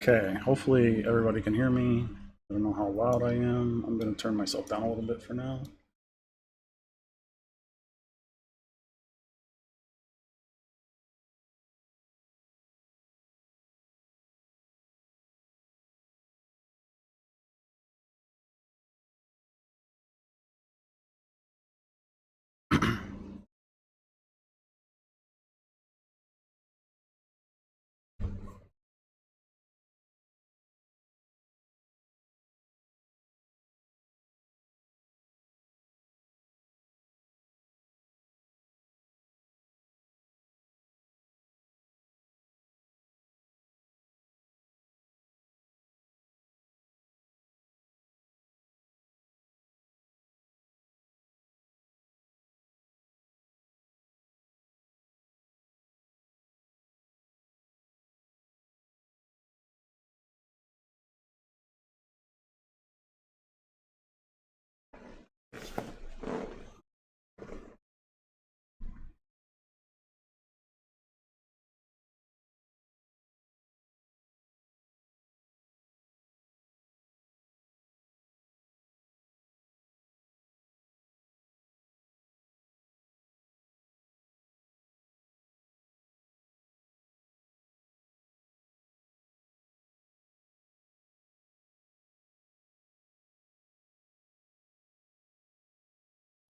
Okay, hopefully everybody can hear me. I don't know how loud I am. I'm going to turn myself down a little bit for now.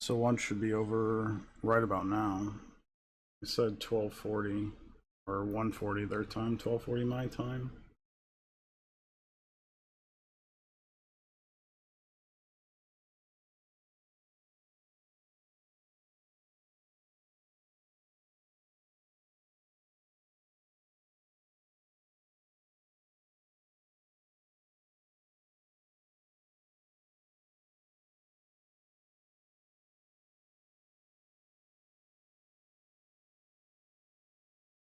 So lunch should be over right about now. I said 12:40 or 1:40 their time, 12:40 my time.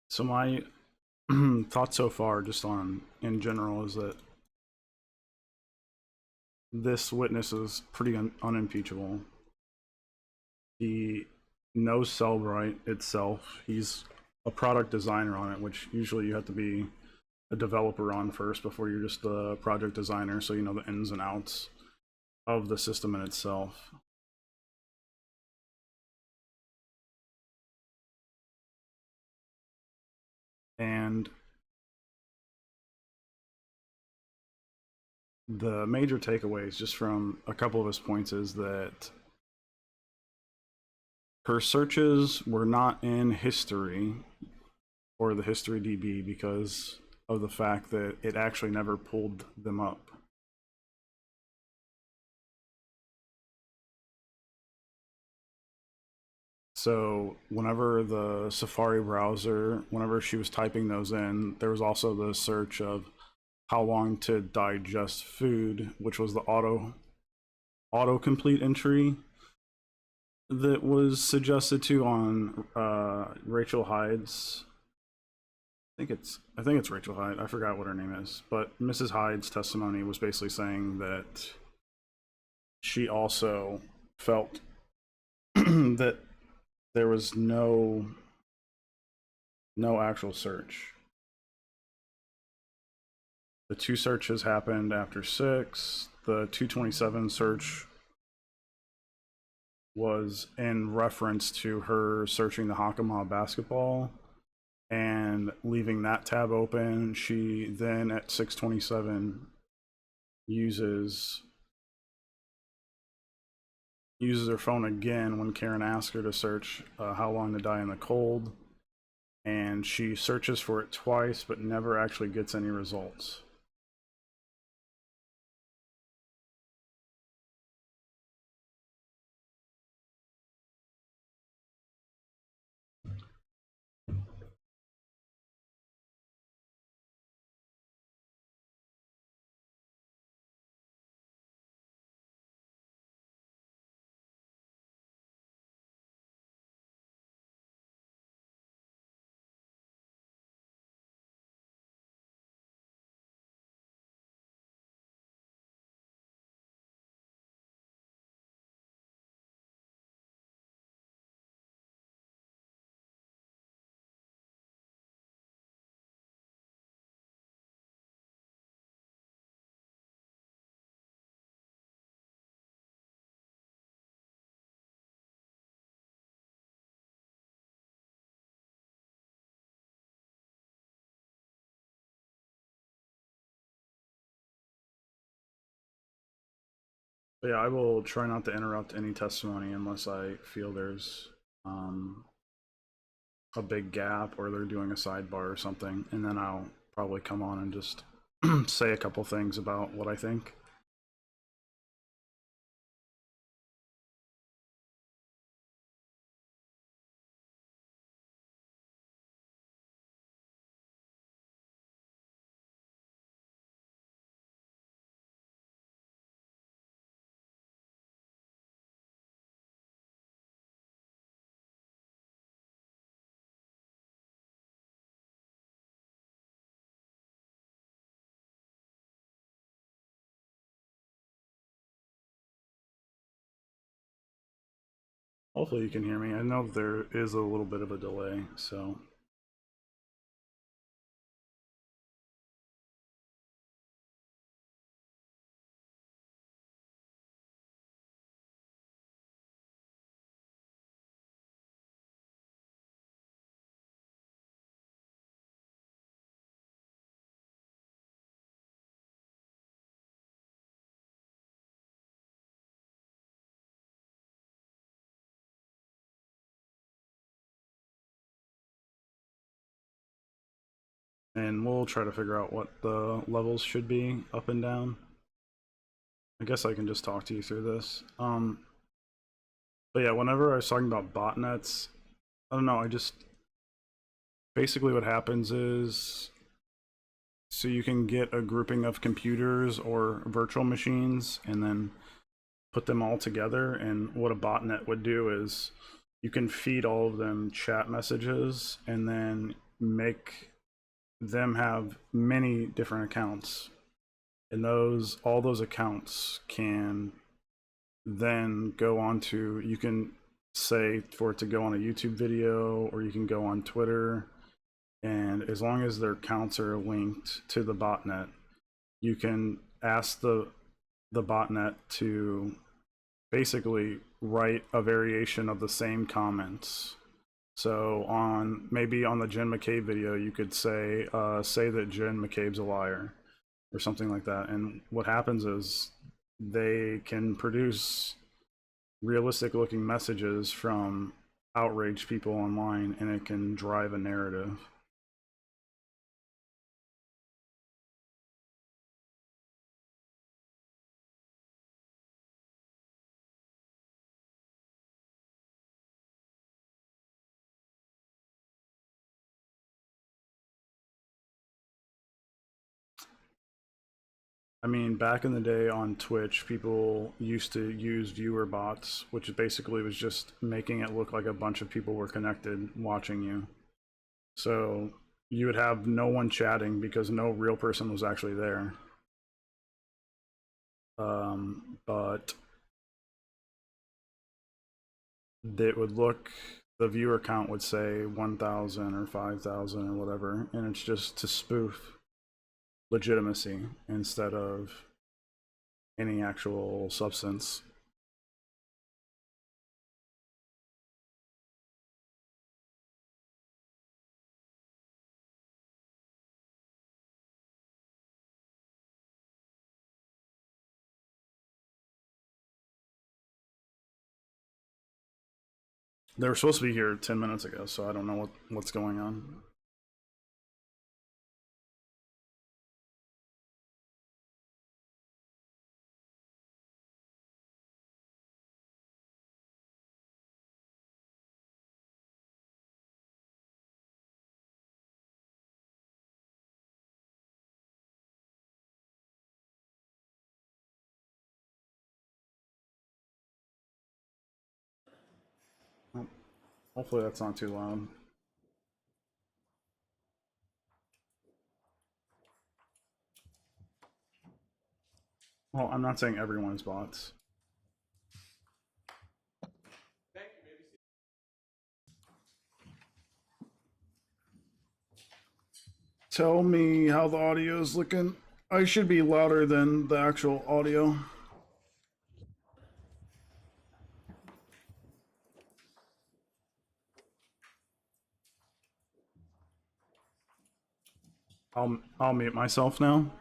So my thoughts so far, just on in general, is that this witness is pretty unimpeachable. He knows Cellbrite itself. He's a product designer on it, which usually you have to be a developer on first before you're just a project designer, so you know the ins and outs of the system in itself. And the major takeaways just from a couple of his points is that her searches were not in history or the history DB because of the fact that it actually never pulled them up. So whenever the Safari browser, whenever she was typing those in, there was also the search of how long to digest food, which was the autocomplete entry that was suggested to on Rachel Hyde's. I think it's Rachel Hyde. I forgot what her name is, but Mrs. Hyde's testimony was basically saying that she also felt that there was no actual search. The two searches happened after 6. The 227 search was in reference to her searching the Hakama basketball and leaving that tab open. She then at 627 uses her phone again when Karen asks her to search how long to die in the cold, and she searches for it twice but never actually gets any results. But yeah, I will try not to interrupt any testimony unless I feel there's um, a big gap or they're doing a sidebar or something, and then I'll probably come on and just say a couple things about what I think. Hopefully you can hear me. I know there is a little bit of a delay, so and we'll try to figure out what the levels should be up and down. I guess I can just talk to you through this. But yeah, whenever I was talking about botnets, I don't know, I just basically what happens is so you can get a grouping of computers or virtual machines and then put them all together, and what a botnet would do is you can feed all of them chat messages and then make them have many different accounts, and those all those accounts can then go on to, you can say for it to go on a YouTube video or you can go on Twitter, and as long as their accounts are linked to the botnet, you can ask the botnet to basically write a variation of the same comments. So on maybe on the Jen McCabe video, you could say that Jen McCabe's a liar or something like that. And what happens is they can produce realistic looking messages from outraged people online, and it can drive a narrative. I mean, back in the day on Twitch, people used to use viewer bots, which basically was just making it look like a bunch of people were connected watching you. So you would have no one chatting because no real person was actually there. But it would look, the viewer count would say 1,000 or 5,000 or whatever, and it's just to spoof legitimacy instead of any actual substance. They were supposed to be here 10 minutes ago, so I don't know what's going on. Well, hopefully that's not too loud. Well, I'm not saying everyone's bots. Tell me how the audio is looking. I should be louder than the actual audio. I'll mute myself now.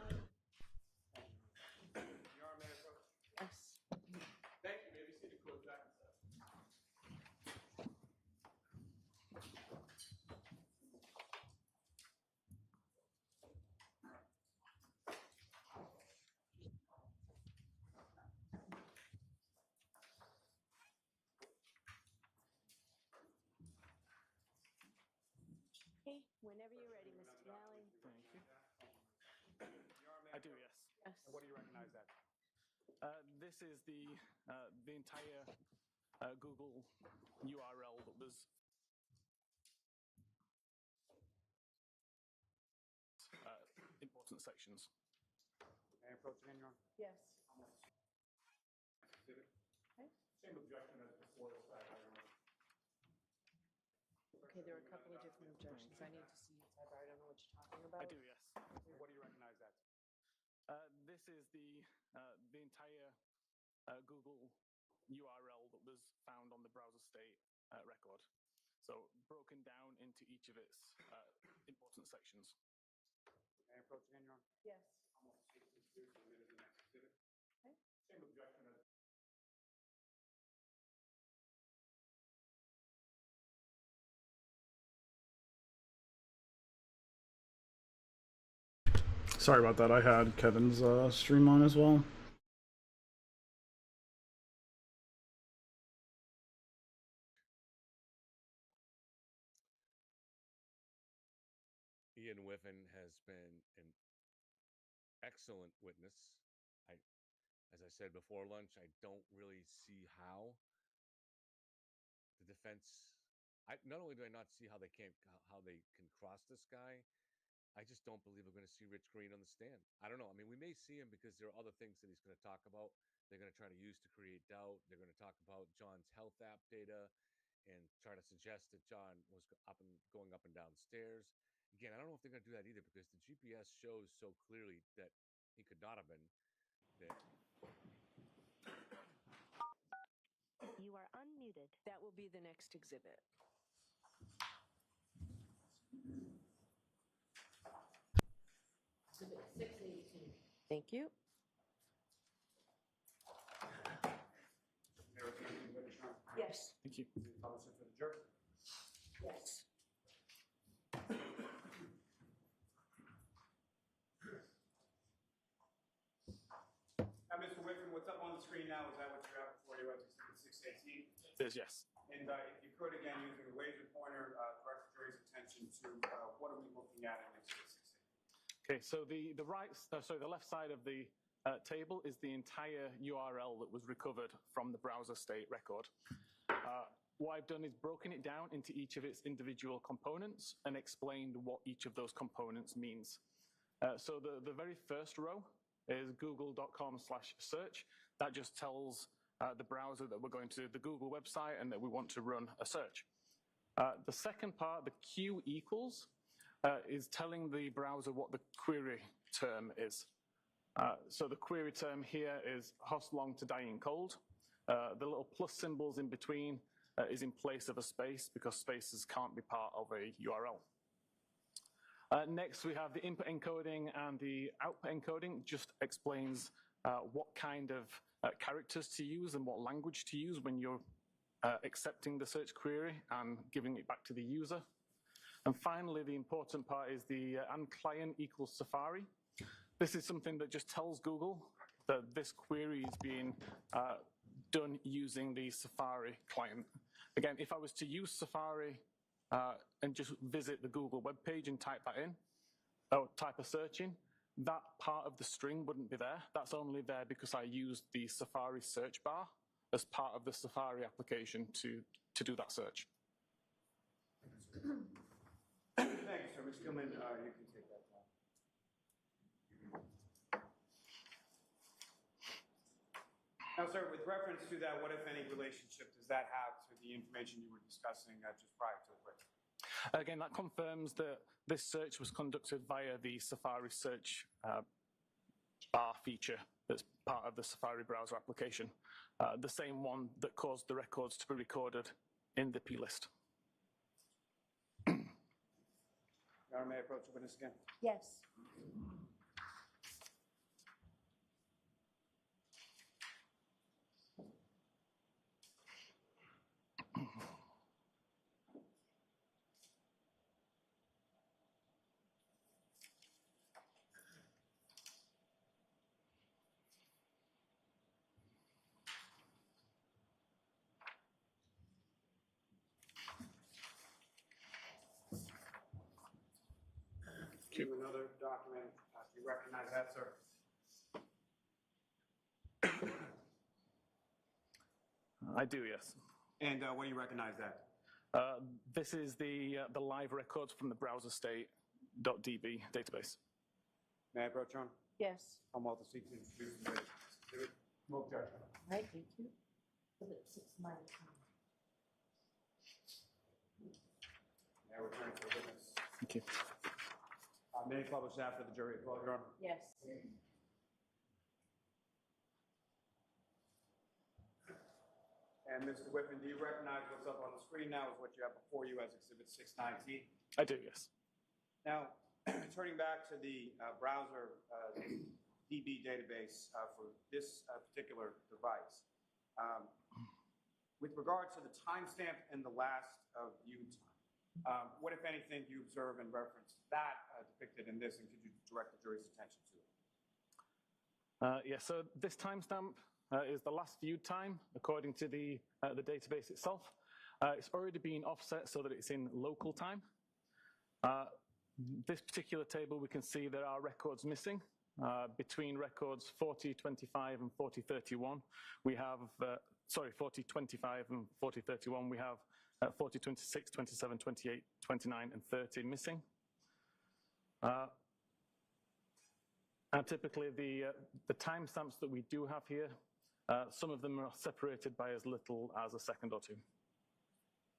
Whenever you're ready, Mr. Tinelli. Thank you. I do, yes. Yes. And what do you recognize that? This is the entire Google URL that was important sections. May I approach again, Your Honor? Yes. Exhibit. Okay. Same objection as before. Okay, there are a couple of different objections. I need to see it. I don't know what you're talking about. I do, yes. And what do you recognize that? This is the entire Google URL that was found on the browser state record. So broken down into each of its important sections. May I approach again, Your Honor? Yes. Exhibit. Okay. Same objection as Sorry about that. I had Kevin's stream on as well. Ian Whiffen has been an excellent witness. As I said before lunch, I don't really see how the defense. Not only do I not see how they can cross this guy, I just don't believe we're going to see Rich Green on the stand. I don't know. I mean, we may see him because there are other things that he's going to talk about. They're going to try to use to create doubt. They're going to talk about John's health app data and try to suggest that John was going up and down stairs. Again, I don't know if they're going to do that either because the GPS shows so clearly that he could not have been there. You are unmuted. That will be the next exhibit. Exhibit 682. Thank you. May I recommend the witness, Your Honor? Yes. Thank you. Is it published for the jury? Yes. Now, Mr. Whiffen, what's up on the screen now? Is that what you have before you at Exhibit 618? There's yes. And if you could, again, using the laser pointer, direct the jury's attention to what are we looking at in Exhibit 618? Okay, so the left side of the table is the entire URL that was recovered from the browser state record. What I've done is broken it down into each of its individual components and explained what each of those components means. So the very first row is google.com/search. That just tells the browser that we're going to the Google website and that we want to run a search. The second part, the Q equals, is telling the browser what the query term is. So the query term here is host long to dying cold. The little plus symbols in between is in place of a space because spaces can't be part of a URL. Next, we have the input encoding and the output encoding. Just explains what kind of characters to use and what language to use when you're accepting the search query and giving it back to the user. And finally, the important part is the and client equals Safari. This is something that just tells Google that this query is being done using the Safari client. Again, if I was to use Safari and just visit the Google webpage and type that in, or type a search in, that part of the string wouldn't be there. That's only there because I used the Safari search bar as part of the Safari application to do that search. Thank you, sir. Mr. Gilman, you can take that now. Now, sir, with reference to that, what, if any, relationship does that have to the information you were discussing just prior to it? Again, that confirms that this search was conducted via the Safari search bar feature that's part of the Safari browser application, the same one that caused the records to be recorded in the plist. Your Honor, may I approach the witness again? Yes. You recognize that, sir? I do, yes. And what do you recognize that? This is the live records from the browserstate.db database. May I approach on? Yes. I'm Walter Seek to introduce the exhibit. No objection. All right, thank you. Exhibit 619. May I return to the witness? Thank you. May published after the jury as well, Your Honor. Yes. And Mr. Whitman, do you recognize what's up on the screen now is what you have before you as Exhibit 619? I do, yes. Now, turning back to the browser DB database for this particular device, with regards to the timestamp and the last view time, what, if anything, do you observe in reference to that depicted in this, and could you direct the jury's attention to it? Yeah, so this timestamp is the last viewed time according to the database itself. It's already been offset so that it's in local time. This particular table, we can see there are records missing. Between records 4025 and 4031, we have, 4025 and 4031, we have 4026, 27, 28, 29, and 30 missing. And typically the timestamps that we do have here, some of them are separated by as little as a second or two.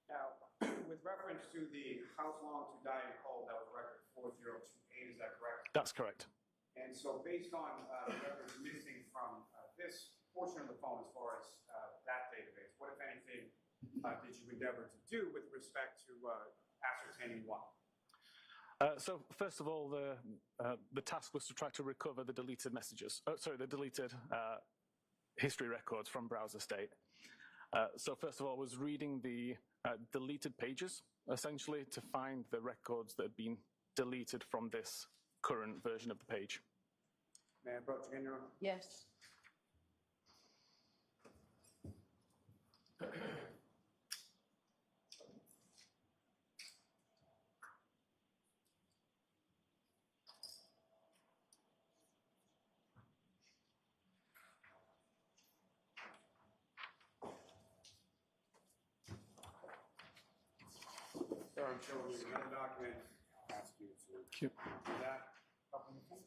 Now, with reference to the How Long to Die in Cold, that was record 4028, is that correct? That's correct. And so based on the records missing from this portion of the phone as far as that database, what, if anything, did you endeavor to do with respect to ascertaining what? So first of all, the task was to try to recover the deleted messages. The deleted history records from browser state. So first of all, was reading the deleted pages, essentially, to find the records that had been deleted from this current version of the page. May I approach again, Your Honor? Yes. Sir, I'm showing you another document. I'll ask you to do that. Up on the phone.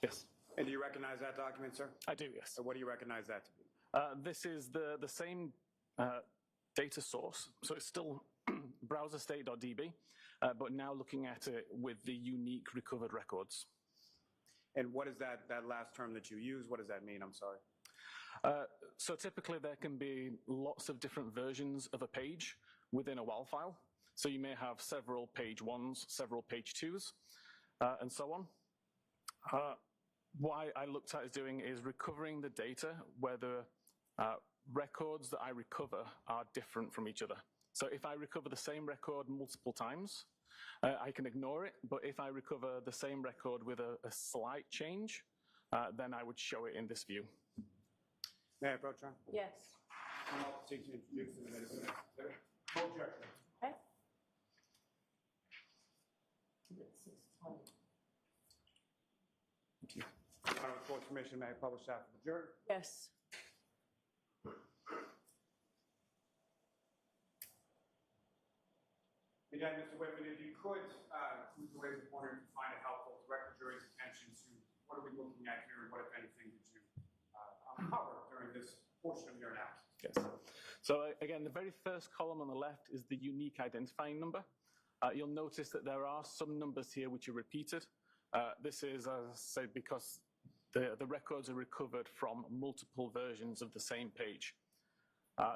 Yes, And do you recognize that document, sir? I do, yes. Or what do you recognize that to be? This is the same data source, so it's still browserstate.db, but now looking at it with the unique recovered records. And what is that last term that you use? What does that mean? I'm sorry. So typically there can be lots of different versions of a page within a WAL file. So you may have several page ones, several page twos, and so on. What I looked at is doing is recovering the data where the records that I recover are different from each other. So if I recover the same record multiple times, I can ignore it, but if I recover the same record with a slight change, then I would show it in this view. May I approach, John? Yes. I'm also seeking to introduce the witness. No objection. Okay. Exhibit 620. Thank you. Your Honor, with court's permission, may I publish that for the jury? Yes. Again, Mr. Whitman, if you could, move the way the pointer to find it helpful to direct the jury's attention to what are we looking at here and what, if anything, did you uncover during this portion of your analysis? Yes. So again, the very first column on the left is the unique identifying number. You'll notice that there are some numbers here which are repeated. This is, as I said, because the records are recovered from multiple versions of the same page.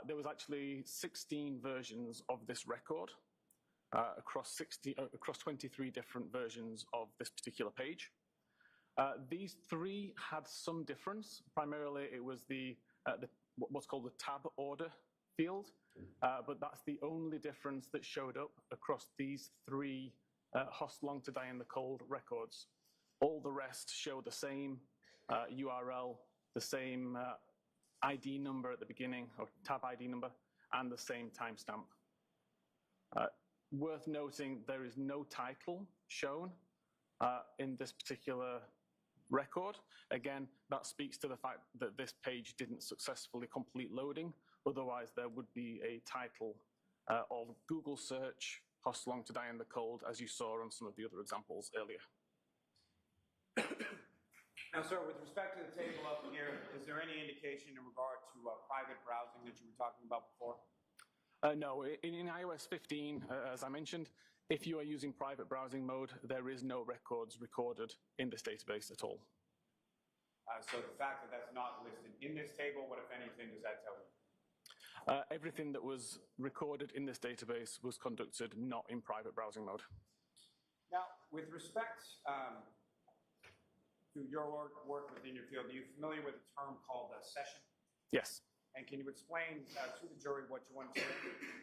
There was actually 16 versions of this record across 23 different versions of this particular page. These three had some difference. Primarily, it was what's called the tab order field, but that's the only difference that showed up across these three Host Long to Die in the Cold records. All the rest show the same URL, the same ID number at the beginning, or tab ID number, and the same timestamp. Worth noting, there is no title shown in this particular record. Again, that speaks to the fact that this page didn't successfully complete loading. Otherwise, there would be a title of Google search, costs long to die in the cold, as you saw on some of the other examples earlier. Now, sir, with respect to the table up here, is there any indication in regard to private browsing that you were talking about before? No, in iOS 15, as I mentioned, if you are using private browsing mode, there is no records recorded in this database at all. So the fact that that's not listed in this table, what, if anything, does that tell you? Everything that was recorded in this database was conducted not in private browsing mode. Now, with respect to your work within your field, are you familiar with a term called a session? Yes. And can you explain to the jury what you want to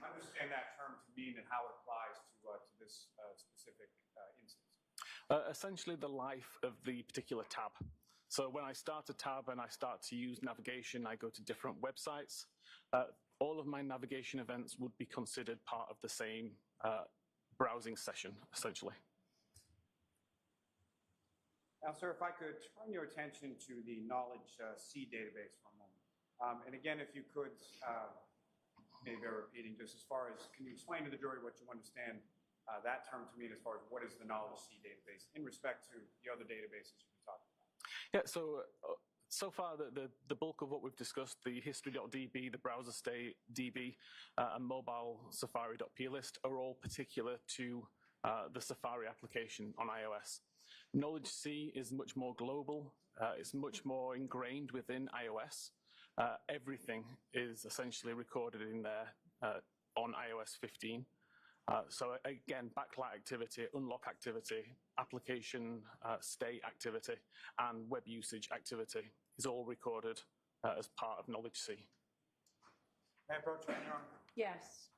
understand that term to mean and how it applies to this specific instance? Essentially the life of the particular tab. So when I start a tab and I start to use navigation, I go to different websites. All of my navigation events would be considered part of the same browsing session, essentially. Now, sir, if I could turn your attention to the Knowledge C database for a moment. And again, if you could, maybe repeating just as far as, can you explain to the jury what you understand that term to mean as far as what is the Knowledge C database in respect to the other databases you've been talking about? Yeah, so far the bulk of what we've discussed, the history.db, the browser state DB, and mobile safari.plist are all particular to the Safari application on iOS. Knowledge C is much more global. It's much more ingrained within iOS. Everything is essentially recorded in there on iOS 15. So again, backlight activity, unlock activity, application state activity, and web usage activity is all recorded as part of Knowledge C. May I approach you, Your Honor? Yes.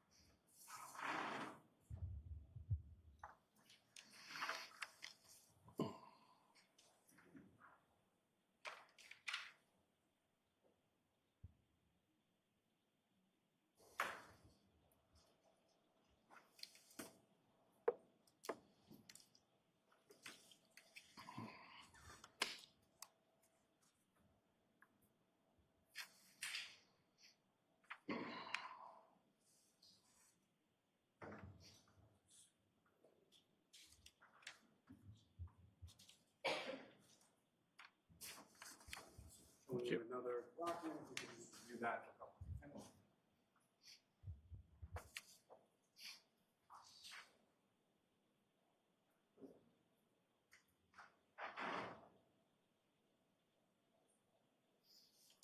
Thank you. Another document, we can just review that for a couple of minutes.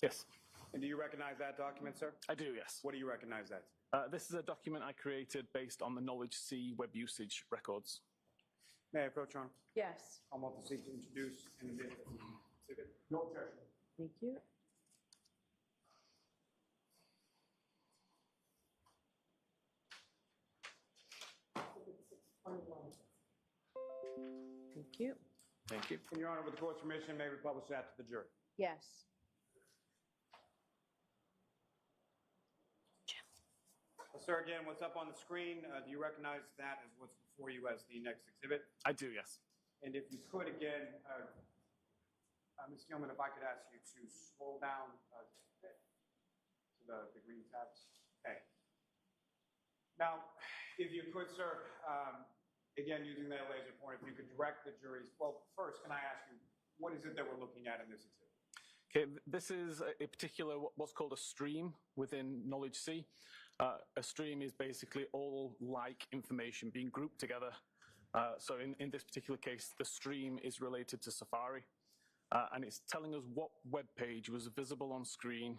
Yes, And do you recognize that document, sir? I do, yes. What do you recognize that? This is a document I created based on the Knowledge C web usage records. May I approach, Your Honor? Yes. I'm about to seek to introduce and admit the exhibit. No objection. Thank you. Thank you. Thank you. And Your Honor, with the court's permission, may we publish that to the jury? Yes. Sir, again, what's up on the screen, do you recognize that as what's before you as the next exhibit? I do, yes. And if you could, again, Ms. Gilman, if I could ask you to scroll down to the green tabs. Okay. Now, if you could, sir, again, using that laser pointer, if you could direct the jury's, well, first, can I ask you, what is it that we're looking at in this exhibit? Okay, this is a particular, what's called a stream within Knowledge C. A stream is basically all like information being grouped together. So in this particular case, the stream is related to Safari, and it's telling us what web page was visible on screen,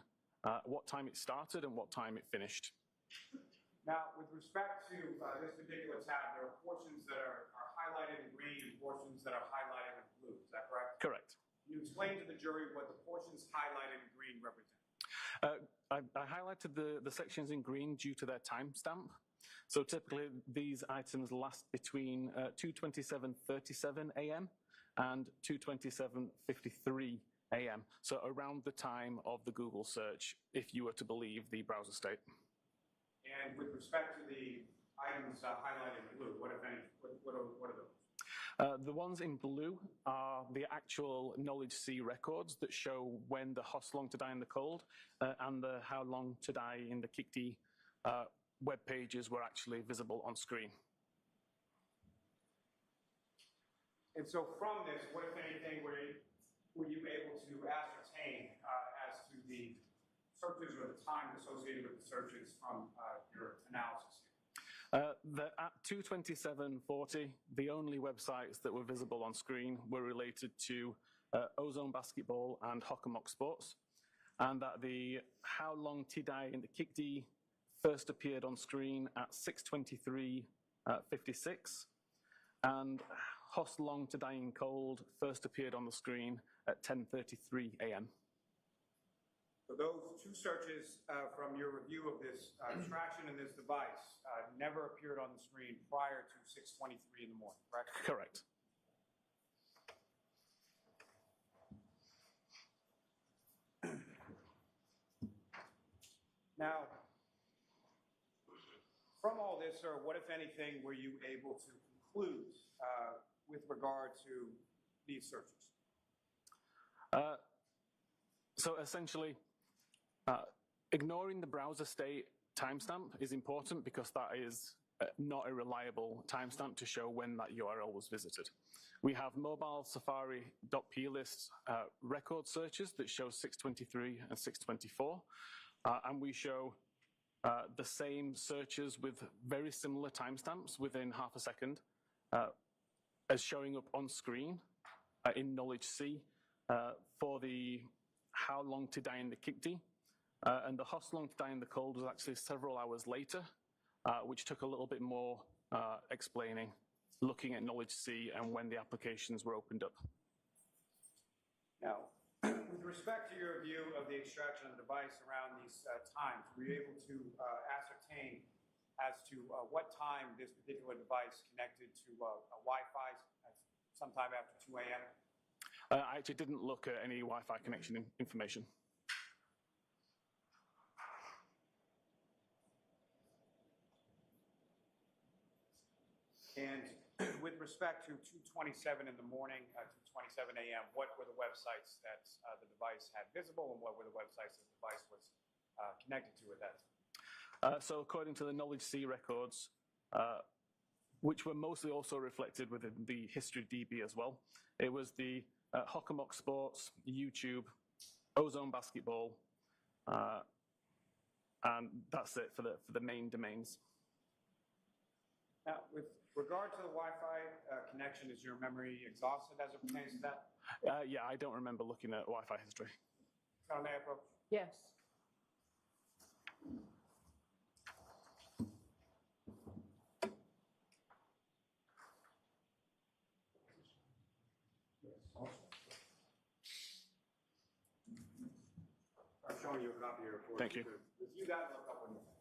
what time it started and what time it finished. Now, with respect to this particular tab, there are portions that are highlighted in green and portions that are highlighted in blue. Is that correct? Correct. Can you explain to the jury what the portions highlighted in green represent? I highlighted the sections in green due to their timestamp. So typically these items last between 2:27:37 a.m. and 2:27:53 a.m. So around the time of the Google search, if you were to believe the browser state. And with respect to the items highlighted in blue, what if any, what are those? The ones in blue are the actual Knowledge C records that show when the Host Long to Die in the Cold and the How Long to Die in the KICD web pages were actually visible on screen. And so from this, what if anything were you able to ascertain as to the searches or the time associated with the searches from your analysis? At 2:27:40, the only websites that were visible on screen were related to Ozone Basketball and Hockomock Sports, and that the How Long to Die in the KICD first appeared on screen at 6:23:56, and Host Long to Die in Cold first appeared on the screen at 10:33 a.m. So those two searches from your review of this extraction in this device never appeared on the screen prior to 6:23 in the morning, correct? Correct. Now, from all this, sir, what, if anything, were you able to conclude with regard to these searches? So essentially, ignoring the browser state timestamp is important because that is not a reliable timestamp to show when that URL was visited. We have mobile Safari.plist record searches that show 6:23 and 6:24, and we show the same searches with very similar timestamps within half a second as showing up on screen in Knowledge C for the How Long to Die in the KICD. And the Host Long to Die in the Cold was actually several hours later, which took a little bit more explaining, looking at Knowledge C and when the applications were opened up. Now, with respect to your view of the extraction of the device around these times, were you able to ascertain as to what time this particular device connected to a Wi-Fi sometime after 2 a.m.? I actually didn't look at any Wi-Fi connection information. And with respect to 2:27 in the morning, 2:27 a.m., what were the websites that the device had visible, and what were the websites the device was connected to at that time? So according to the Knowledge C records, which were mostly also reflected within the History DB as well, it was the Hockomock Sports, YouTube, Ozone Basketball, and that's it for the main domains. Now, with regard to the Wi-Fi connection, is your memory exhausted as it pertains to that? Yeah, I don't remember looking at Wi-Fi history. May I approach? Yes. I'm showing you a copy of your report. Thank you. Review that and look up when you're finished.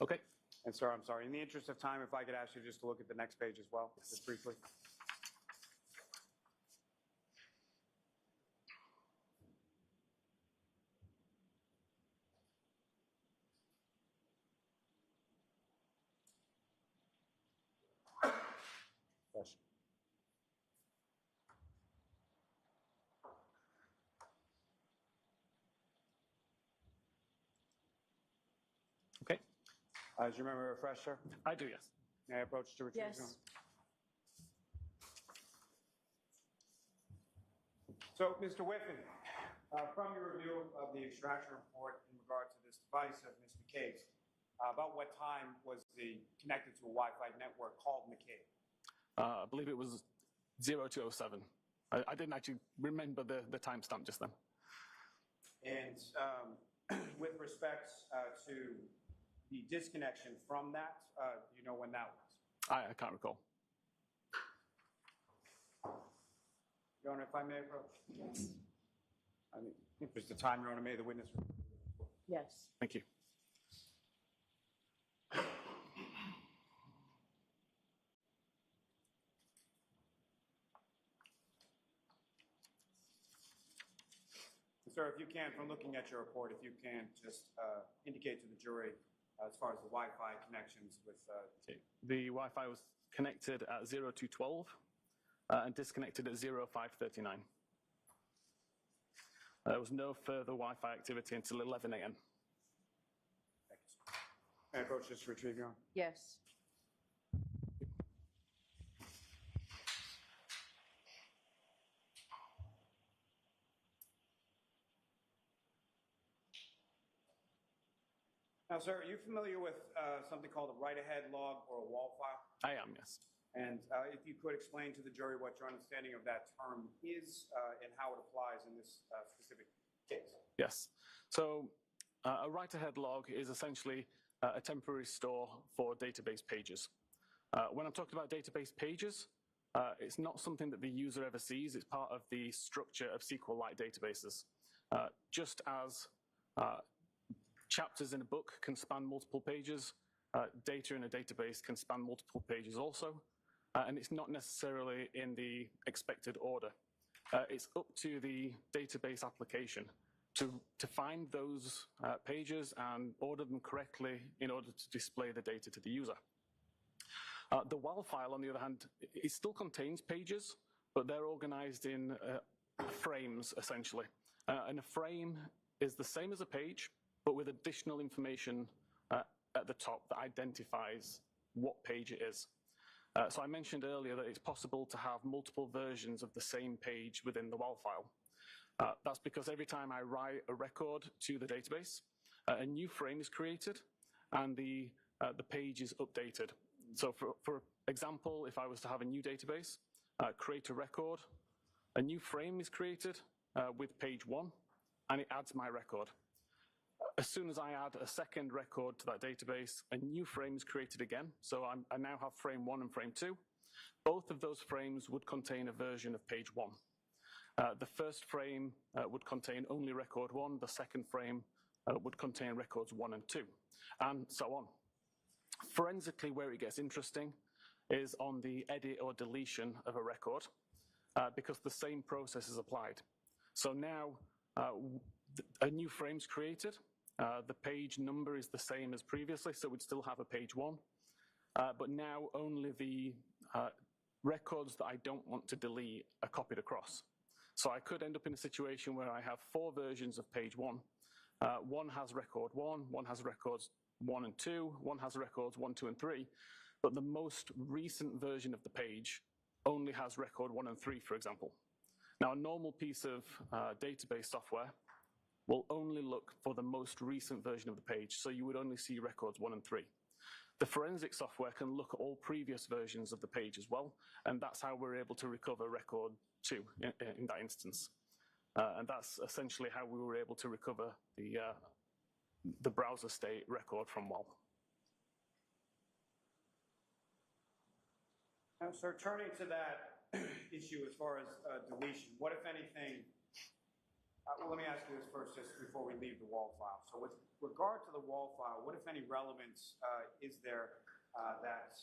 Okay. And sir, I'm sorry, in the interest of time, if I could ask you just to look at the next page as well, just briefly. Yes. Okay. Do you remember refresh, sir? I do, yes. May I approach to retrieve Yes. them? So, Mr. Whiffen, from your review of the extraction report in regard to this device of Ms. McCabe's, about what time was the connected to a Wi-Fi network called McCabe? I believe it was 0207. I didn't actually remember the timestamp just then. And with respect to the disconnection from that, do you know when that was? I can't recall. Your Honor, if I may approach? I think if it's the time, Your Honor, may the witness. Yes. Thank you. Sir, if you can, from looking at your report, if you can just indicate to the jury as far as the Wi-Fi connections with. Okay. The Wi-Fi was connected at 0212 and disconnected at 0539. There was no further Wi-Fi activity until 11 a.m. Thank you, sir. May I approach this to retrieve, Your Honor? Yes. Now, sir, are you familiar with something called a write-ahead log or a wall file? I am, yes. And if you could explain to the jury what your understanding of that term is and how it applies in this specific case. Yes. So a write-ahead log is essentially a temporary store for database pages. When I'm talking about database pages, it's not something that the user ever sees. It's part of the structure of SQLite databases. Just as chapters in a book can span multiple pages, data in a database can span multiple pages also, and it's not necessarily in the expected order. It's up to the database application to find those pages and order them correctly in order to display the data to the user. The WAL file, on the other hand, it still contains pages, but they're organized in frames, essentially. And a frame is the same as a page, but with additional information at the top that identifies what page it is. So I mentioned earlier that it's possible to have multiple versions of the same page within the WAL file. That's because every time I write a record to the database, a new frame is created and the page is updated. So for example, if I was to have a new database, create a record, a new frame is created with page 1, and it adds my record. As soon as I add a second record to that database, a new frame is created again. So I now have frame 1 and frame 2. Both of those frames would contain a version of page 1. The first frame would contain only record 1. The second frame would contain records 1 and 2, and so on. Forensically, where it gets interesting is on the edit or deletion of a record, because the same process is applied. So now a new frame is created. The page number is the same as previously, so we'd still have a page 1. But now only the records that I don't want to delete are copied across. So I could end up in a situation where I have 4 versions of page 1. One has record 1, one has records 1 and 2, one has records 1, 2, and 3, but the most recent version of the page only has record 1 and 3, for example. Now, a normal piece of database software will only look for the most recent version of the page, so you would only see records 1 and 3. The forensic software can look at all previous versions of the page as well, and that's how we're able to recover record 2 in that instance. And that's essentially how we were able to recover the browser state record from WAL. Now, sir, turning to that issue as far as deletion, what, if anything, well, let me ask you this first, just before we leave the WAL file. So with regard to the WAL file, what, if any, relevance is there that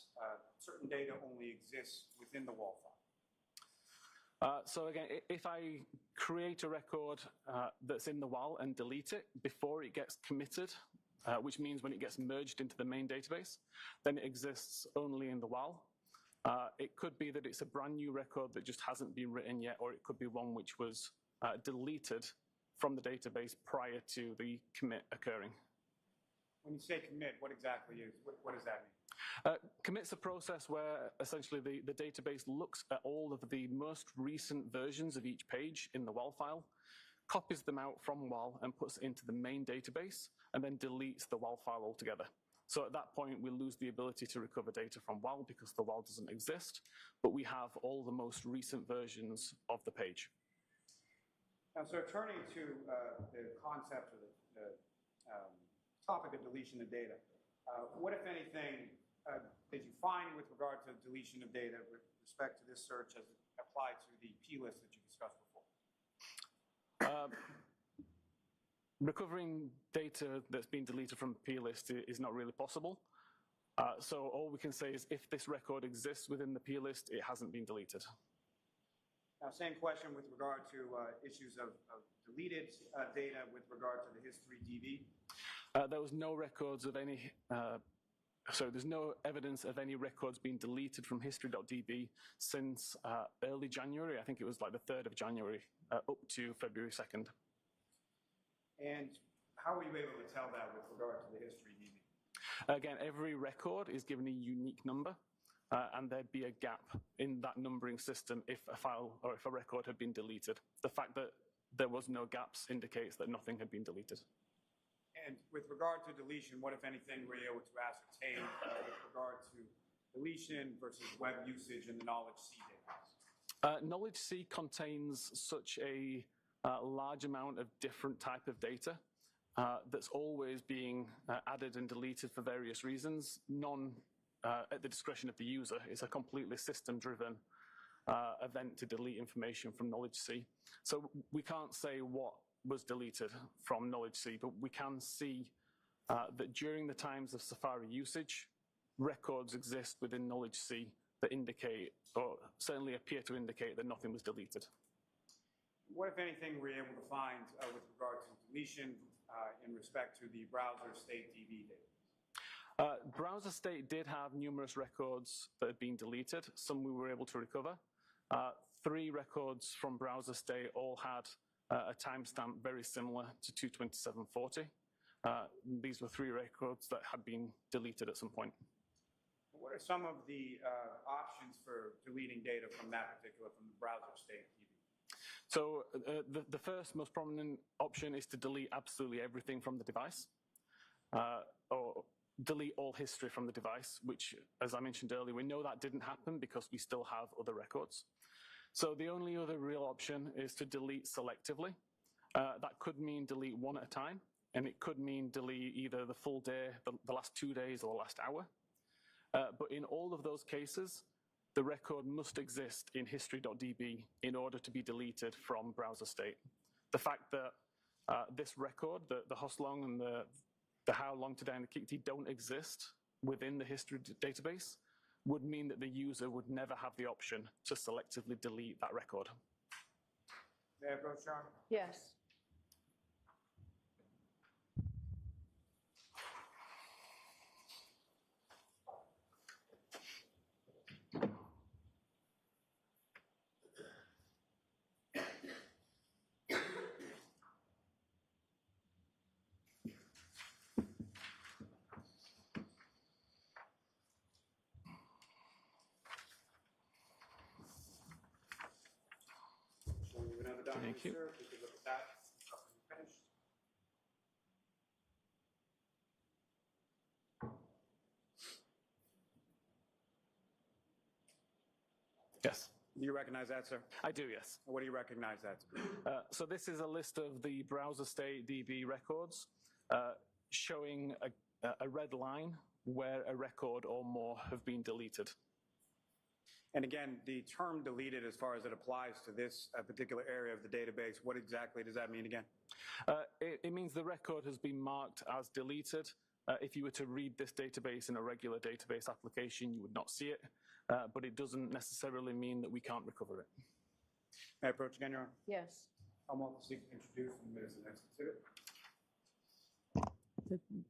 certain data only exists within the WAL file? So again, if I create a record that's in the WAL and delete it before it gets committed, which means when it gets merged into the main database, then it exists only in the WAL. It could be that it's a brand new record that just hasn't been written yet, or it could be one which was deleted from the database prior to the commit occurring. When you say commit, what exactly is, what does that mean? Commit's a process where essentially the database looks at all of the most recent versions of each page in the WAL file, copies them out from WAL and puts it into the main database, and then deletes the WAL file altogether. So at that point, we lose the ability to recover data from WAL because the WAL doesn't exist, but we have all the most recent versions of the page. Now, sir, turning to the concept or the topic of deletion of data, what, if anything, did you find with regard to deletion of data with respect to this search as applied to the P list that you discussed before? Recovering data that's been deleted from the P list is not really possible. So all we can say is if this record exists within the P list, it hasn't been deleted. Now, same question with regard to issues of deleted data with regard to the history DB. There was no records of any, so there's no evidence of any records being deleted from history.db since early January. I think it was like the 3rd of January up to February 2nd. And how were you able to tell that with regard to the history DB? Again, every record is given a unique number, and there'd be a gap in that numbering system if a file or if a record had been deleted. The fact that there was no gaps indicates that nothing had been deleted. And with regard to deletion, what, if anything, were you able to ascertain with regard to deletion versus web usage in the Knowledge C database? Knowledge C contains such a large amount of different type of data that's always being added and deleted for various reasons, none at the discretion of the user. It's a completely system-driven event to delete information from Knowledge C. So we can't say what was deleted from Knowledge C, but we can see that during the times of Safari usage, records exist within Knowledge C that indicate, or certainly appear to indicate, that nothing was deleted. What, if anything, were you able to find with regard to deletion in respect to the browser state DB data? Browser state did have numerous records that had been deleted. Some we were able to recover. 3 records from browser state all had a timestamp very similar to 22740. These were 3 records that had been deleted at some point. What are some of the options for deleting data from that particular, from the browser state DB? So the first most prominent option is to delete absolutely everything from the device, or delete all history from the device, which, as I mentioned earlier, we know that didn't happen because we still have other records. So the only other real option is to delete selectively. That could mean delete one at a time, and it could mean delete either the full day, the last 2 days, or the last hour. But in all of those cases, the record must exist in history.db in order to be deleted from browser state. The fact that this record, the hoslong and the how long today and the kikti don't exist within the history database would mean that the user would never have the option to selectively delete that record. May I approach, Sean? Yes. Showing you another document, Thank you. sir. If you could look at that after you finished. Yes, Do you recognize that, sir? I do, yes. What do you recognize that to be? So this is a list of the browser state DB records showing a red line where a record or more have been deleted. And again, the term deleted, as far as it applies to this particular area of the database, what exactly does that mean again? It means the record has been marked as deleted. If you were to read this database in a regular database application, you would not see it, but it doesn't necessarily mean that we can't recover it. May I approach again, Your Honor? Yes. I'm welcome to seek to introduce and admit as the next exhibit.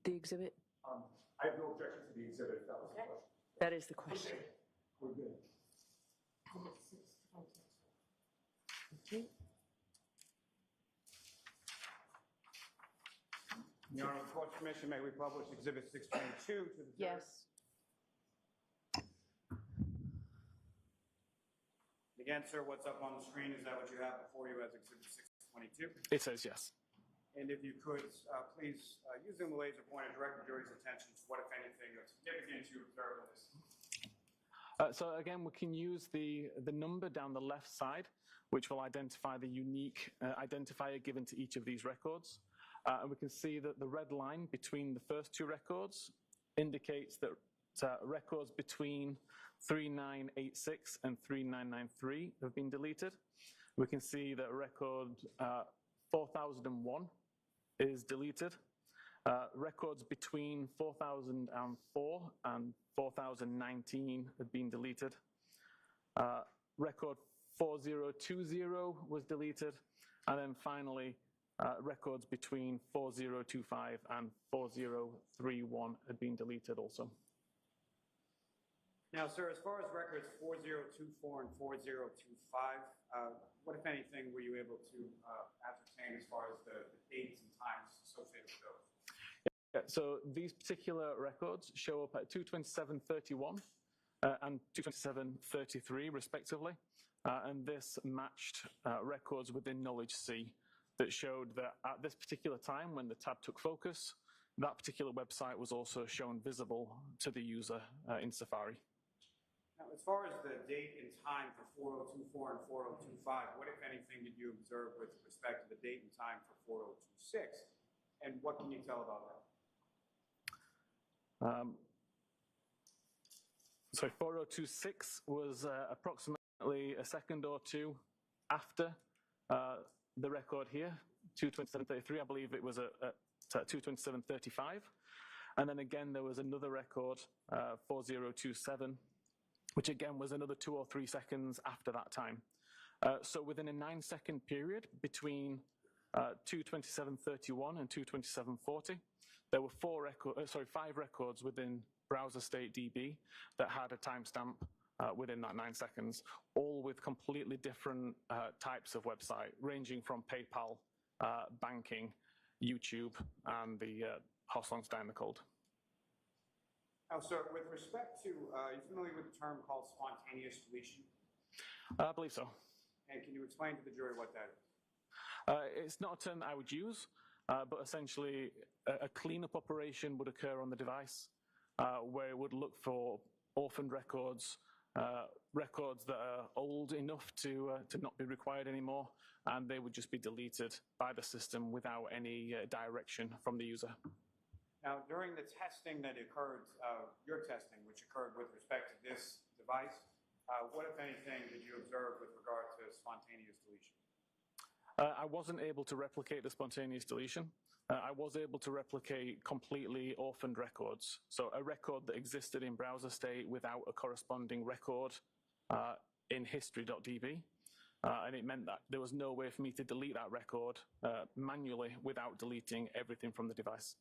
The exhibit, I have no objection to the exhibit, if that was the question. that is the question. We're good. Okay. Your Honor, with the court's permission, may we publish Exhibit 622 to the jury? Yes. Again, sir, what's up on the screen, is that what you have before you as Exhibit 622? It says yes. And if you could, please, using the laser pointer, direct the jury's attention to what, if anything, of significance you observe in this. So again, we can use the number down the left side, which will identify the unique identifier given to each of these records. And we can see that the red line between the first 2 records indicates that records between 3986 and 3993 have been deleted. we can see that record 4001 is deleted. Records between 4004 and 4019 have been deleted. Record 4020 was deleted. And then finally, records between 4025 and 4031 had been deleted also. Now, sir, as far as records 4024 and 4025, what, if anything, were you able to ascertain as far as the dates and times associated with those? Yeah, so these particular records show up at 227.31 and 227.33 respectively, and this matched records within Knowledge C that showed that at this particular time when the tab took focus, that particular website was also shown visible to the user in Safari. Now, as far as the date and time for 4024 and 4025, what, if anything, did you observe with respect to the date and time for 4026? And what can you tell about that? So 4026 was approximately a second or two after the record here, 227.33. I believe it was at 227.35. And then again, there was another record, 4027, which again was another 2 or 3 seconds after that time. So within a 9-second period between 227.31 and 227.40, there were 5 records within Browser State DB that had a timestamp within that 9 seconds, all with completely different types of website, ranging from PayPal, banking, YouTube, and the Hoslongstein code. Now, sir, with respect to, are you familiar with the term called spontaneous deletion? I believe so. And can you explain to the jury what that is? It's not a term that I would use, but essentially a cleanup operation would occur on the device where it would look for orphaned records, records that are old enough to not be required anymore, and they would just be deleted by the system without any direction from the user. Now, during the testing that occurred, your testing, which occurred with respect to this device, what, if anything, did you observe with regard to spontaneous deletion? I wasn't able to replicate the spontaneous deletion. I was able to replicate completely orphaned records. So a record that existed in browser state without a corresponding record in history.db. And it meant that there was no way for me to delete that record manually without deleting everything from the device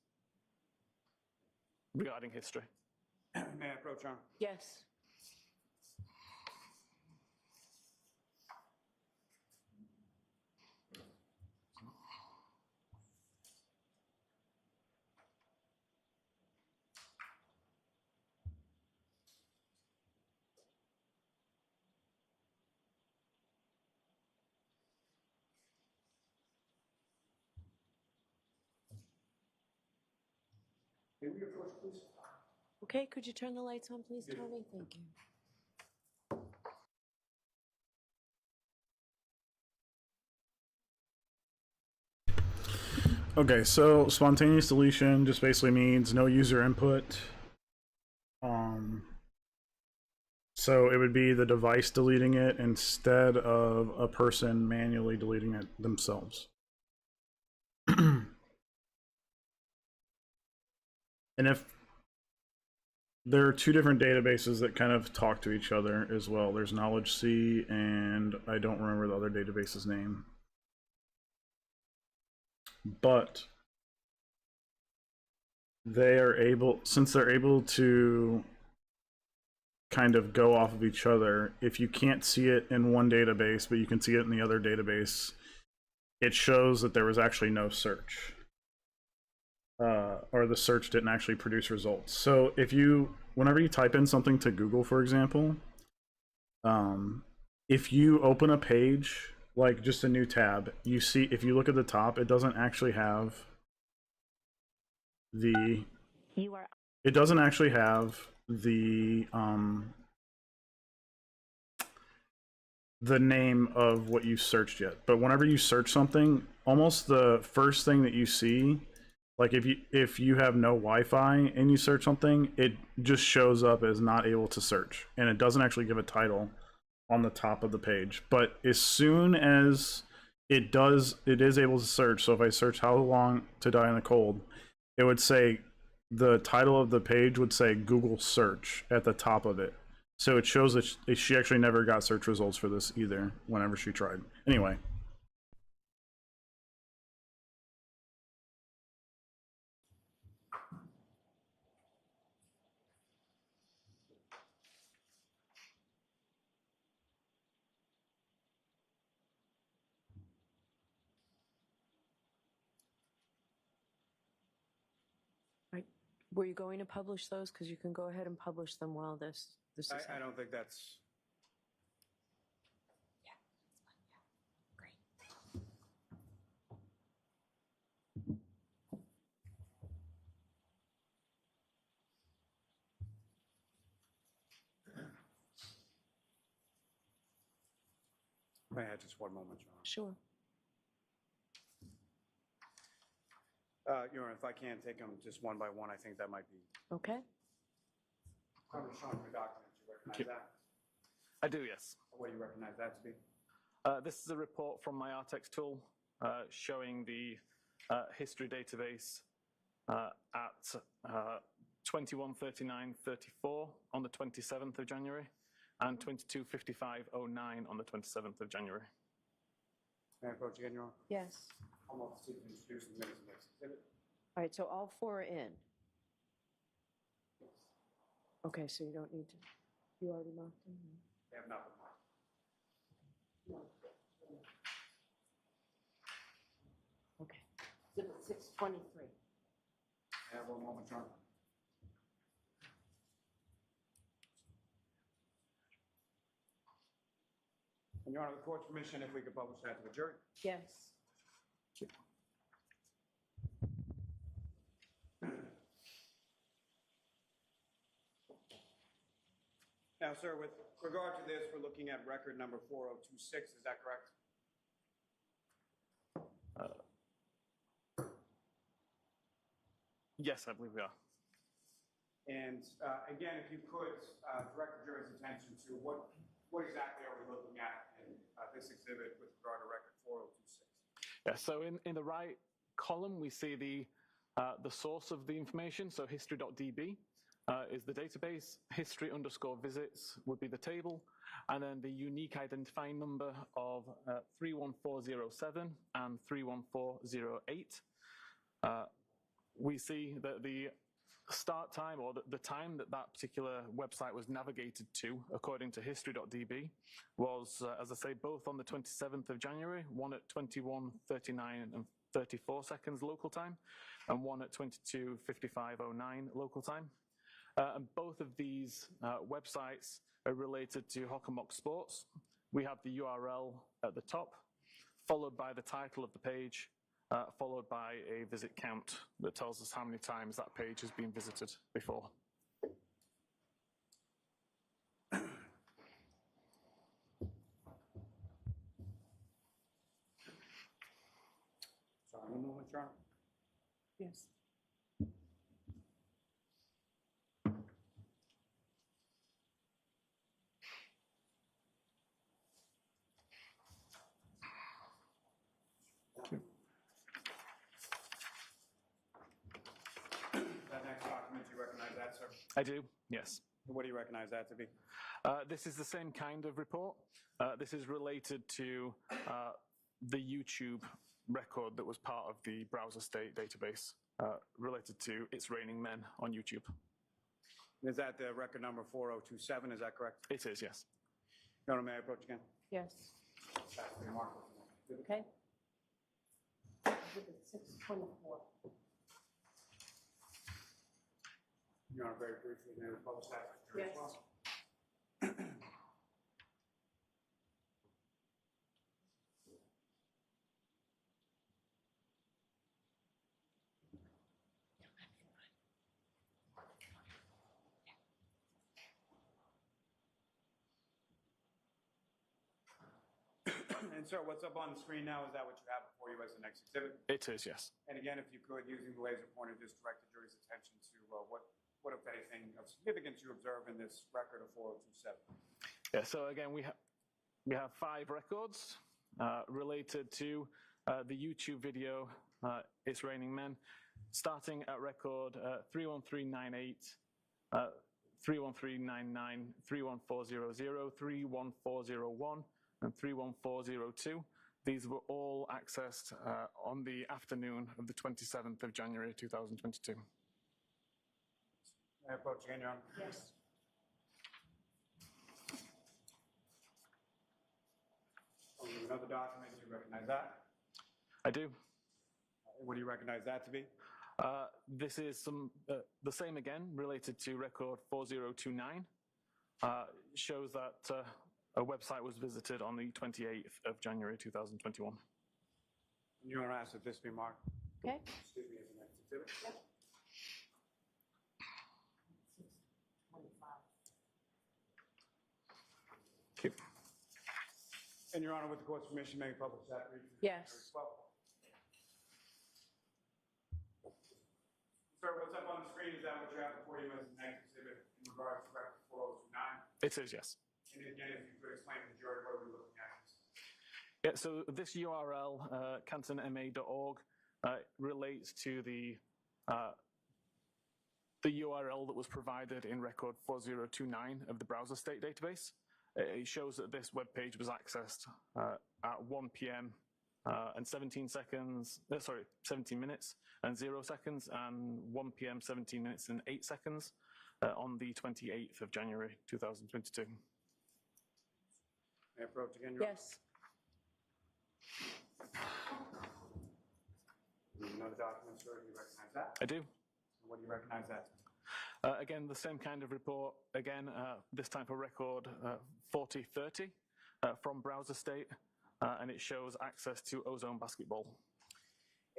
regarding history. May I approach on? Yes. May we approach, please? Okay, could you turn the lights on, please, Tony? Thank you. Okay, so spontaneous deletion just basically means no user input. So it would be the device deleting it instead of a person manually deleting it themselves. And if there are two different databases that kind of talk to each other as well. There's Knowledge C and I don't remember the other database's name. But they are able, since they're able to kind of go off of each other, if you can't see it in one database, but you can see it in the other database, it shows that there was actually no search. Or the search didn't actually produce results. So if you, whenever you type in something to Google, for example, if you open a page, like just a new tab, you see, if you look at the top, it doesn't actually have the, it doesn't actually have the name of what you searched yet. But whenever you search something, almost the first thing that you see, like if you have no Wi-Fi and you search something, it just shows up as not able to search, and it doesn't actually give a title on the top of the page. But as soon as it is able to search. So if I search how long to die in the cold, it would say the title of the page would say Google search at the top of it. So it shows that she actually never got search results for this either whenever she tried. Anyway. Right. Were you going to publish those? Because you can go ahead and publish them while this is I happening. don't think that's, may I have just one moment, Your Honor? Sure. Your Honor, if I can take them just one by one, I think that might be. Okay. I'm showing the document. You recognize that? I do, yes. What do you recognize that to be? This is a report from my Artex tool showing the history database at 21:39:34 on the 27th of January and 22:55:09 on the 27th of January. May I approach again, Your Honor? Yes. I'm off to introduce the minutes of the next exhibit. All right, so all four are in. Okay, so you don't need to, you already marked them? They have not been marked. Okay. Exhibit 623. May I have one moment, Your Honor? And Your Honor, the court's permission if we could publish that to the jury. Yes. Now, sir, with regard to this, we're looking at record number 4026, is that correct? Yes, I believe we are. And again, if you could direct the jury's attention to what exactly are we looking at in this exhibit with regard to record 4026? Yeah, so in the right column, we see the source of the information. So history.db is the database. History_visits would be the table. And then the unique identifying number of 31407 and 31408. We see that the start time, or the time that that particular website was navigated to, according to history.db, was, as I say, both on the 27th of January, one at 21:39 and 34 seconds local time, and one at 22:55:09 local time. And both of these websites are related to Hockenmock Sports. We have the URL at the top, followed by the title of the page, followed by a visit count that tells us how many times that page has been visited before. Sorry, one moment, Your Honor. Yes. That next document, do you recognize that, sir? I do, yes. What do you recognize that to be? This is the same kind of report. This is related to the YouTube record that was part of the browser state database, related to It's Raining Men on YouTube. Is that the record number 4027, is that correct? It is, yes. Your Honor, may I approach again? Yes. That's the remarkable. Okay. Exhibit 624. Your Honor, very briefly, may we publish that to the jury as Yes. well? And sir, what's up on the screen now, is that what you have before you as the next exhibit? It is, yes. And again, if you could, using the laser pointer, just direct the jury's attention to what, if anything, of significance you observe in this record of 4027. Yeah, so again, we have 5 records related to the YouTube video, It's Raining Men, starting at record 31398, 31399, 31400, 31401, and 31402. These were all accessed on the afternoon of the 27th of January 2022. May I approach again, Your Honor? Yes. Another document, do you recognize that? I do. What do you recognize that to be? This is the same again, related to record 4029. Shows that a website was visited on the 28th of January 2021. Your Honor, ask that this be marked. Okay. Excuse me, as the next exhibit. Okay. And Your Honor, with the court's permission, may we publish that brief? Yes. Sir, what's up on the screen, is that what you have before you as the next exhibit in regards to record 4029? It is, yes. And again, if you could explain to the jury what we're looking at. Yeah, so this URL, cantonma.org, relates to the URL that was provided in record 4029 of the browser state database. It shows that this web page was accessed at 1 p.m. And 17 minutes and 0 seconds, and 1 p.m. 17 minutes and 8 seconds on the 28th of January 2022. May I approach again, Your Honor? Yes. Another document, sir, do you recognize that? I do. What do you recognize that? Again, the same kind of report, again, this time for record 4030 from browser state, and it shows access to Ozone Basketball.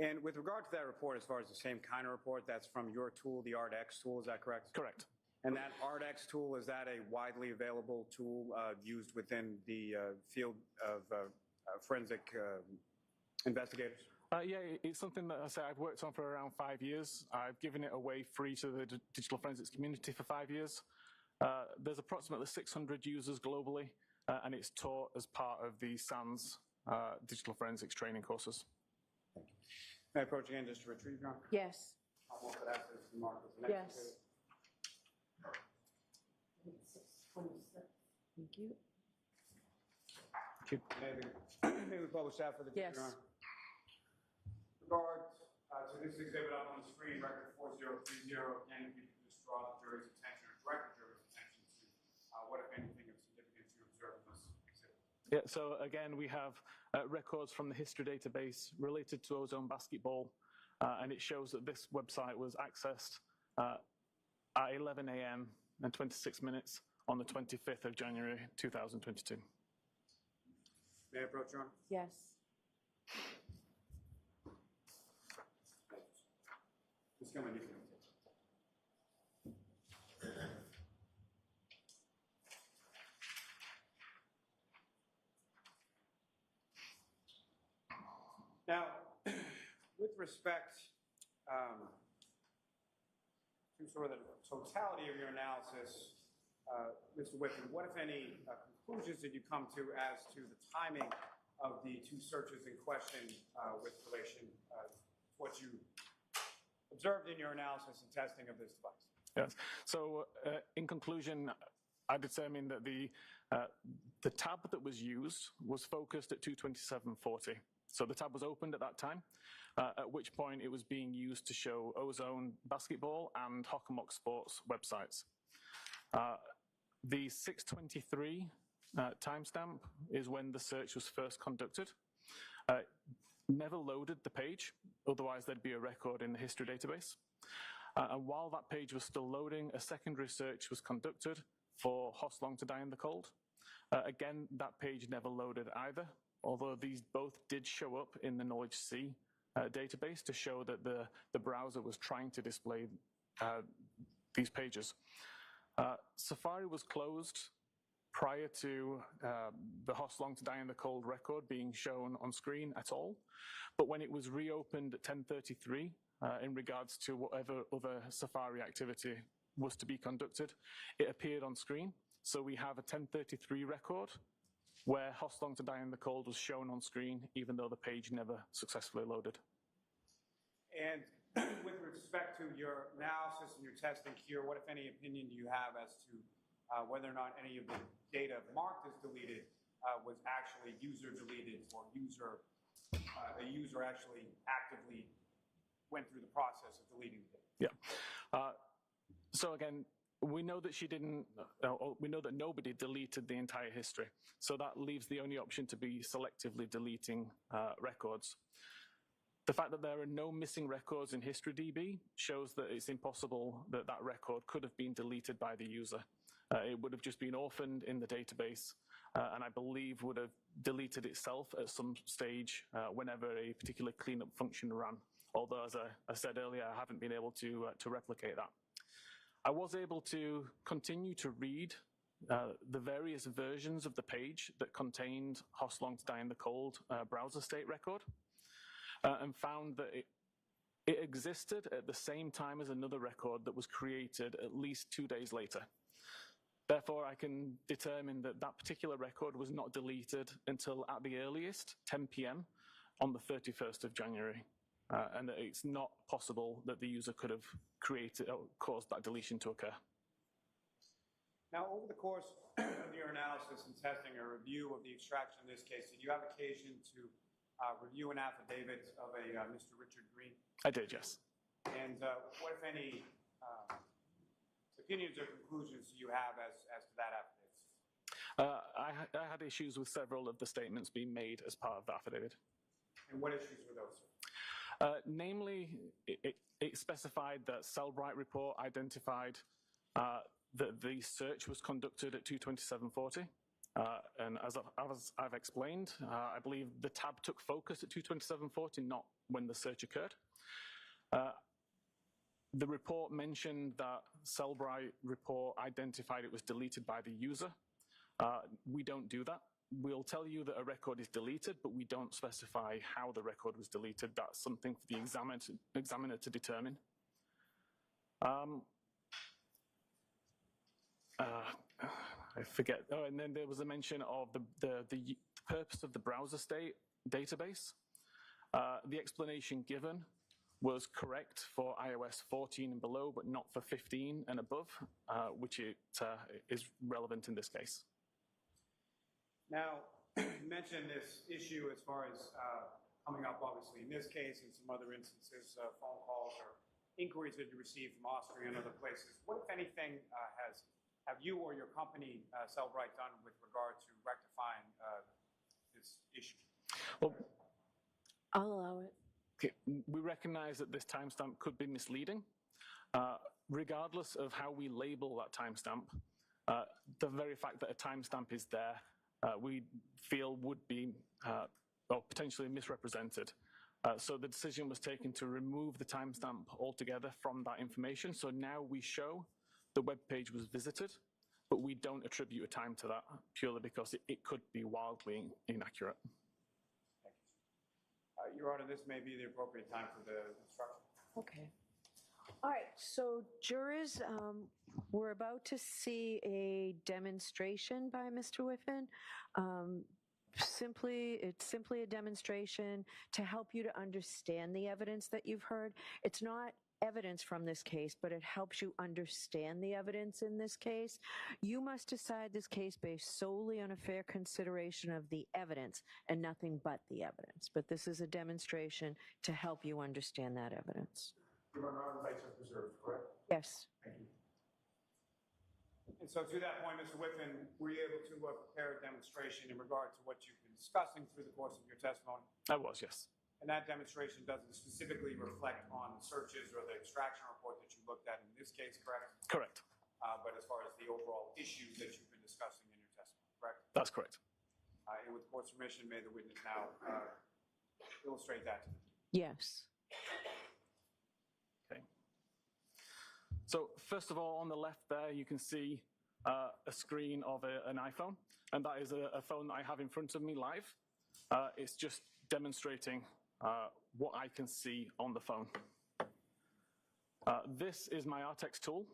And with regard to that report, as far as the same kind of report, that's from your tool, the ArtX tool, is that correct? Correct. And that ArtX tool, is that a widely available tool used within the field of forensic investigators? Yeah, it's something that I say I've worked on for around 5 years. I've given it away free to the digital forensics community for 5 years. There's approximately 600 users globally, and it's taught as part of the SANS digital forensics training courses. May I approach again just to retrieve, Your Honor? Yes. I'll walk that as the mark of the next Yes. exhibit. Thank you. May we publish that for the jury, Yes. Your Honor? With regard to this exhibit up on the screen, record 4030, again, if you could just draw the jury's attention or direct the jury's attention to what, if anything, of significance you observed in this exhibit. Yeah, so again, we have records from the history database related to Ozone Basketball, and it shows that this website was accessed at 11 a.m. and 26 minutes on the 25th of January 2022. May I approach, Your Honor? Yes. Ms. Gilman, you can. Now, with respect to sort of the totality of your analysis, Mr. Whitman, what, if any, conclusions did you come to as to the timing of the 2 searches in question with relation to what you observed in your analysis and testing of this device? Yes. So in conclusion, I determined that the tab that was used was focused at 227.40. So the tab was opened at that time, at which point it was being used to show Ozone Basketball and Hockomock Sports websites. The 6:23 timestamp is when the search was first conducted. Never loaded the page, otherwise there'd be a record in the history database. And while that page was still loading, a secondary search was conducted for Hoss Long to Die in the Cold. Again, that page never loaded either, although these both did show up in the Knowledge C database to show that the browser was trying to display these pages. Safari was closed prior to the Hoss Long to Die in the Cold record being shown on screen at all. But when it was reopened at 10:33, in regards to whatever other Safari activity was to be conducted, it appeared on screen. So we have a 10:33 record where Hostlong to Die in the Cold was shown on screen, even though the page never successfully loaded. And with respect to your analysis and your testing here, what, if any, opinion do you have as to whether or not any of the data marked as deleted was actually user deleted, or a user actually actively went through the process of deleting the data? Yeah. So again, we know that we know that nobody deleted the entire history. So that leaves the only option to be selectively deleting records. The fact that there are no missing records in HistoryDB shows that it's impossible that that record could have been deleted by the user. It would have just been orphaned in the database, and I believe would have deleted itself at some stage whenever a particular cleanup function ran. Although, as I said earlier, I haven't been able to replicate that. I was able to continue to read the various versions of the page that contained Hostlong to Die in the Cold browser state record, and found that it existed at the same time as another record that was created at least 2 days later. Therefore, I can determine that that particular record was not deleted until at the earliest 10 p.m. on the 31st of January. And that it's not possible that the user could have created or caused that deletion to occur. Now, over the course of your analysis and testing or review of the extraction in this case, did you have occasion to review an affidavit of a Mr. Richard Green? I did, yes. And what, if any, opinions or conclusions do you have as to that affidavit? I had issues with several of the statements being made as part of the affidavit. And what issues were those, sir? Namely, it specified that Sellbright report identified that the search was conducted at 2:27:40. And as I've explained, I believe the tab took focus at 2:27:40, not when the search occurred. The report mentioned that Sellbright report identified it was deleted by the user. We don't do that. We'll tell you that a record is deleted, but we don't specify how the record was deleted. That's something for the examiner to determine. I forget. Oh, and then there was a mention of the purpose of the browser state database. The explanation given was correct for iOS 14 and below, but not for 15 and above, which is relevant in this case. Now, you mentioned this issue as far as coming up, obviously, in this case and some other instances, phone calls or inquiries that you received from Austria and other places. What, if anything, have you or your company, Sellbright, done with regard to rectifying this issue? Well, I'll allow it. okay, we recognize that this timestamp could be misleading. Regardless of how we label that timestamp, the very fact that a timestamp is there, we feel would be or potentially misrepresented. So the decision was taken to remove the timestamp altogether from that information. So now we show the web page was visited, but we don't attribute a time to that purely because it could be wildly inaccurate. Thank you. Your Honor, this may be the appropriate time for the instruction. Okay. All right, so jurors, we're about to see a demonstration by Mr. Whiffen. It's simply a demonstration to help you to understand the evidence that you've heard. It's not evidence from this case, but it helps you understand the evidence in this case. You must decide this case based solely on a fair consideration of the evidence and nothing but the evidence. But this is a demonstration to help you understand that evidence. Your Honor, our rights are preserved, correct? Yes. Thank you. And so to that point, Mr. Whiffen, were you able to prepare a demonstration in regard to what you've been discussing through the course of your testimony? I was, yes. And that demonstration doesn't specifically reflect on the searches or the extraction report that you looked at in this case, correct? Correct. But as far as the overall issues that you've been discussing in your testimony, correct? That's correct. And with the court's permission, may the witness now illustrate that to the team. Yes. Okay. So first of all, on the left there, you can see a screen of an iPhone, and that is a phone that I have in front of me live. It's just demonstrating what I can see on the phone. This is my Artex tool.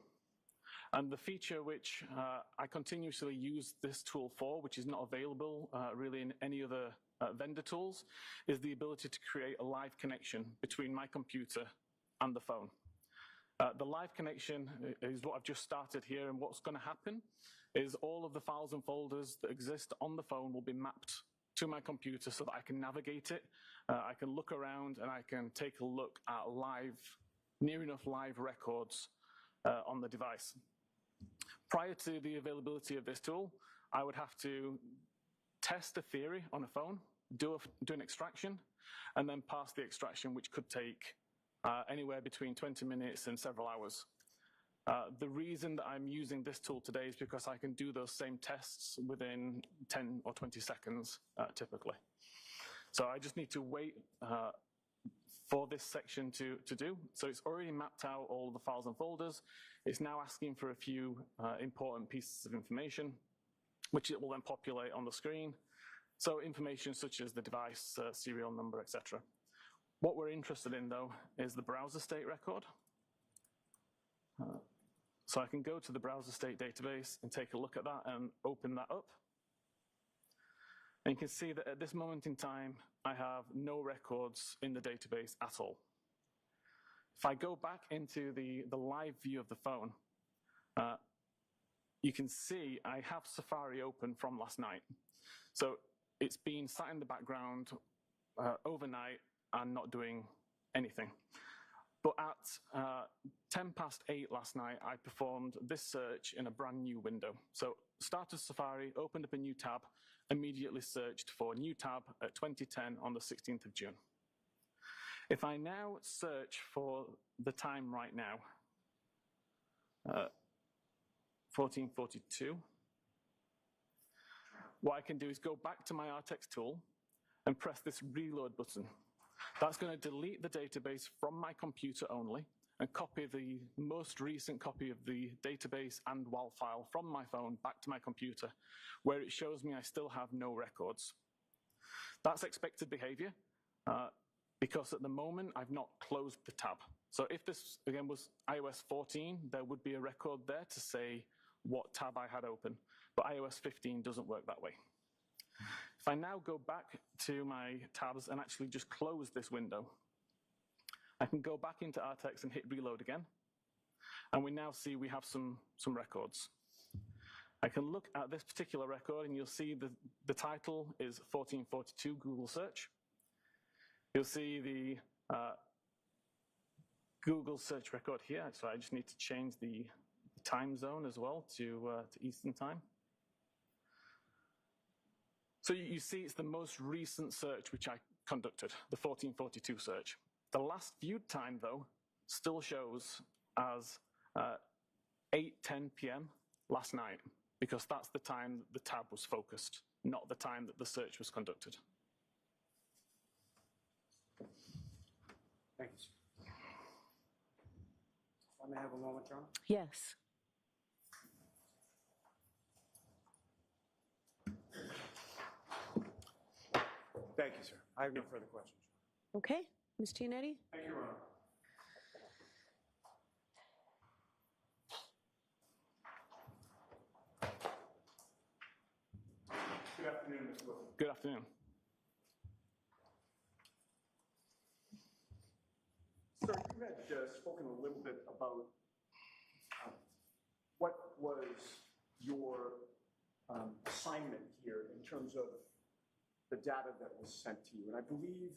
And the feature which I continuously use this tool for, which is not available really in any other vendor tools, is the ability to create a live connection between my computer and the phone. The live connection is what I've just started here, and what's going to happen is all of the files and folders that exist on the phone will be mapped to my computer so that I can navigate it, I can look around, and I can take a look at near enough live records on the device. Prior to the availability of this tool, I would have to test a theory on a phone, do an extraction, and then pass the extraction, which could take anywhere between 20 minutes and several hours. The reason that I'm using this tool today is because I can do those same tests within 10 or 20 seconds, typically. So I just need to wait for this section to do. So it's already mapped out all the files and folders. It's now asking for a few important pieces of information, which it will then populate on the screen. So information such as the device, serial number, etc. What we're interested in, though, is the browser state record. So I can go to the browser state database and take a look at that and open that up. And you can see that at this moment in time, I have no records in the database at all. If I go back into the live view of the phone, you can see I have Safari open from last night. So it's been sat in the background overnight and not doing anything. But at 8:10 last night, I performed this search in a brand new window. So started Safari, opened up a new tab, immediately searched for new tab at 2010 on the 16th of June. If I now search for the time right now, 14:42, what I can do is go back to my Artex tool and press this reload button. That's going to delete the database from my computer only and copy the most recent copy of the database and WAL file from my phone back to my computer, where it shows me I still have no records. That's expected behavior because at the moment I've not closed the tab. So if this, again, was iOS 14, there would be a record there to say what tab I had open, but iOS 15 doesn't work that way. If I now go back to my tabs and actually just close this window, I can go back into Artex and hit reload again. And we now see we have some records. I can look at this particular record and you'll see the title is 1442 Google search. You'll see the Google search record here. So I just need to change the time zone as well to Eastern time. So you see it's the most recent search which I conducted, the 1442 search. The last viewed time, though, still shows as 8:10 p.m. last night, because that's the time that the tab was focused, not the time that the search was conducted. Thank you, sir. If I may have a moment, John? Yes. Thank you, sir. I have no further questions. Okay, Ms. Giannetti? Thank you, Your Honor. Good afternoon, Mr. Wilson. Good afternoon. Sir, you had spoken a little bit about what was your assignment here in terms of the data that was sent to you. And I believe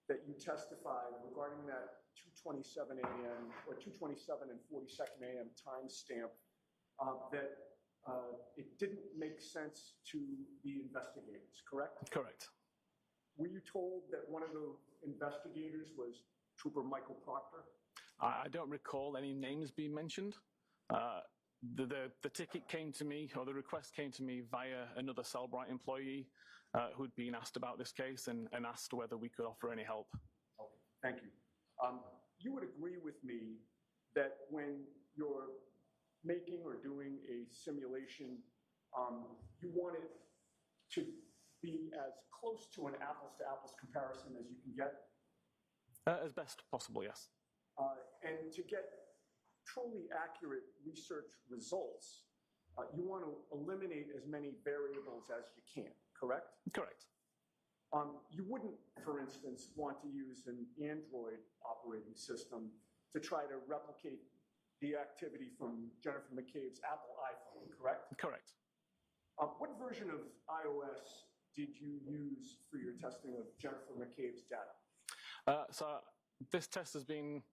that you testified regarding that 2:27 a.m. or 2:27 and 42nd a.m. timestamp that it didn't make sense to the investigators, correct? Correct. Were you told that one of the investigators was Trooper Michael Proctor? I don't recall any names being mentioned. The ticket came to me, or the request came to me via another Cellbrite employee who'd been asked about this case and asked whether we could offer any help. Okay, thank you. You would agree with me that when you're making or doing a simulation, you want it to be as close to an apples-to-apples comparison as you can get? As best possible, yes. And to get truly accurate research results, you want to eliminate as many variables as you can, correct? Correct. You wouldn't, for instance, want to use an Android operating system to try to replicate the activity from Jennifer McCabe's Apple iPhone, correct? Correct. What version of iOS did you use for your testing of Jennifer McCabe's data? So this test has been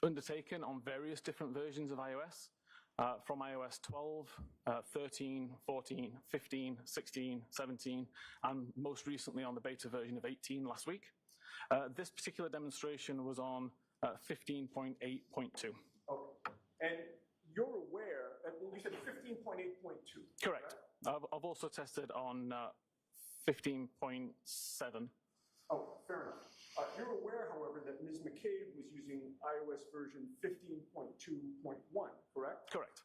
undertaken on various different versions of iOS, from iOS 12, 13, 14, 15, 16, 17, and most recently on the beta version of 18 last week. This particular demonstration was on 15.8.2. Okay. And you're aware, you said 15.8.2. Correct. I've also tested on 15.7. Oh, fair enough. You're aware, however, that Ms. McCabe was using iOS version 15.2.1, correct? Correct.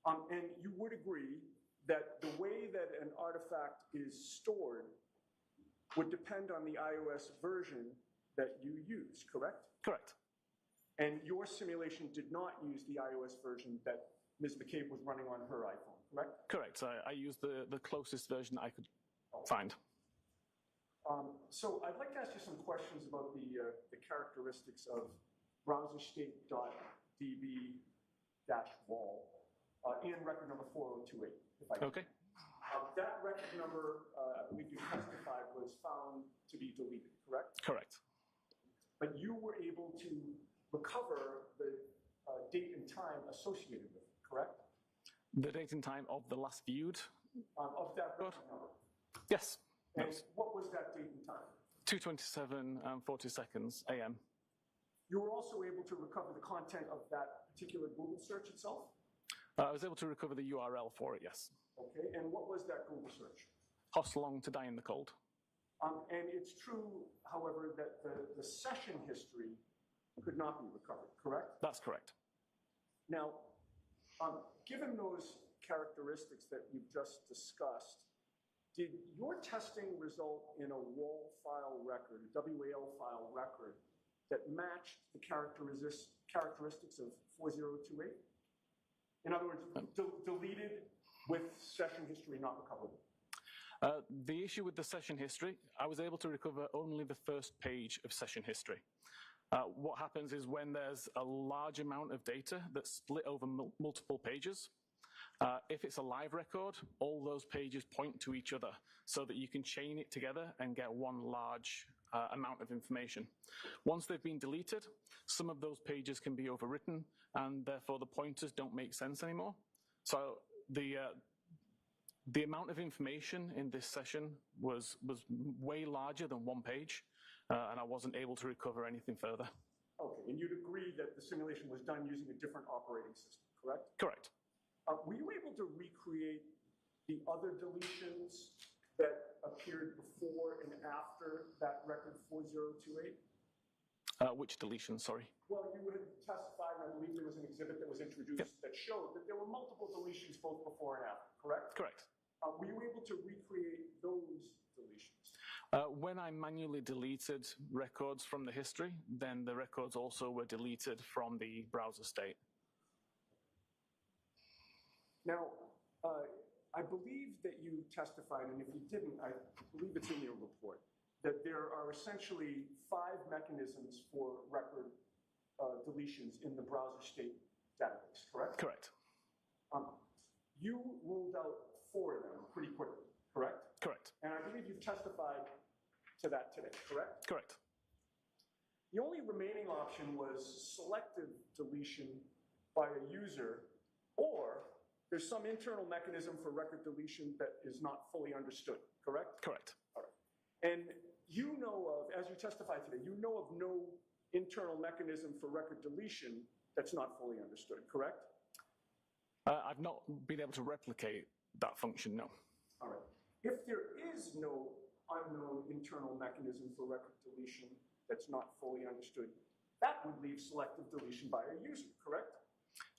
And you would agree that the way that an artifact is stored would depend on the iOS version that you use, correct? Correct. And your simulation did not use the iOS version that Ms. McCabe was running on her iPhone, correct? Correct. I used the closest version I could find. So I'd like to ask you some questions about the characteristics of browserstate.db-vol and record number 4028, if I can. Okay. That record number, I believe you testified, was found to be deleted, correct? Correct. But you were able to recover the date and time associated with it, correct? The date and time of the last viewed? Of that record number. Yes. And Yes. what was that date and time? 2:27 and 40 seconds a.m. You were also able to recover the content of that particular Google search itself? I was able to recover the URL for it, yes. Okay, and what was that Google search? Hostelong to die in the cold. And it's true, however, that the session history could not be recovered, correct? That's correct. Now, given those characteristics that you've just discussed, did your testing result in a WAL file record, a WAL file record, that matched the characteristics of 4028? In other words, deleted with session history not recoverable? The issue with the session history, I was able to recover only the first page of session history. What happens is when there's a large amount of data that's split over multiple pages, if it's a live record, all those pages point to each other so that you can chain it together and get one large amount of information. Once they've been deleted, some of those pages can be overwritten and therefore the pointers don't make sense anymore. So the amount of information in this session was way larger than one page, and I wasn't able to recover anything further. Okay, and you'd agree that the simulation was done using a different operating system, correct? Correct. Were you able to recreate the other deletions that appeared before and after that record 4028? Which deletion, sorry? Well, you had testified, and I believe there was an exhibit that was introduced that showed that there were multiple deletions both before and after, correct? Correct. Were you able to recreate those deletions? When I manually deleted records from the history, then the records also were deleted from the browser state. Now, I believe that you testified, and if you didn't, I believe it's in your report, that there are essentially 5 mechanisms for record deletions in the browser state database, correct? Correct. You ruled out 4 of them pretty quickly, correct? Correct. And I believe you've testified to that today, correct? Correct. The only remaining option was selective deletion by a user, or there's some internal mechanism for record deletion that is not fully understood, correct? Correct. All right. And you know of, as you testified today, you know of no internal mechanism for record deletion that's not fully understood, correct? I've not been able to replicate that function, no. All right. If there is no unknown internal mechanism for record deletion that's not fully understood, that would leave selective deletion by a user, correct?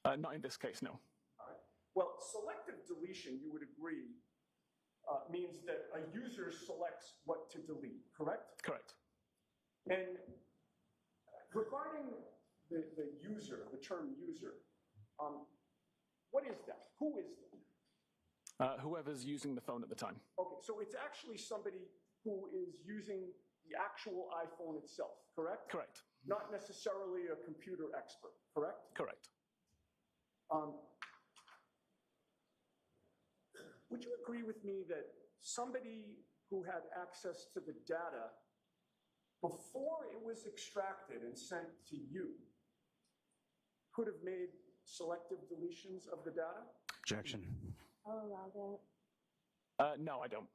Not in this case, no. All right. Well, selective deletion, you would agree, means that a user selects what to delete, correct? Correct. And regarding the user, the term user. What is that? Who is that? Whoever's using the phone at the time. Okay, so it's actually somebody who is using the actual iPhone itself, correct? Correct. Not necessarily a computer expert, correct? Correct. Would you agree with me that somebody who had access to the data before it was extracted and sent to you could have made selective deletions of the data? Objection. I'll allow that. No, I don't.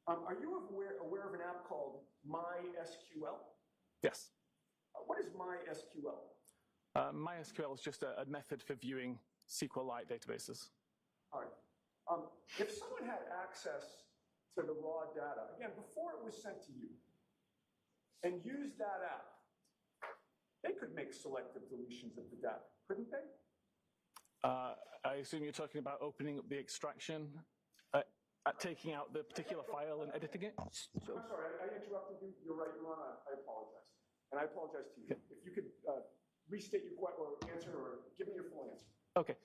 Are you aware of an app called MySQL? Yes. What is MySQL? MySQL is just a method for viewing SQLite databases. All right. If someone had access to the raw data, again, before it was sent to you, and used that app, they could make selective deletions of the data, couldn't they? I assume you're talking about opening up the extraction, taking out the particular file and editing it? I'm sorry, I interrupted you. You're right, Your Honor. I apologize. And I apologize to you. If you could restate your answer or give me your full answer. Okay,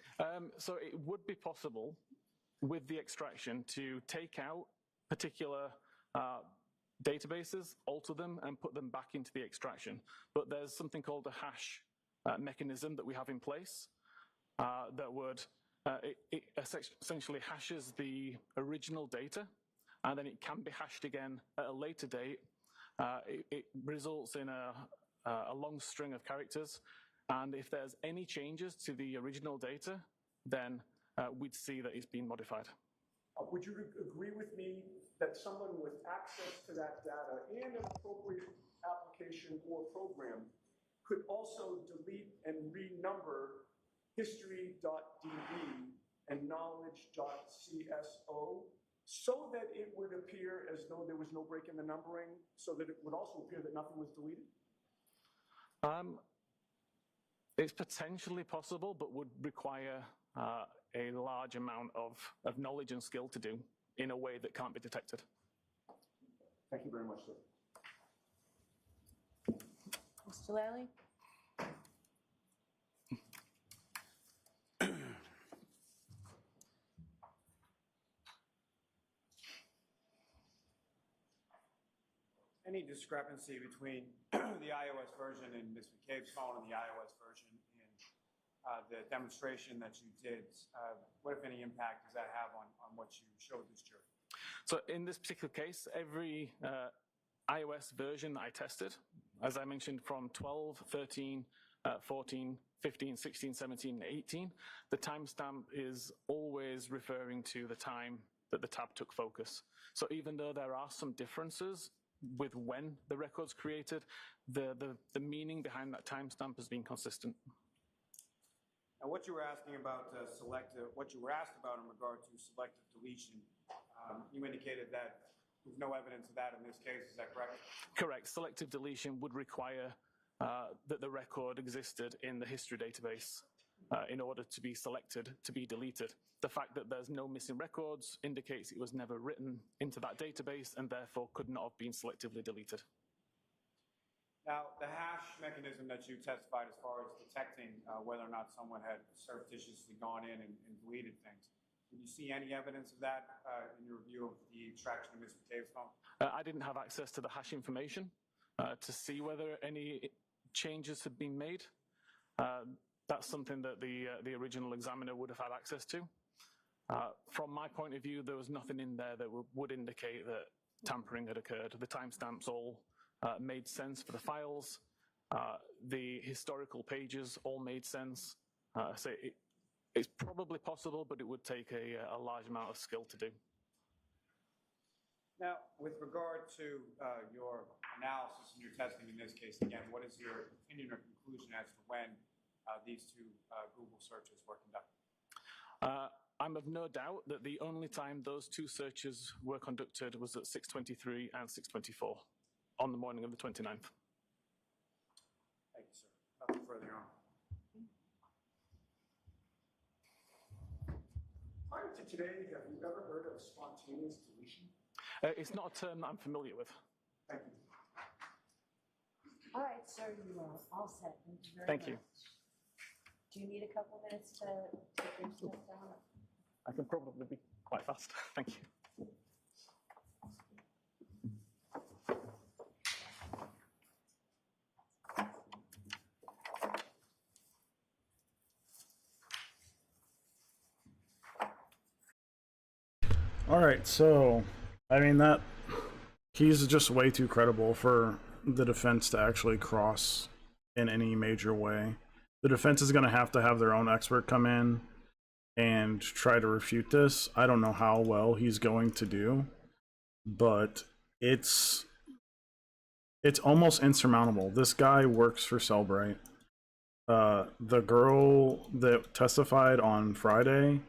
so it would be possible with the extraction to take out particular databases, alter them, and put them back into the extraction. But there's something called a hash mechanism that we have in place that would, it essentially hashes the original data, and then it can be hashed again at a later date. It results in a long string of characters, and if there's any changes to the original data, then we'd see that it's been modified. Would you agree with me that someone with access to that data and an appropriate application or program could also delete and renumber history.db and knowledge.cso so that it would appear as though there was no break in the numbering, so that it would also appear that nothing was deleted? It's potentially possible, but would require a large amount of knowledge and skill to do in a way that can't be detected. Thank you very much, sir. Mr. Lally? Any discrepancy between the iOS version in Ms. McCabe's phone and the iOS version in the demonstration that you did, what, if any, impact does that have on what you showed this jury? So in this particular case, every iOS version that I tested, as I mentioned, from 12, 13, 14, 15, 16, 17, and 18, the timestamp is always referring to the time that the tab took focus. So even though there are some differences with when the record's created, the meaning behind that timestamp has been consistent. Now, what you were asking about what you were asked about in regard to selective deletion, you indicated that there's no evidence of that in this case. Is that correct? Correct. Selective deletion would require that the record existed in the history database in order to be selected to be deleted. The fact that there's no missing records indicates it was never written into that database and therefore could not have been selectively deleted. Now, the hash mechanism that you testified as far as detecting whether or not someone had surreptitiously gone in and deleted things, did you see any evidence of that in your review of the extraction of Ms. McCabe's phone? I didn't have access to the hash information to see whether any changes had been made. That's something that the original examiner would have had access to. From my point of view, there was nothing in there that would indicate that tampering had occurred. The timestamps all made sense for the files. The historical pages all made sense. So it's probably possible, but it would take a large amount of skill to do. Now, with regard to your analysis and your testing in this case, again, what is your opinion or conclusion as to when these two Google searches were conducted? I'm of no doubt that the only time those two searches were conducted was at 6:23 and 6:24 on the morning of the 29th. Thank you, sir. Nothing further on. Prior to today, have you ever heard of spontaneous deletion? It's not a term that I'm familiar with. Thank you. All right, Sir, you are all set. Thank you very much. Thank you. Do you need a couple minutes to take your stuff down? I can probably be quite fast. Thank you. All right, so I mean that he's just way too credible for the defense to actually cross in any major way. The defense is going to have their own expert come in and try to refute this. I don't know how well he's going to do, but it's almost insurmountable. This guy works for Cellbrite. The girl that testified on Friday,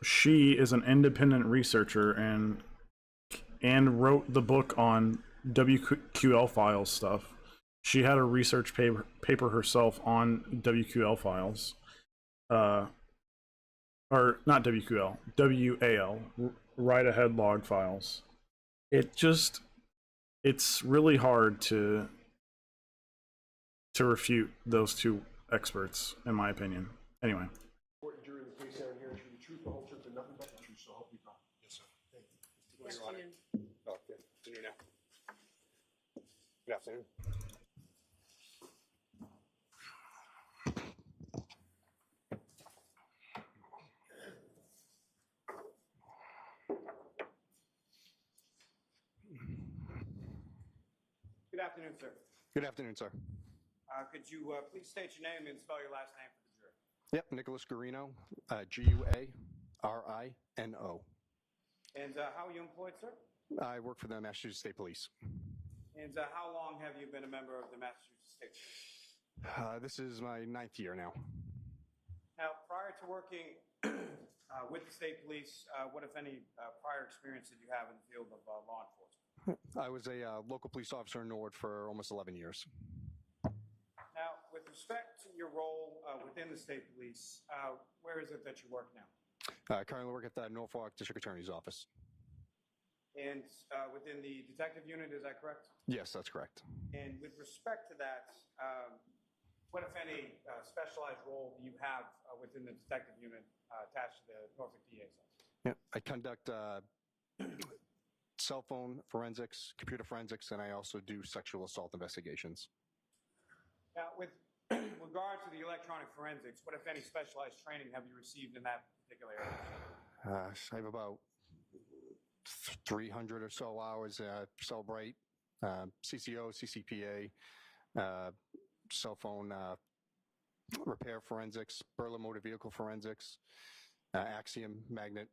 she is an independent researcher and wrote the book on WQL files stuff. She had a research paper herself on WQL files. Or not WQL, WAL, write ahead log files. It's really hard to refute those two experts, in my opinion. Anyway. Court and jury in the case here, should the truth, the whole truth, and nothing but the truth, so help me God. Yes, sir. Thank you. Your Honor. Oh, good. Afternoon now. Good afternoon. Good afternoon, sir. Good afternoon, sir. Could you please state your name and spell your last name for the jury? Yep, Nicholas Guarino, Guarino. And how are you employed, sir? I work for the Massachusetts State Police. And how long have you been a member of the Massachusetts State Police? This is my 9th year now. Now, prior to working with the state police, what, if any, prior experience did you have in the field of law enforcement? I was a local police officer in Norwood for almost 11 years. Now, with respect to your role within the state police, where is it that you work now? I currently work at the Norfolk District Attorney's Office. And within the detective unit, is that correct? Yes, that's correct. And with respect to that, what, if any, specialized role do you have within the detective unit attached to the Norfolk DA's office? Yeah, I conduct cell phone forensics, computer forensics, and I also do sexual assault investigations. Now, with regard to the electronic forensics, what, if any, specialized training have you received in that particular area? I have about 300 or so hours at Cellbrite, CCO, CCPA, cell phone repair forensics, Berlin motor vehicle forensics, Axiom magnet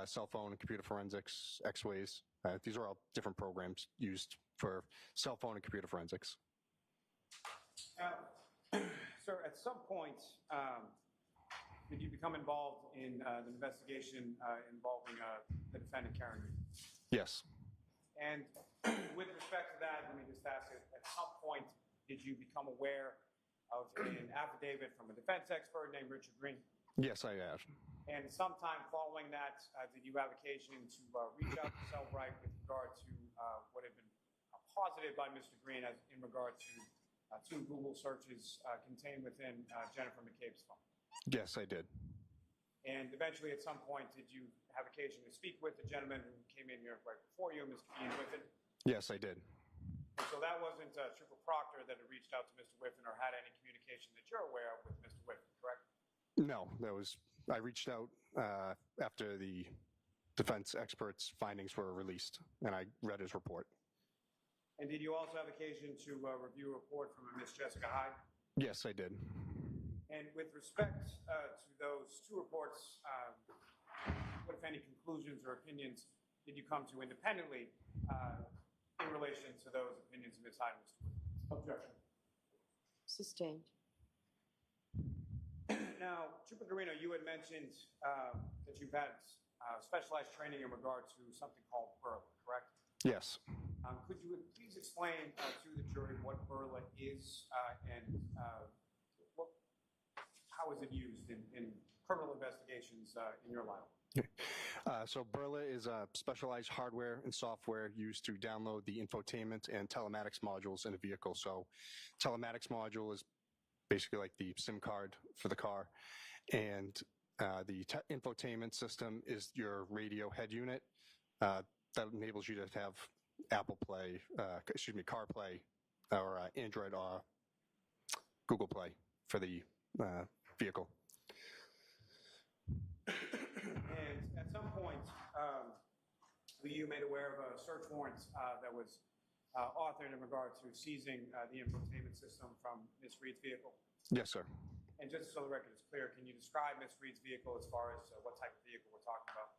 cell phone and computer forensics, X-Ways. These are all different programs used for cell phone and computer forensics. Sir, at some point, did you become involved in the investigation involving the defendant, Karen Reed? Yes. And with respect to that, let me just ask you, at some point, did you become aware of an affidavit from a defense expert named Richard Green? Yes, I have. And sometime following that, did you have occasion to reach out to Cellbrite with regard to what had been posited by Mr. Green as in regard to two Google searches contained within Jennifer McCabe's phone? Yes, I did. And eventually, at some point, did you have occasion to speak with the gentleman who came in here right before you, Mr. Ian Whiffen? Yes, I did. And so that wasn't Trooper Proctor that had reached out to Mr. Whiffen or had any communication that you're aware of with Mr. Whiffen, correct? No, I reached out after the defense expert's findings were released, and I read his report. And did you also have occasion to review a report from Ms. Jessica Hyde? Yes, I did. And with respect to those two reports, what, if any, conclusions or opinions did you come to independently in relation to those opinions of Ms. Hyde and Mr. Whiffen? Objection. Sustained. Now, Trooper Guarino, you had mentioned that you've had specialized training in regard to something called BERLA, correct? Yes. Could you please explain to the jury what BERLA is and how is it used in criminal investigations in your line? So Burla is a specialized hardware and software used to download the infotainment and telematics modules in a vehicle. So telematics module is basically like the SIM card for the car, and the infotainment system is your radio head unit that enables you to have Apple Play, CarPlay, or Android or Google Play for the vehicle. And at some point, were you made aware of a search warrant that was authored in regard to seizing the infotainment system from Ms. Reed's vehicle? Yes, sir. And just so the record is clear, can you describe Ms. Reed's vehicle as far as what type of vehicle we're talking about?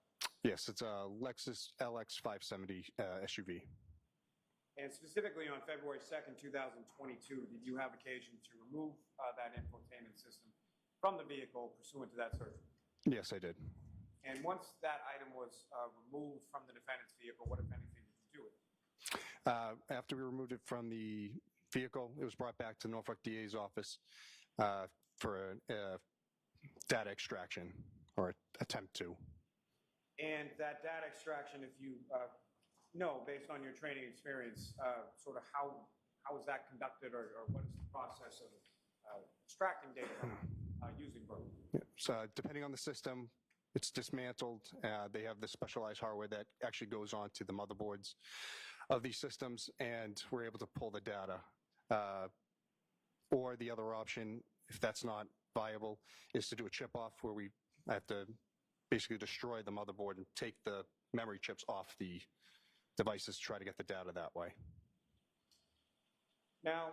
Yes, it's a Lexus LX 570 SUV. And specifically on February 2nd, 2022, did you have occasion to remove that infotainment system from the vehicle pursuant to that search? Yes, I did. And once that item was removed from the defendant's vehicle, what, if anything, did you do with it? After we removed it from the vehicle, it was brought back to Norfolk DA's office for data extraction, or attempt to. And that data extraction, if you know, based on your training experience, sort of how is that conducted, or what is the process of extracting data from using Burla? Yeah. So depending on the system, it's dismantled. They have the specialized hardware that actually goes on to the motherboards of these systems, and we're able to pull the data. Or the other option, if that's not viable, is to do a chip off, where we have to basically destroy the motherboard and take the memory chips off the devices to try to get the data that way. Now,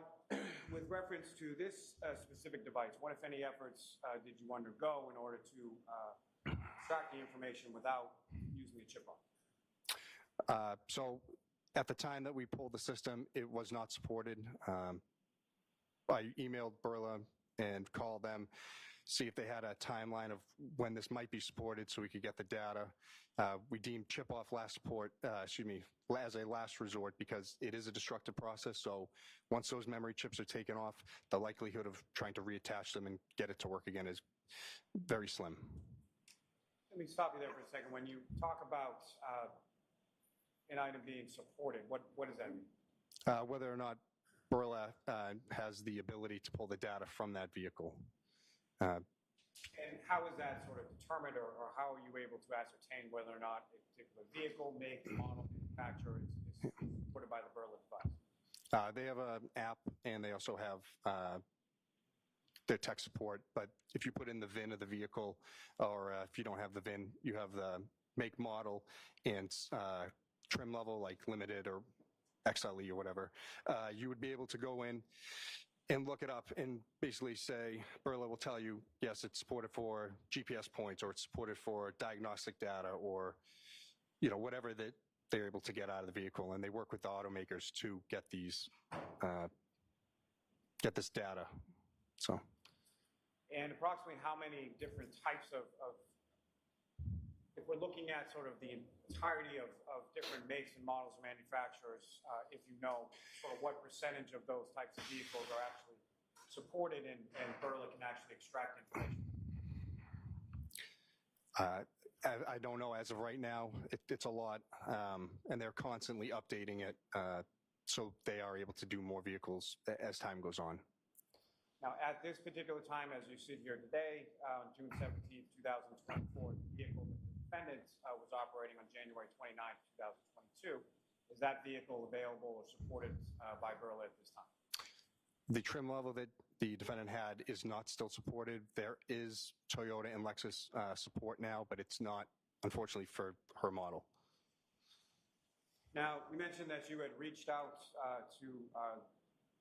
with reference to this specific device, what, if any, efforts did you undergo in order to extract the information without using the chip off? So at the time that we pulled the system, it was not supported. I emailed Burla and called them, see if they had a timeline of when this might be supported so we could get the data. We deemed chip off as a last resort, because it is a destructive process. So once those memory chips are taken off, the likelihood of trying to reattach them and get it to work again is very slim. Let me stop you there for a second. When you talk about an item being supported, what does that mean? Whether or not Burla has the ability to pull the data from that vehicle. And how is that sort of determined, or how are you able to ascertain whether or not a particular vehicle, make, model, manufacturer is supported by the Burla device? They have an app, and they also have their tech support. But if you put in the VIN of the vehicle, or if you don't have the VIN, you have the make, model, and trim level, like limited or XLE or whatever, you would be able to go in and look it up and basically say, Burla will tell you, yes, it's supported for GPS points, or it's supported for diagnostic data, or, whatever that they're able to get out of the vehicle. And they work with the automakers to get this data. So. And approximately how many different types of if we're looking at sort of the entirety of different makes and models of manufacturers, if you know, sort of what percentage of those types of vehicles are actually supported and Burla can actually extract information? I don't know as of right now. It's a lot, and they're constantly updating it, so they are able to do more vehicles as time goes on. Now, at this particular time, as you sit here today, June 17th, 2024, the vehicle that the defendant was operating on January 29th, 2022, is that vehicle available or supported by Burla at this time? The trim level that the defendant had is not still supported. There is Toyota and Lexus support now, but it's not, unfortunately, for her model. Now, you mentioned that you had reached out to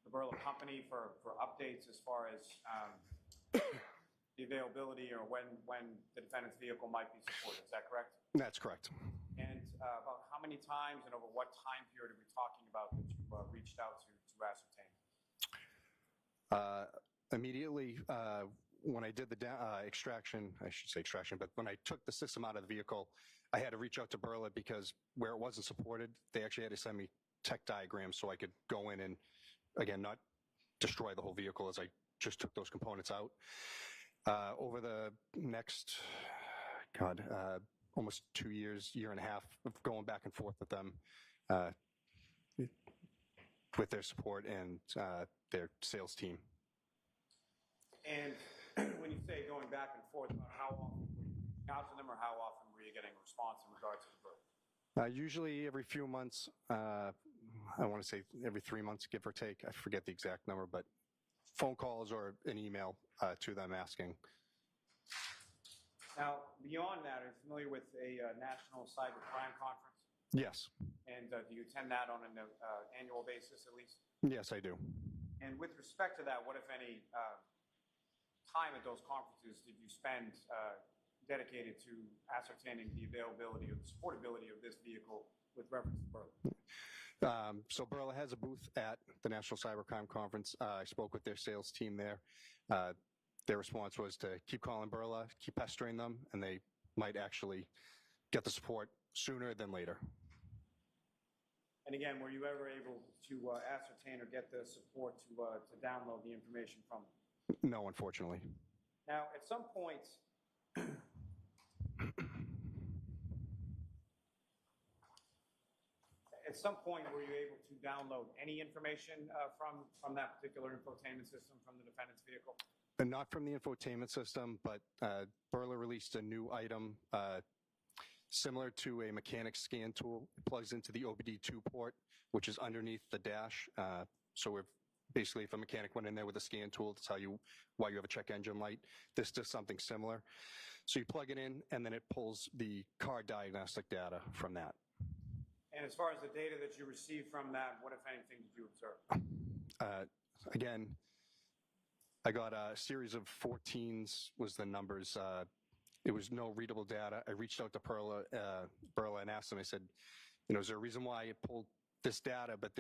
the Burla company for updates as far as the availability or when the defendant's vehicle might be supported. Is that correct? That's correct. And about how many times and over what time period are we talking about that you reached out to ascertain? Immediately when I did the extraction, I should say extraction, but when I took the system out of the vehicle, I had to reach out to Burla, because where it wasn't supported, they actually had to send me tech diagrams so I could go in and, again, not destroy the whole vehicle as I just took those components out. Over the next, almost 2 years, year and a half of going back and forth with them uh, with their support and their sales team. And when you say going back and forth, how often were you reaching out to them, or how often were you getting a response in regards to the bird? Usually every few months, I want to say every 3 months, give or take. I forget the exact number, but phone calls or an email to them asking. Now, beyond that, are you familiar with a national cyber crime conference? Yes. And do you attend that on an annual basis at least? Yes, I do. And with respect to that, what, if any, time at those conferences did you spend dedicated to ascertaining the availability or the supportability of this vehicle with reference to Berla? So Berla has a booth at the National Cybercrime Conference. I spoke with their sales team there. Their response was to keep calling Berla, keep pestering them, and they might actually get the support sooner than later. And again, were you ever able to ascertain or get the support to download the information from them? No, unfortunately. Now, at some point, were you able to download any information from that particular infotainment system from the defendant's vehicle? And not from the infotainment system, but Berla released a new item similar to a mechanic scan tool. It plugs into the OBD2 port, which is underneath the dash. So we're basically, if a mechanic went in there with a scan tool to tell you why you have a check engine light, this does something similar. So you plug it in, and then it pulls the car diagnostic data from that. And as far as the data that you received from that, what, if anything, did you observe? Again, I got a series of 14s was the numbers. It was no readable data. I reached out to Berla and asked them, I said, is there a reason why it pulled this data, but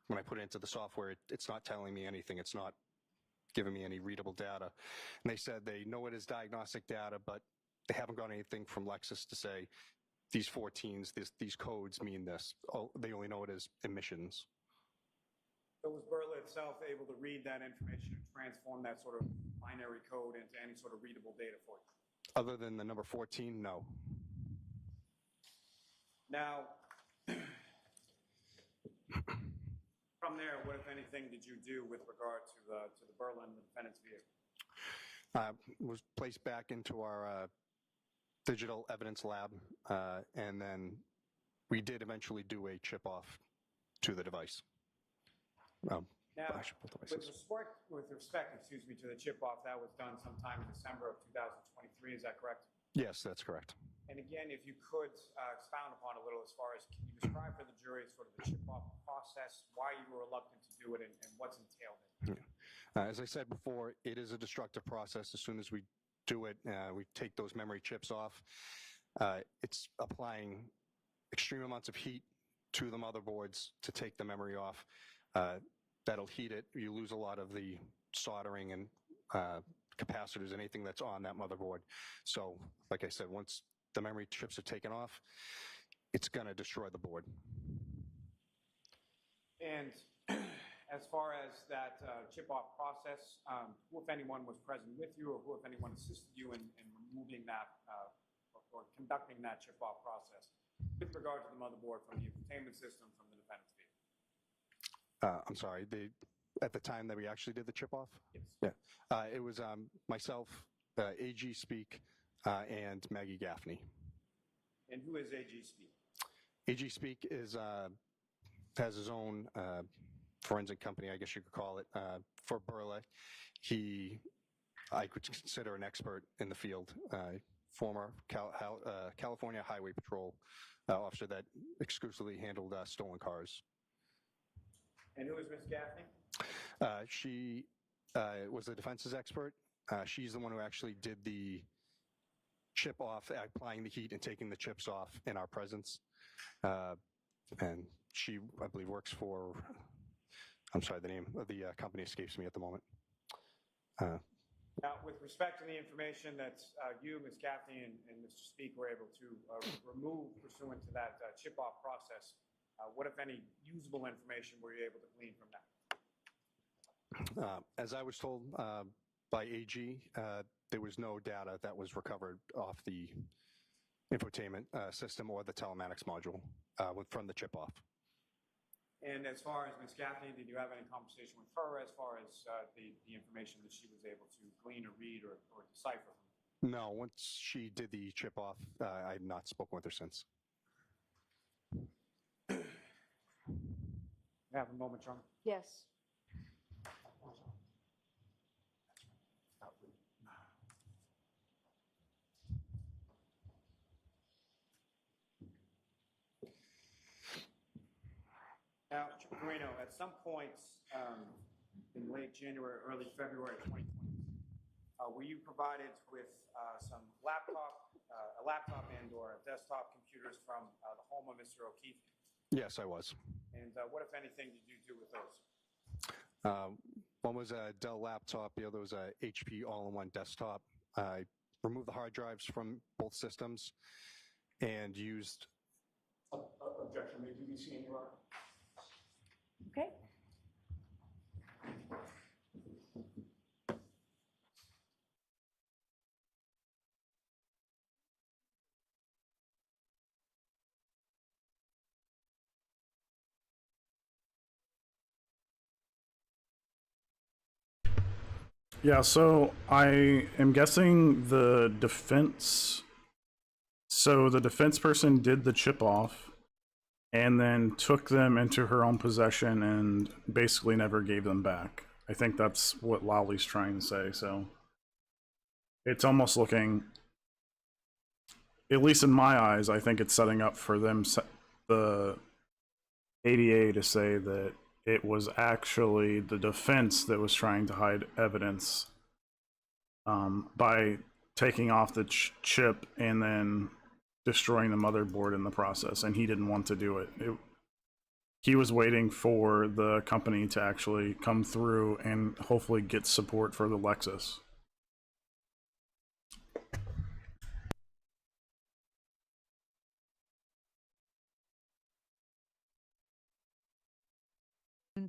when I put it into the software, it's not telling me anything. It's not giving me any readable data. And they said they know it is diagnostic data, but they haven't got anything from Lexus to say these 14s, these codes mean this. Oh, they only know it as emissions. So was Berla itself able to read that information and transform that sort of binary code into any sort of readable data for you? Other than the number 14, no. Now, from there, what, if anything, did you do with regard to the Berla and the defendant's vehicle? Was placed back into our digital evidence lab, and then we did eventually do a chip off to the device. Now, I should put devices. with respect, to the chip off, that was done sometime in December of 2023, is that correct? Yes, that's correct. And again, if you could expound upon a little as far as, can you describe for the jury sort of the chip off process, why you were reluctant to do it, and what's entailed in it? As I said before, it is a destructive process. As soon as we do it, we take those memory chips off. It's applying extreme amounts of heat to the motherboards to take the memory off. That'll heat it. You lose a lot of the soldering and capacitors, anything that's on that motherboard. So, like I said, once the memory chips are taken off, it's going to destroy the board. And as far as that chip-off process, who, if anyone, was present with you, or who, if anyone, assisted you in removing that or conducting that chip-off process with regard to the motherboard from the entertainment system from the defendant's vehicle? I'm sorry, at the time that we actually did the chip off? Yes. Yeah. It was myself, AG Speak, and Maggie Gaffney. And who is AG Speak? AG Speak has his own forensic company, I guess you could call it, for Berla. I could consider an expert in the field, former California Highway Patrol officer that exclusively handled stolen cars. And who is Ms. Gaffney? She was a defenses expert. She's the one who actually did the chip off, applying the heat and taking the chips off in our presence. And she, I believe, works for, I'm sorry, the name of the company escapes me at the moment. Now, with respect to the information that you, Ms. Gaffney, and Mr. Speak were able to remove pursuant to that chip-off process, what, if any, usable information were you able to glean from that? As I was told by AG, there was no data that was recovered off the infotainment system or the telematics module from the chip off. And as far as Ms. Gaffney, did you have any conversation with her as far as the information that she was able to glean or read or decipher? No, once she did the chip off, I have not spoken with her since. Have a moment, John. Yes. Now, Guarino, at some point in late January, early February 2020, were you provided with some a laptop and/or desktop computers from the home of Mr. O'Keefe? Yes, I was. And what, if anything, did you do with those? One was a Dell laptop, the other was a HP all-in-one desktop. I removed the hard drives from both systems and used. Objection, may be seen, Your Honor. Okay. Yeah, so I am guessing the defense. So the defense person did the chip off and then took them into her own possession and basically never gave them back. I think that's what Lowley's trying to say. So it's almost looking, at least in my eyes, I think it's setting up for them, the ADA, to say that it was actually the defense that was trying to hide evidence by taking off the chip and then destroying the motherboard in the process, and he didn't want to do it. He was waiting for the company to actually come through and hopefully get support for the Lexus.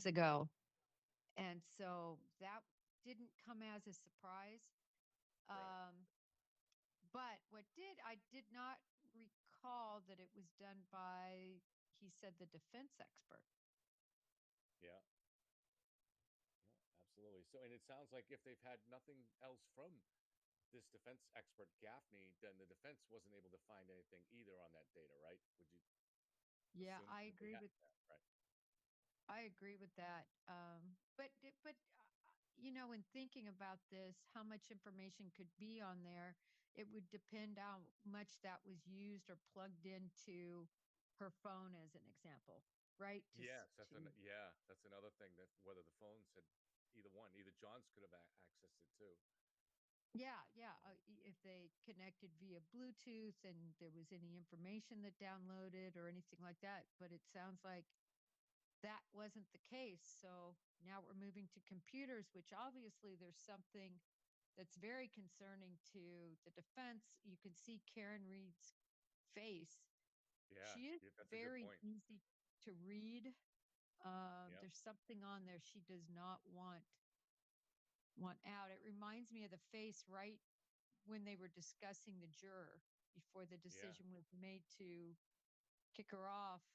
Ago. And so that didn't come as a surprise. But I did not recall that it was done by, he said, the defense expert. Yeah. Absolutely. So, and it sounds like if they've had nothing else from this defense expert, Gaffney, then the defense wasn't able to find anything either on that data, right? Would you? Yeah, I agree with that, right? I agree with that. But in thinking about this, how much information could be on there, it would depend how much that was used or plugged into her phone, as an example, right? Yes, that's another thing, that whether the phones had either John's could have accessed it too. Yeah. If they connected via Bluetooth and there was any information that downloaded or anything like that, but it sounds like that wasn't the case. So now we're moving to computers, which obviously there's something that's very concerning to the defense. You can see Karen Reed's face. Yeah, she is that's very a good point. easy to read. There's something on there she does not want out. It reminds me of the face right when they were discussing the juror before the decision was made to kick her off.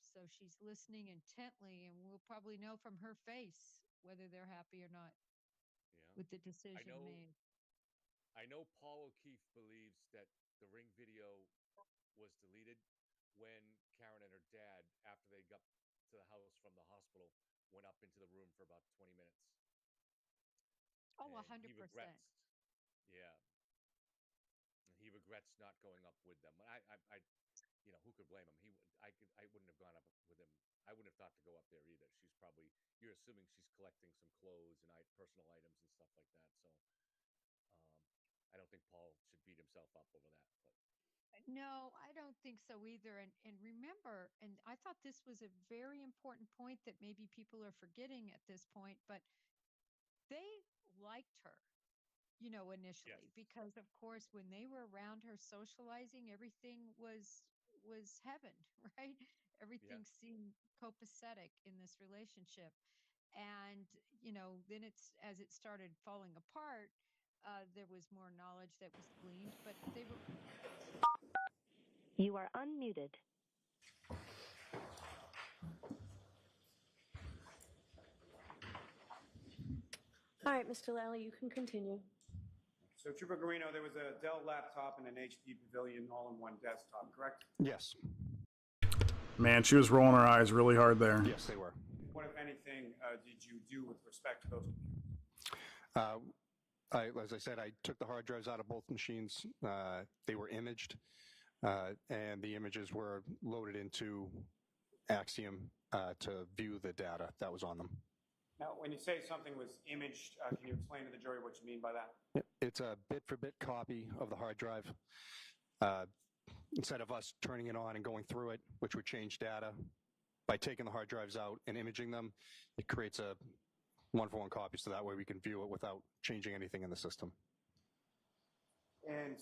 So she's listening intently, and we'll probably know from her face whether they're happy or not with the decision made. I know Paul O'Keefe believes that the Ring video was deleted when Karen and her dad, after they got to the house from the hospital, went up into the room for about 20 minutes. Oh, 100%. He regrets, he regrets not going up with them. Who could blame him? I wouldn't have gone up with him. I wouldn't have thought to go up there either. You're assuming she's collecting some clothes and personal items and stuff like that. So, I don't think Paul should beat himself up over that. But no, I don't think so either. And remember, and I thought this was a very important point that maybe people are forgetting at this point, but they liked her, initially, because of course, when they were around her socializing, everything was heaven, right? Everything seemed copacetic in this relationship. And, then as it started falling apart, there was more knowledge that was gleaned, but they were. You are unmuted. All right, Mr. Lally, you can continue. So Trooper Guarino, there was a Dell laptop and an HP Pavilion all-in-one desktop, correct? Yes. Man, she was rolling her eyes really hard there. Yes, they were. What, if anything, did you do with respect to those computers? As I said, I took the hard drives out of both machines. They were imaged, and the images were loaded into Axiom to view the data that was on them. Now, when you say something was imaged, can you explain to the jury what you mean by that? It's a bit-for-bit copy of the hard drive. Instead of us turning it on and going through it, which would change data, by taking the hard drives out and imaging them, it creates a one-for-one copy, so that way we can view it without changing anything in the system. And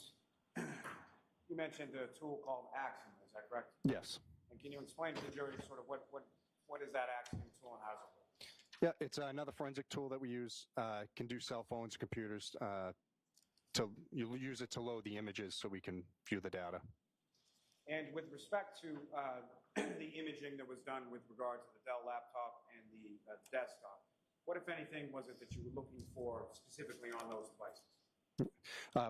you mentioned a tool called Axiom, is that correct? Yes. And can you explain to the jury sort of what is that Axiom tool and how does it work? Yeah, it's another forensic tool that we use. Can do cell phones, computers. You'll use it to load the images so we can view the data. And with respect to the imaging that was done with regard to the Dell laptop and the desktop, what, if anything, was it that you were looking for specifically on those devices?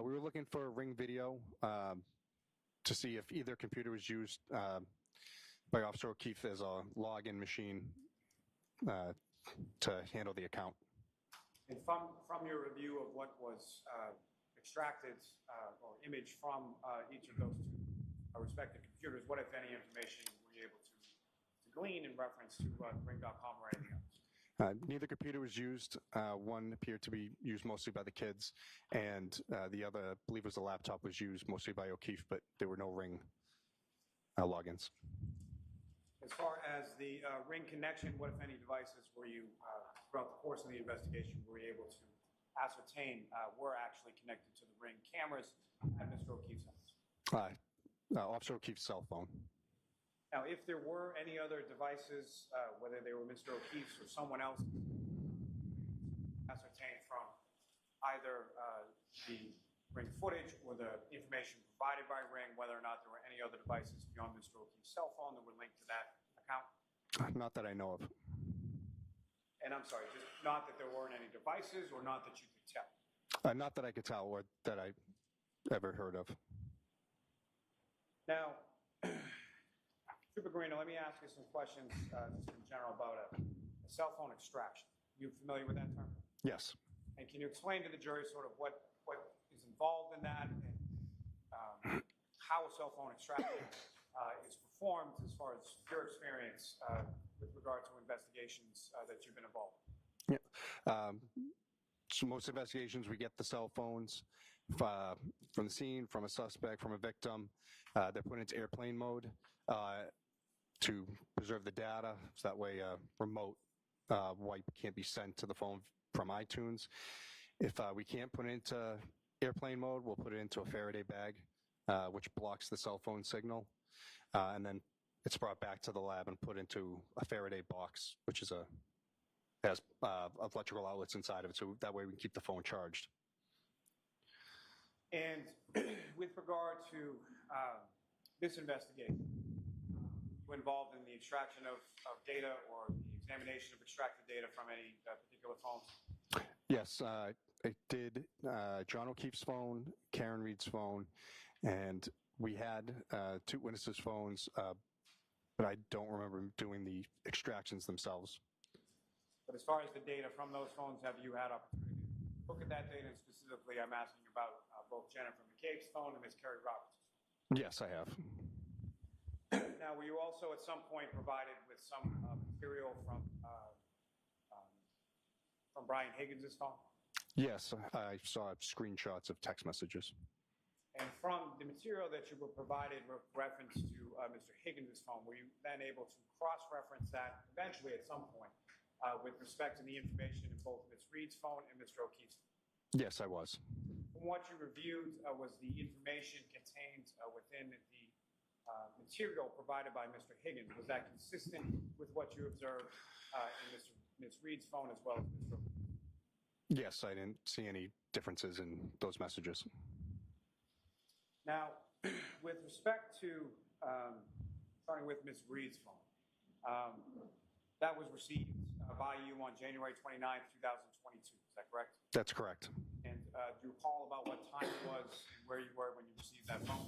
We were looking for Ring video to see if either computer was used by Officer O'Keefe as a login machine to handle the account. And from your review of what was extracted or imaged from each of those two respective computers, what, if any, information were you able to glean in reference to Ring.com or anything else? Neither computer was used. One appeared to be used mostly by the kids, and the other, I believe it was a laptop, was used mostly by O'Keefe, but there were no Ring logins. As far as the Ring connection, what, if any, devices were you, throughout the course of the investigation, were you able to ascertain were actually connected to the Ring cameras at Mr. O'Keefe's house? Officer O'Keefe's cell phone. Now, if there were any other devices, whether they were Mr. O'Keefe's or someone else, ascertained from either the Ring footage or the information provided by Ring, whether or not there were any other devices beyond Mr. O'Keefe's cell phone that were linked to that account? Not that I know of. And I'm sorry, just not that there weren't any devices or not that you could tell? Not that I could tell or that I ever heard of. Now, Trooper Guarino, let me ask you some questions just in general about a cell phone extraction. You familiar with that term? Yes. And can you explain to the jury sort of what is involved in that and how a cell phone extraction is performed as far as your experience with regard to investigations that you've been involved in? Yeah. So most investigations, we get the cell phones from the scene, from a suspect, from a victim. They're put into airplane mode to preserve the data, so that way a remote wipe can't be sent to the phone from iTunes. If we can't put it into airplane mode, we'll put it into a Faraday bag, which blocks the cell phone signal. And then it's brought back to the lab and put into a Faraday box, which has electrical outlets inside of it, so that way we can keep the phone charged. And with regard to this investigation, you involved in the extraction of data or the examination of extracted data from any particular phones? Yes, I did John O'Keefe's phone, Karen Reed's phone, and we had two witnesses' phones, but I don't remember doing the extractions themselves. But as far as the data from those phones, have you had opportunity to look at that data? And specifically, I'm asking about both Jennifer McCabe's phone and Ms. Carrie Roberts'. Yes, I have. Now, were you also at some point provided with some material from Brian Higgins' phone? Yes, I saw screenshots of text messages. And from the material that you were provided with reference to Mr. Higgins' phone, were you then able to cross-reference that eventually at some point with respect to the information in both Ms. Reed's phone and Mr. O'Keefe's phone? Yes, I was. From what you reviewed, was the information contained within the material provided by Mr. Higgins, was that consistent with what you observed in Ms. Reed's phone as well as Mr. O'Keefe's? Yes, I didn't see any differences in those messages. Now, with respect to, starting with Ms. Reed's phone, that was received by you on January 29th, 2022, is that correct? That's correct. And do you recall about what time it was and where you were when you received that phone?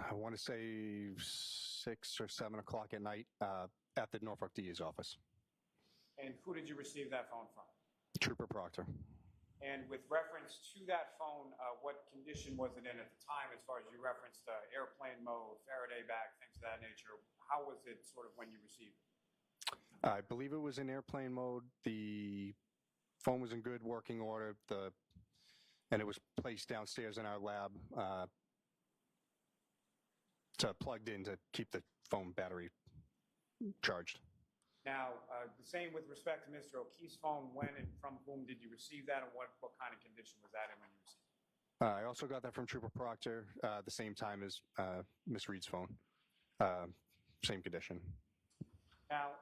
I want to say 6 or 7 o'clock at night at the Norfolk DA's office. And who did you receive that phone from? Trooper Proctor. And with reference to that phone, what condition was it in at the time as far as you referenced airplane mode, Faraday bag, things of that nature? How was it sort of when you received it? I believe it was in airplane mode. The phone was in good working order. And it was placed downstairs in our lab plugged in to keep the phone battery charged. Now, the same with respect to Mr. O'Keefe's phone. When and from whom did you receive that, and what kind of condition was that in when you received it? I also got that from Trooper Proctor the same time as Miss Reed's phone. Same condition. Now,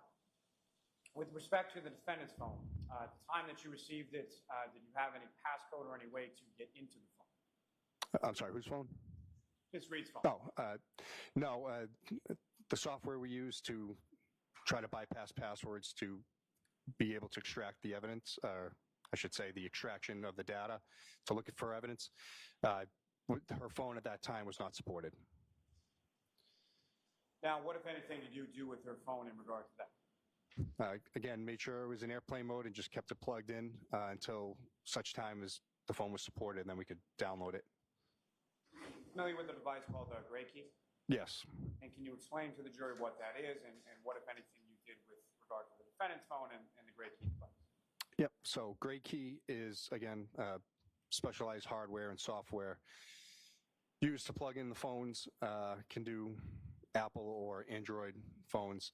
with respect to the defendant's phone, at the time that you received it, did you have any passcode or any way to get into the phone? I'm sorry, whose phone? Ms. Reed's phone. Oh, no. The software we use to try to bypass passwords to be able to extract the evidence, or I should say the extraction of the data to look for evidence, her phone at that time was not supported. Now, what, if anything, did you do with her phone in regard to that? Again, made sure it was in airplane mode and just kept it plugged in until such time as the phone was supported, and then we could download it. Familiar with the device called the Gray Key? Yes. And can you explain to the jury what that is and what, if anything, you did with regard to the defendant's phone and the Gray Key device? Yep. So Gray Key is, again, specialized hardware and software used to plug in the phones, can do Apple or Android phones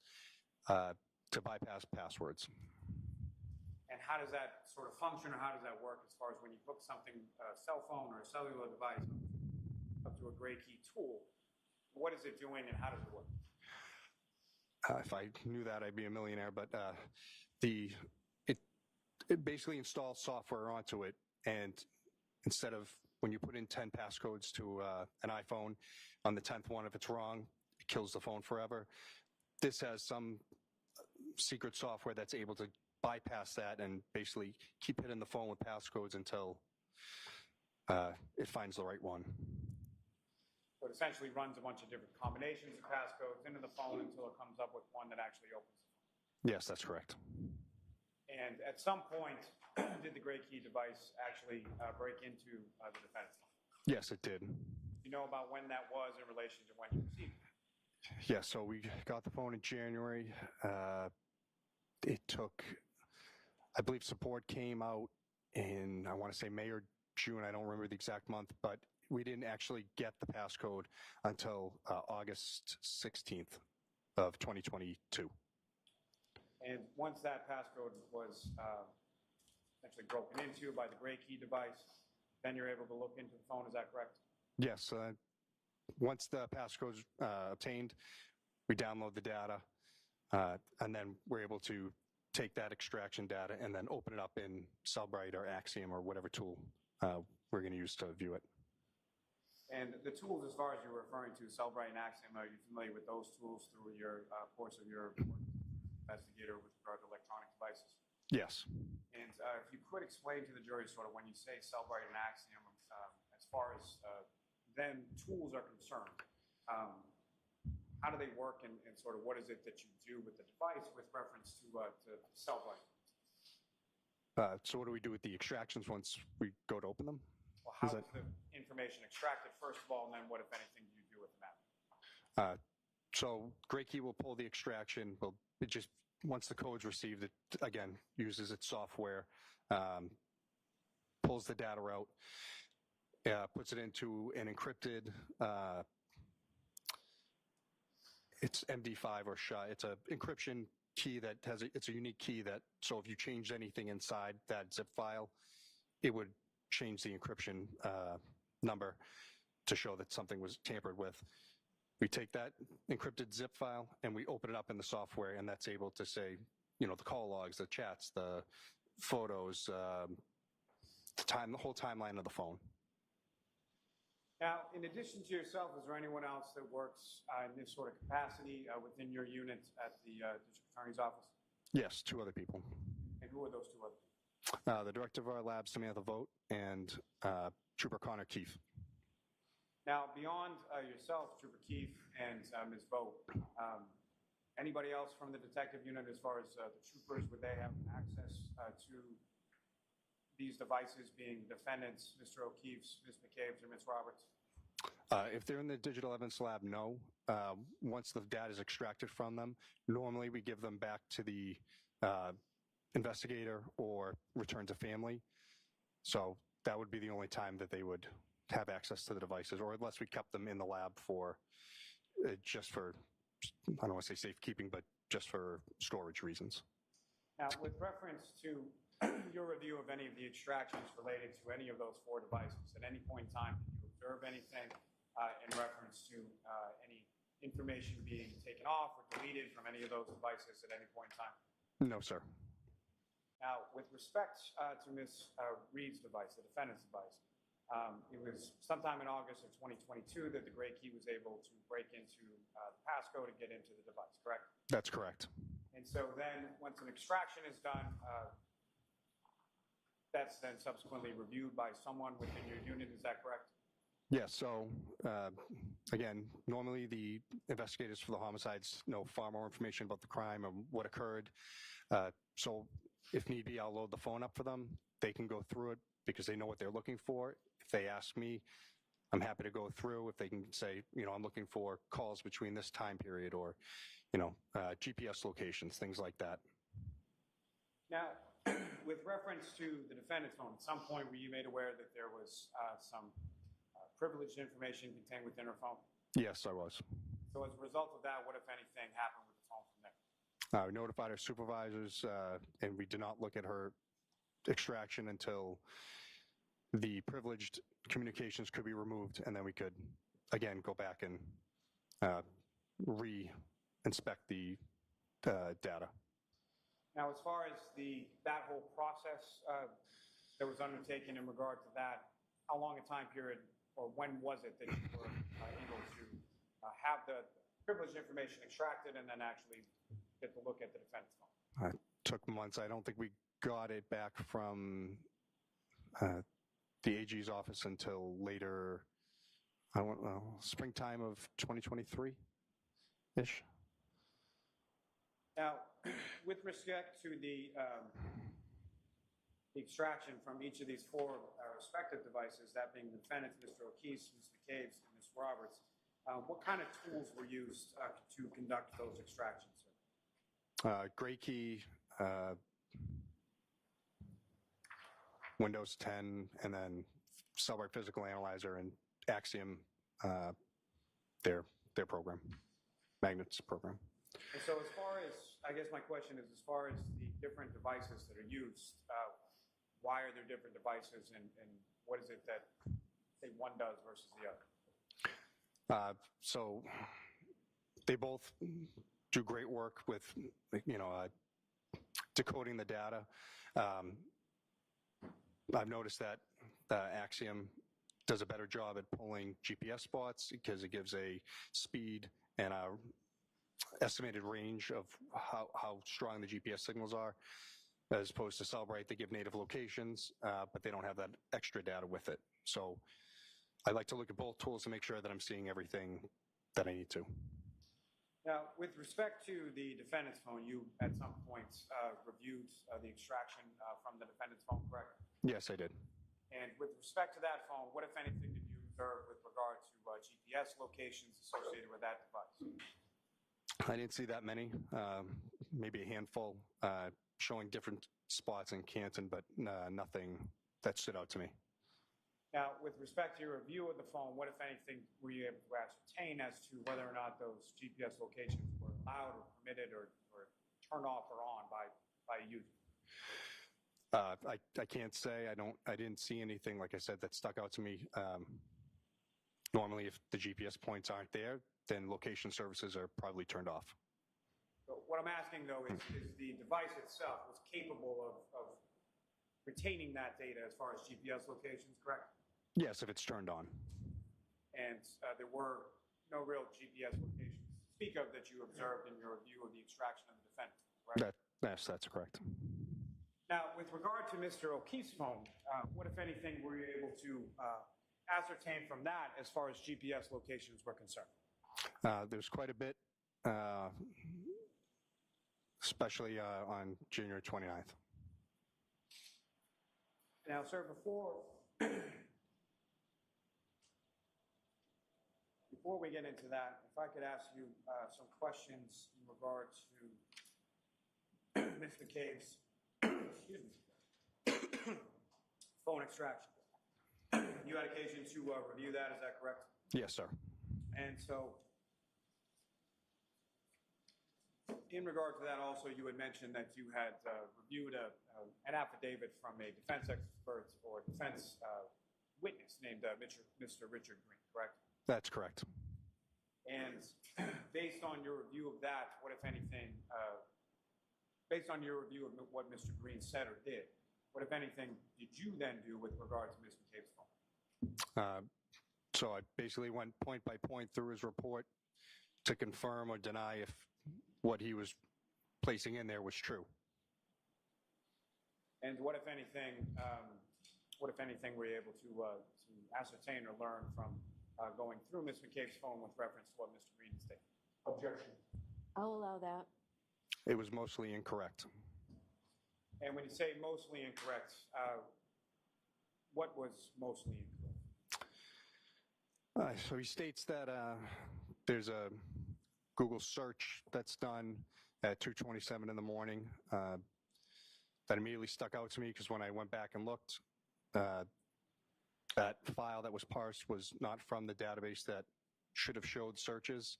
to bypass passwords. And how does that sort of function, or how does that work as far as when you hook something, a cell phone or a cellular device, up to a Gray Key tool? What is it doing and how does it work? If I knew that, I'd be a millionaire. But it basically installs software onto it, and instead of when you put in 10 passcodes to an iPhone, on the 10th one, if it's wrong, it kills the phone forever. This has some secret software that's able to bypass that and basically keep hitting the phone with passcodes until it finds the right one. So it essentially runs a bunch of different combinations of passcodes into the phone until it comes up with one that actually opens the phone. Yes, that's correct. And at some point, did the Gray Key device actually break into the defendant's phone? Yes, it did. You know about when that was in relation to when you received it? Yeah, so we got the phone in January. It took, I believe support came out in, I want to say May or June, I don't remember the exact month, but we didn't actually get the passcode until August 16th of 2022. And once that passcode was essentially broken into by the Gray Key device, then you're able to look into the phone, is that correct? Yes, once the passcode's obtained, we download the data, and then we're able to take that extraction data and then open it up in Cellbrite or Axiom or whatever tool we're going to use to view it. And the tools, as far as you're referring to, Cellbrite and Axiom, are you familiar with those tools through your course of your investigator with regard to electronic devices? Yes. And if you could explain to the jury sort of when you say Cellbrite and Axiom, as far as then tools are concerned, how do they work and sort of what is it that you do with the device with reference to Cellbrite? So what do we do with the extractions once we go to open them? Well, how is the information extracted, first of all, and then what, if anything, do you do with the map? So Gray Key will pull the extraction. It just, once the code's received, it again uses its software, pulls the data out, puts it into an encrypted, it's MD5 or SHA. It's an encryption key that it's a unique key that, so if you changed anything inside that zip file, it would change the encryption number to show that something was tampered with. We take that encrypted zip file and we open it up in the software, and that's able to say, the call logs, the chats, the photos, the whole timeline of the phone. Now, in addition to yourself, is there anyone else that works in this sort of capacity within your unit at the district attorney's office? Yes, 2 other people. And who are those 2 other people? The director of our lab, Samantha Vogt, and Trooper Connor Keefe. Now, beyond yourself, Trooper Keefe, and Ms. Vogt, anybody else from the detective unit, as far as the troopers, would they have access to these devices, being defendants, Mr. O'Keefe's, Ms. McCabe's, or Ms. Roberts? If they're in the digital evidence lab, no. Once the data is extracted from them, normally we give them back to the investigator or return to family. So that would be the only time that they would have access to the devices, or unless we kept them in the lab for just for, I don't want to say safekeeping, but just for storage reasons. Now, with reference to your review of any of the extractions related to any of those 4 devices, at any point in time, did you observe anything in reference to any information being taken off or deleted from any of those devices at any point in time? No, sir. Now, with respect to Ms. Reed's device, the defendant's device, it was sometime in August of 2022 that the Gray Key was able to break into the passcode and get into the device, correct? That's correct. And so then, once an extraction is done, that's then subsequently reviewed by someone within your unit, is that correct? Yes. So again, normally the investigators for the homicides know far more information about the crime and what occurred. So if need be, I'll load the phone up for them. They can go through it because they know what they're looking for. If they ask me, I'm happy to go through. If they can say, I'm looking for calls between this time period, or, GPS locations, things like that. Now, with reference to the defendant's phone, at some point were you made aware that there was some privileged information contained within her phone? Yes, I was. So as a result of that, what, if anything, happened with the phone from there? We notified our supervisors, and we did not look at her extraction until the privileged communications could be removed, and then we could, again, go back and re-inspect the data. Now, as far as that whole process that was undertaken in regard to that, how long a time period, or when was it that you were able to have the privileged information extracted and then actually get to look at the defendant's phone? It took months. I don't think we got it back from the AG's office until later, springtime of 2023-ish. Now, with respect to the extraction from each of these 4 respective devices, that being the defendants, Mr. O'Keefe's, Ms. McCabe's, and Ms. Roberts, what kind of tools were used to conduct those extractions, sir? Gray Key, Windows 10, and then Cellbrite Physical Analyzer and Axiom, their program, Magnets program. And so as far as, I guess my question is, as far as the different devices that are used, why are there different devices, and what is it that, say, one does versus the other? So they both do great work with, decoding the data. I've noticed that Axiom does a better job at pulling GPS spots because it gives a speed and a estimated range of how strong the GPS signals are, as opposed to Cellbrite. They give native locations, but they don't have that extra data with it. So I like to look at both tools to make sure that I'm seeing everything that I need to. Now, with respect to the defendant's phone, you at some points reviewed the extraction from the defendant's phone, correct? Yes, I did. And with respect to that phone, what, if anything, did you observe with regard to GPS locations associated with that device? I didn't see that many, maybe a handful showing different spots in Canton, but nothing that stood out to me. Now, with respect to your review of the phone, what, if anything, were you able to ascertain as to whether or not those GPS locations were allowed or permitted or turned off or on by a user? I can't say. I didn't see anything, like I said, that stuck out to me. Normally, if the GPS points aren't there, then location services are probably turned off. So what I'm asking, though, is the device itself was capable of retaining that data as far as GPS locations, correct? Yes, if it's turned on. And there were no real GPS locations to speak of that you observed in your view of the extraction of the defendant, correct? Yes, that's correct. Now, with regard to Mr. O'Keefe's phone, what, if anything, were you able to ascertain from that as far as GPS locations were concerned? There's quite a bit, especially on January 29th. Now, sir, before we get into that, if I could ask you some questions in regard to Ms. McCabe's excuse me, phone extraction. You had occasion to review that, is that correct? Yes, sir. And so, in regard to that also, you had mentioned that you had reviewed an affidavit from a defense expert or defense witness named Mr. Richard Green, correct? That's correct. And based on your review of that, what, if anything, based on your review of what Mr. Green said or did, what, if anything, did you then do with regard to Ms. McCabe's phone? So I basically went point by point through his report to confirm or deny if what he was placing in there was true. And what, if anything, were you able to ascertain or learn from going through Ms. McCabe's phone with reference to what Mr. Green had stated? Objection. I'll allow that. It was mostly incorrect. And when you say mostly incorrect, what was mostly incorrect? So he states that there's a Google search that's done at 2:27 in the morning that immediately stuck out to me because when I went back and looked, that file that was parsed was not from the database that should have showed searches.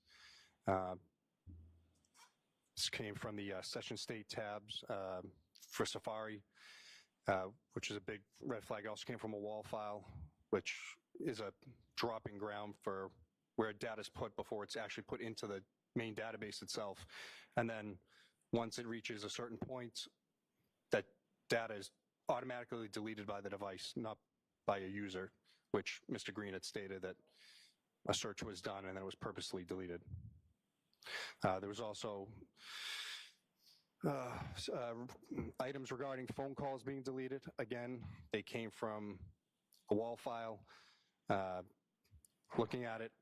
This came from the session state tabs for Safari, which is a big red flag. It also came from a wall file, which is a dropping ground for where data is put before it's actually put into the main database itself. And then once it reaches a certain point, that data is automatically deleted by the device, not by a user, which Mr. Green had stated that a search was done and then it was purposely deleted. There was also items regarding phone calls being deleted. Again, they came from a wall file. Looking at it,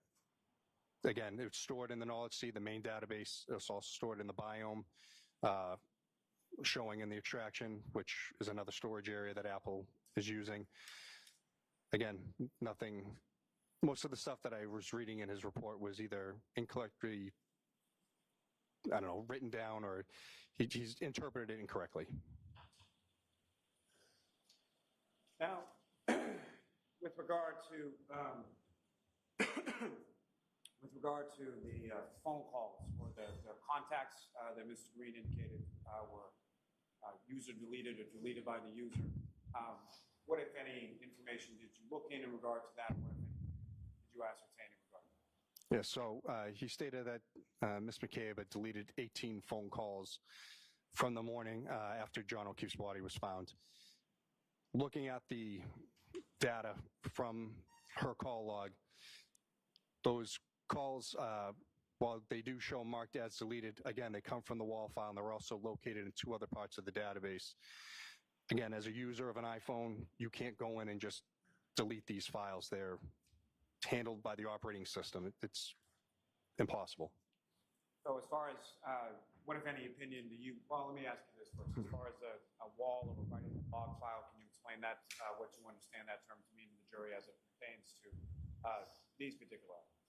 again, it's stored in the knowledge seed, the main database. It's also stored in the biome, showing in the extraction, which is another storage area that Apple is using. Again, nothing, most of the stuff that I was reading in his report was either incorrectly, I don't know, written down or he's interpreted it incorrectly. Now, with regard to the phone calls or the contacts that Mr. Green indicated were user deleted or deleted by the user, what, if any, information did you look in regard to that? What, if any, did you ascertain in regard to that? Yeah, so he stated that Ms. McCabe had deleted 18 phone calls from the morning after John O'Keefe's body was found. Looking at the data from her call log, those calls, while they do show marked as deleted, again, they come from the wall file and they're also located in 2 other parts of the database. Again, as a user of an iPhone, you can't go in and just delete these files. They're handled by the operating system. It's impossible. So as far as, what, if any, opinion do you, well, let me ask you this first. As far as a wall or writing a log file, can you explain that, what you understand that term to mean to the jury as it pertains to these particular items?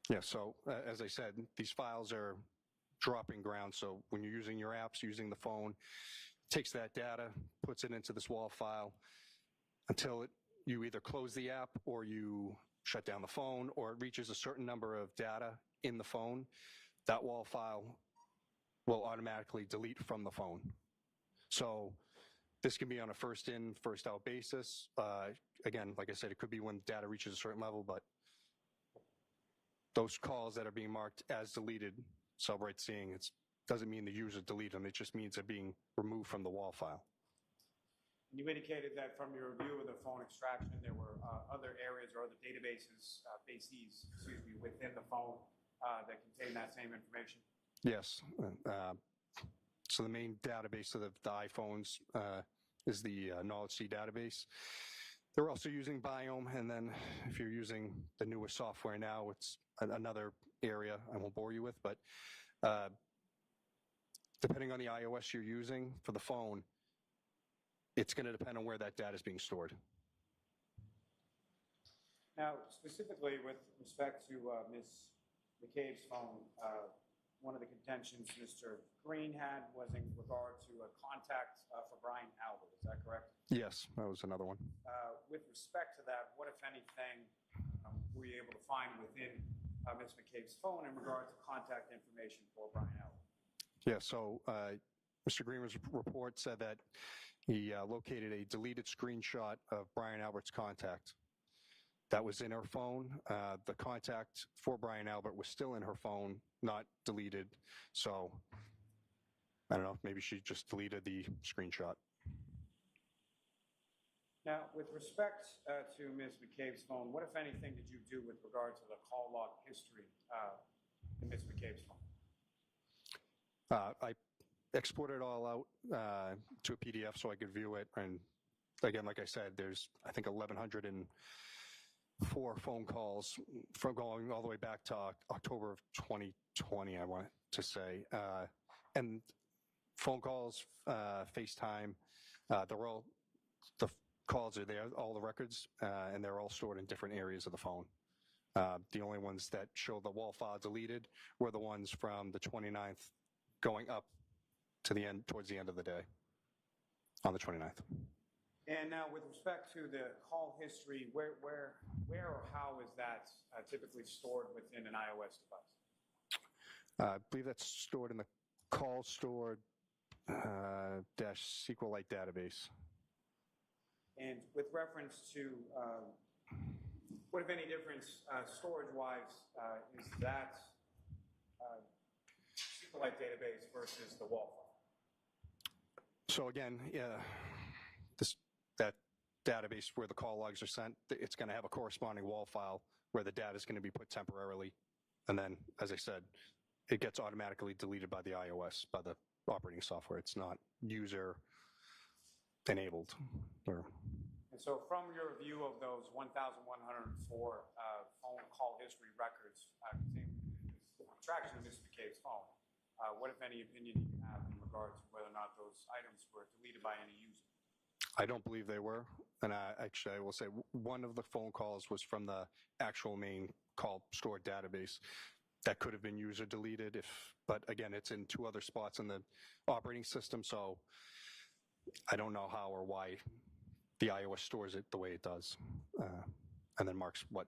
Yeah, so as I said, these files are dropping ground. So when you're using your apps, using the phone, it takes that data, puts it into this wall file until you either close the app or you shut down the phone, or it reaches a certain number of data in the phone. That wall file will automatically delete from the phone. So this can be on a first in, first out basis. Again, like I said, it could be when data reaches a certain level, but those calls that are being marked as deleted, Cellbrite seeing, it doesn't mean the user deleted them. It just means they're being removed from the wall file. You indicated that from your review of the phone extraction, there were other areas or other databases, within the phone that contain that same information. Yes. So the main database of the iPhones is the Knowledge C database. They're also using Biome, and then if you're using the newer software now, it's another area I won't bore you with, but depending on the iOS you're using for the phone, it's going to depend on where that data is being stored. Now, specifically with respect to Ms. McCabe's phone, one of the contentions Mr. Green had was in regard to a contact for Brian Albert. Is that correct? Yes, that was another one. With respect to that, what, if anything, were you able to find within Ms. McCabe's phone in regard to contact information for Brian Albert? Yeah, so Mr. Green's report said that he located a deleted screenshot of Brian Albert's contact. That was in her phone. The contact for Brian Albert was still in her phone, not deleted. So I don't know, maybe she just deleted the screenshot. Now, with respect to Ms. McCabe's phone, what, if anything, did you do with regard to the call log history in Ms. McCabe's phone? I exported it all out to a PDF so I could view it. And again, like I said, there's, I think, 1,104 phone calls from going all the way back to October of 2020, I want to say. And phone calls, FaceTime, they're all, the calls are there, all the records, and they're all stored in different areas of the phone. The only ones that show the wall file deleted were the ones from the 29th going up to the end, towards the end of the day, on the 29th. And now, with respect to the call history, where or how is that typically stored within an iOS device? I believe that's stored in the call stored dash SQLite database. And with reference to what, if any, difference storage-wise is that SQLite database versus the wall file? So again, that database where the call logs are sent, it's going to have a corresponding wall file where the data is going to be put temporarily. And then, as I said, it gets automatically deleted by the iOS, by the operating software. It's not user enabled. And so from your review of those 1,104 phone call history records containing the extraction of Mr. McCabe's phone, what, if any, opinion do you have in regard to whether or not those items were deleted by any user? I don't believe they were. And actually, I will say one of the phone calls was from the actual main call stored database. That could have been user deleted, but again, it's in two other spots in the operating system, so I don't know how or why the iOS stores it the way it does, and then marks what.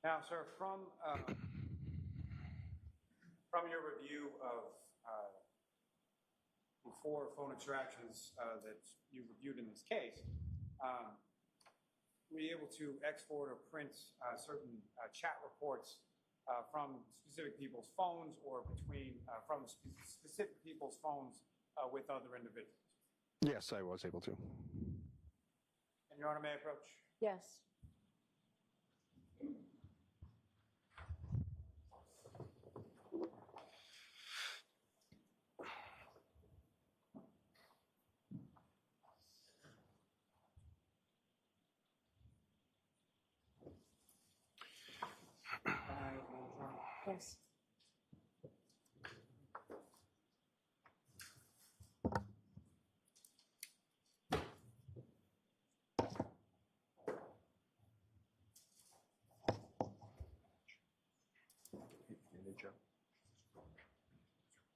Now, sir, from your review of the 4 phone extractions that you reviewed in this case, were you able to export or print certain chat reports from specific people's phones or from specific people's phones with other individuals? Yes, I was able to. And Your Honor, may I approach? Yes. Yes.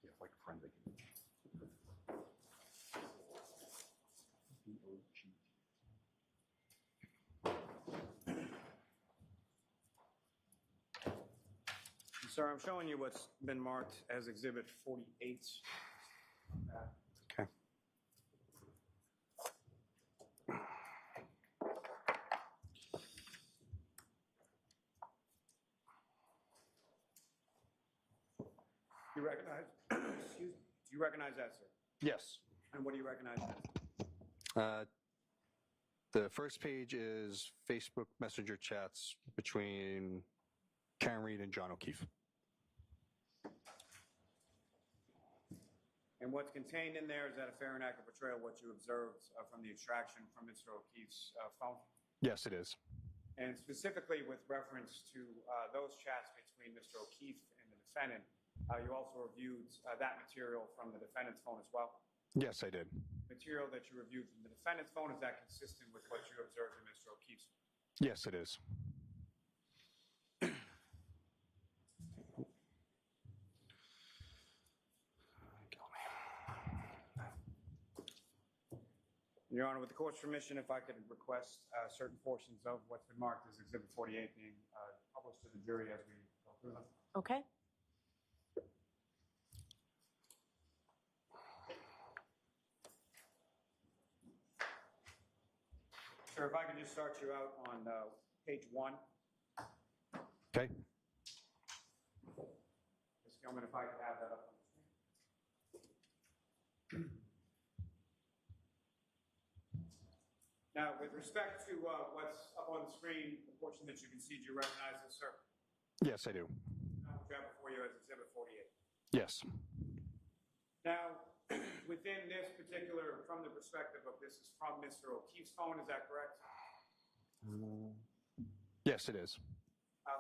Yeah, like a friend. Sir, I'm showing you what's been marked as Exhibit 48. Okay. You recognize, excuse me, do you recognize that, sir? Yes. And what do you recognize as? The first page is Facebook Messenger chats between Karen Reed and John O'Keefe. And what's contained in there, is that a fair and accurate portrayal of what you observed from the extraction from Mr. O'Keefe's phone? Yes, it is. And specifically with reference to those chats between Mr. O'Keefe and the defendant, you also reviewed that material from the defendant's phone as well? Yes, I did. Material that you reviewed from the defendant's phone, is that consistent with what you observed in Mr. O'Keefe's? Yes, it is. Your Honor, with the court's permission, if I could request certain portions of what's been marked as Exhibit 48 being published to the jury as we go through them. Okay. Sir, if I could just start you out on page 1. Okay. Ms. Gilman, if I could have that up on the screen. Now, with respect to what's up on the screen, the portion that you can see, do you recognize this, sir? Yes, I do. Now, we'll grab before you as Exhibit 48. Yes. Now, within this particular, from the perspective of this is from Mr. O'Keefe's phone, is that correct? Yes, it is.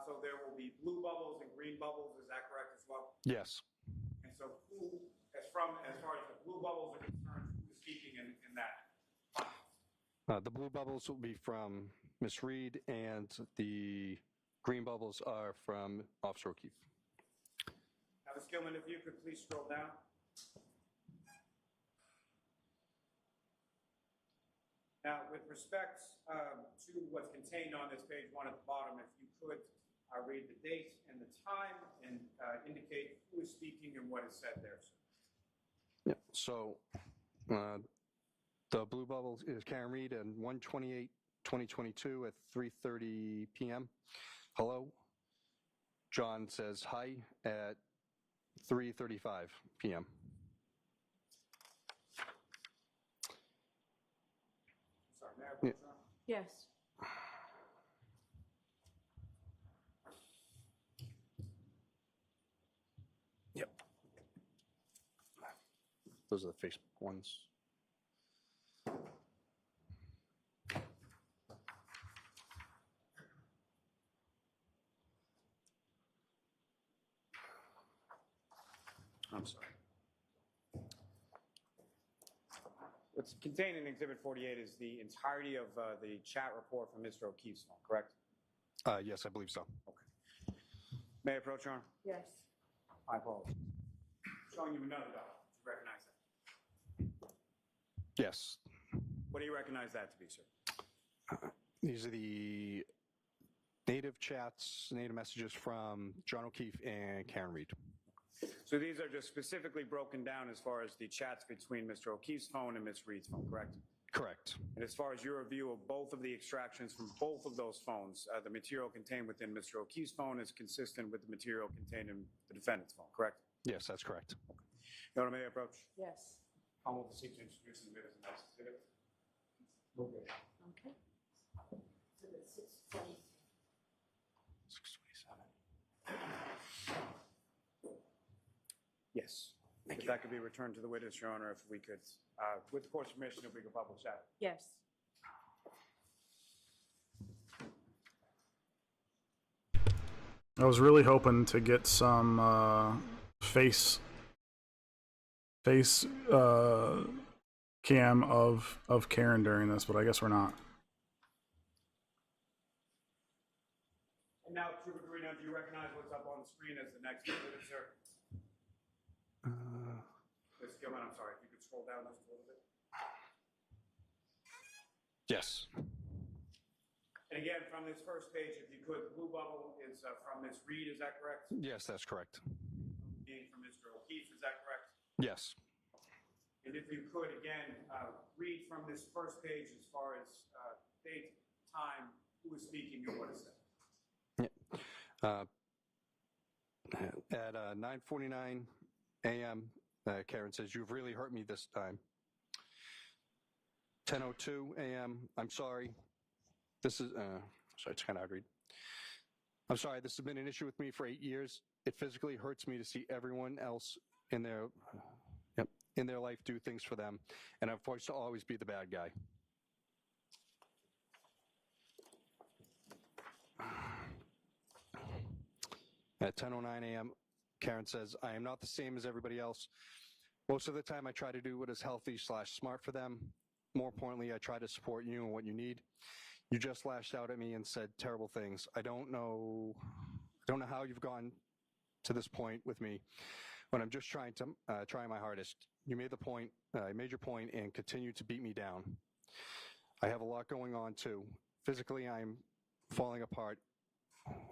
So there will be blue bubbles and green bubbles, is that correct as well? Yes. And so who, as far as the blue bubbles are concerned, who is speaking in that? The blue bubbles will be from Ms. Reed, and the green bubbles are from Officer O'Keefe. Now, Ms. Gilman, if you could please scroll down. Now, with respect to what's contained on this page 1 at the bottom, if you could read the date and the time and indicate who is speaking and what is said there, sir. Yeah. So the blue bubble is Karen Reed and 1/28/2022 at 3:30 p.m. Hello. John says hi at 3:35 p.m. Sorry, may I approach, Your Honor? Yes. Yep. Those are the Facebook ones. I'm sorry. What's contained in Exhibit 48 is the entirety of the chat report from Mr. O'Keefe's phone, correct? Yes, I believe so. Okay. May I approach, Your Honor? Yes. I apologize. Showing you another document. Do you recognize that? Yes. What do you recognize that to be, sir? These are the native chats, native messages from John O'Keefe and Karen Reed. So these are just specifically broken down as far as the chats between Mr. O'Keefe's phone and Ms. Reed's phone, correct? Correct. And as far as your review of both of the extractions from both of those phones, the material contained within Mr. O'Keefe's phone is consistent with the material contained in the defendant's phone, correct? Yes, that's correct. Your Honor, may I approach? Yes. I'll move to seek to introduce and admit as an exhibit. Okay. Okay. Exhibit 620. 627. Yes. If that could be returned to the witness, Your Honor, if we could, with the court's permission, if we could publish that. Yes. I was really hoping to get some face cam of Karen during this, but I guess we're not. And now, Trooper Carino, do you recognize what's up on the screen as the next exhibit, sir? Ms. Gilman, I'm sorry, if you could scroll down just a little bit. Yes. And again, from this first page, if you could, the blue bubble is from Ms. Reed, is that correct? Yes, that's correct. Being from Mr. O'Keefe, is that correct? Yes. And if you could, again, read from this first page as far as date, time, who is speaking, and what is said. At 9:49 a.m., Karen says, "You've really hurt me this time." 10:02 a.m., "I'm sorry. This is, sorry, it's kind of hard to read. I'm sorry, this has been an issue with me for 8 years. It physically hurts me to see everyone else in their life do things for them, and I'm forced to always be the bad guy." At 10:09 a.m., Karen says, "I am not the same as everybody else. Most of the time I try to do what is healthy/smart for them. More importantly, I try to support you and what you need. You just lashed out at me and said terrible things. I don't know how you've gone to this point with me when I'm just trying my hardest. You made your point and continue to beat me down. I have a lot going on too. Physically, I'm falling apart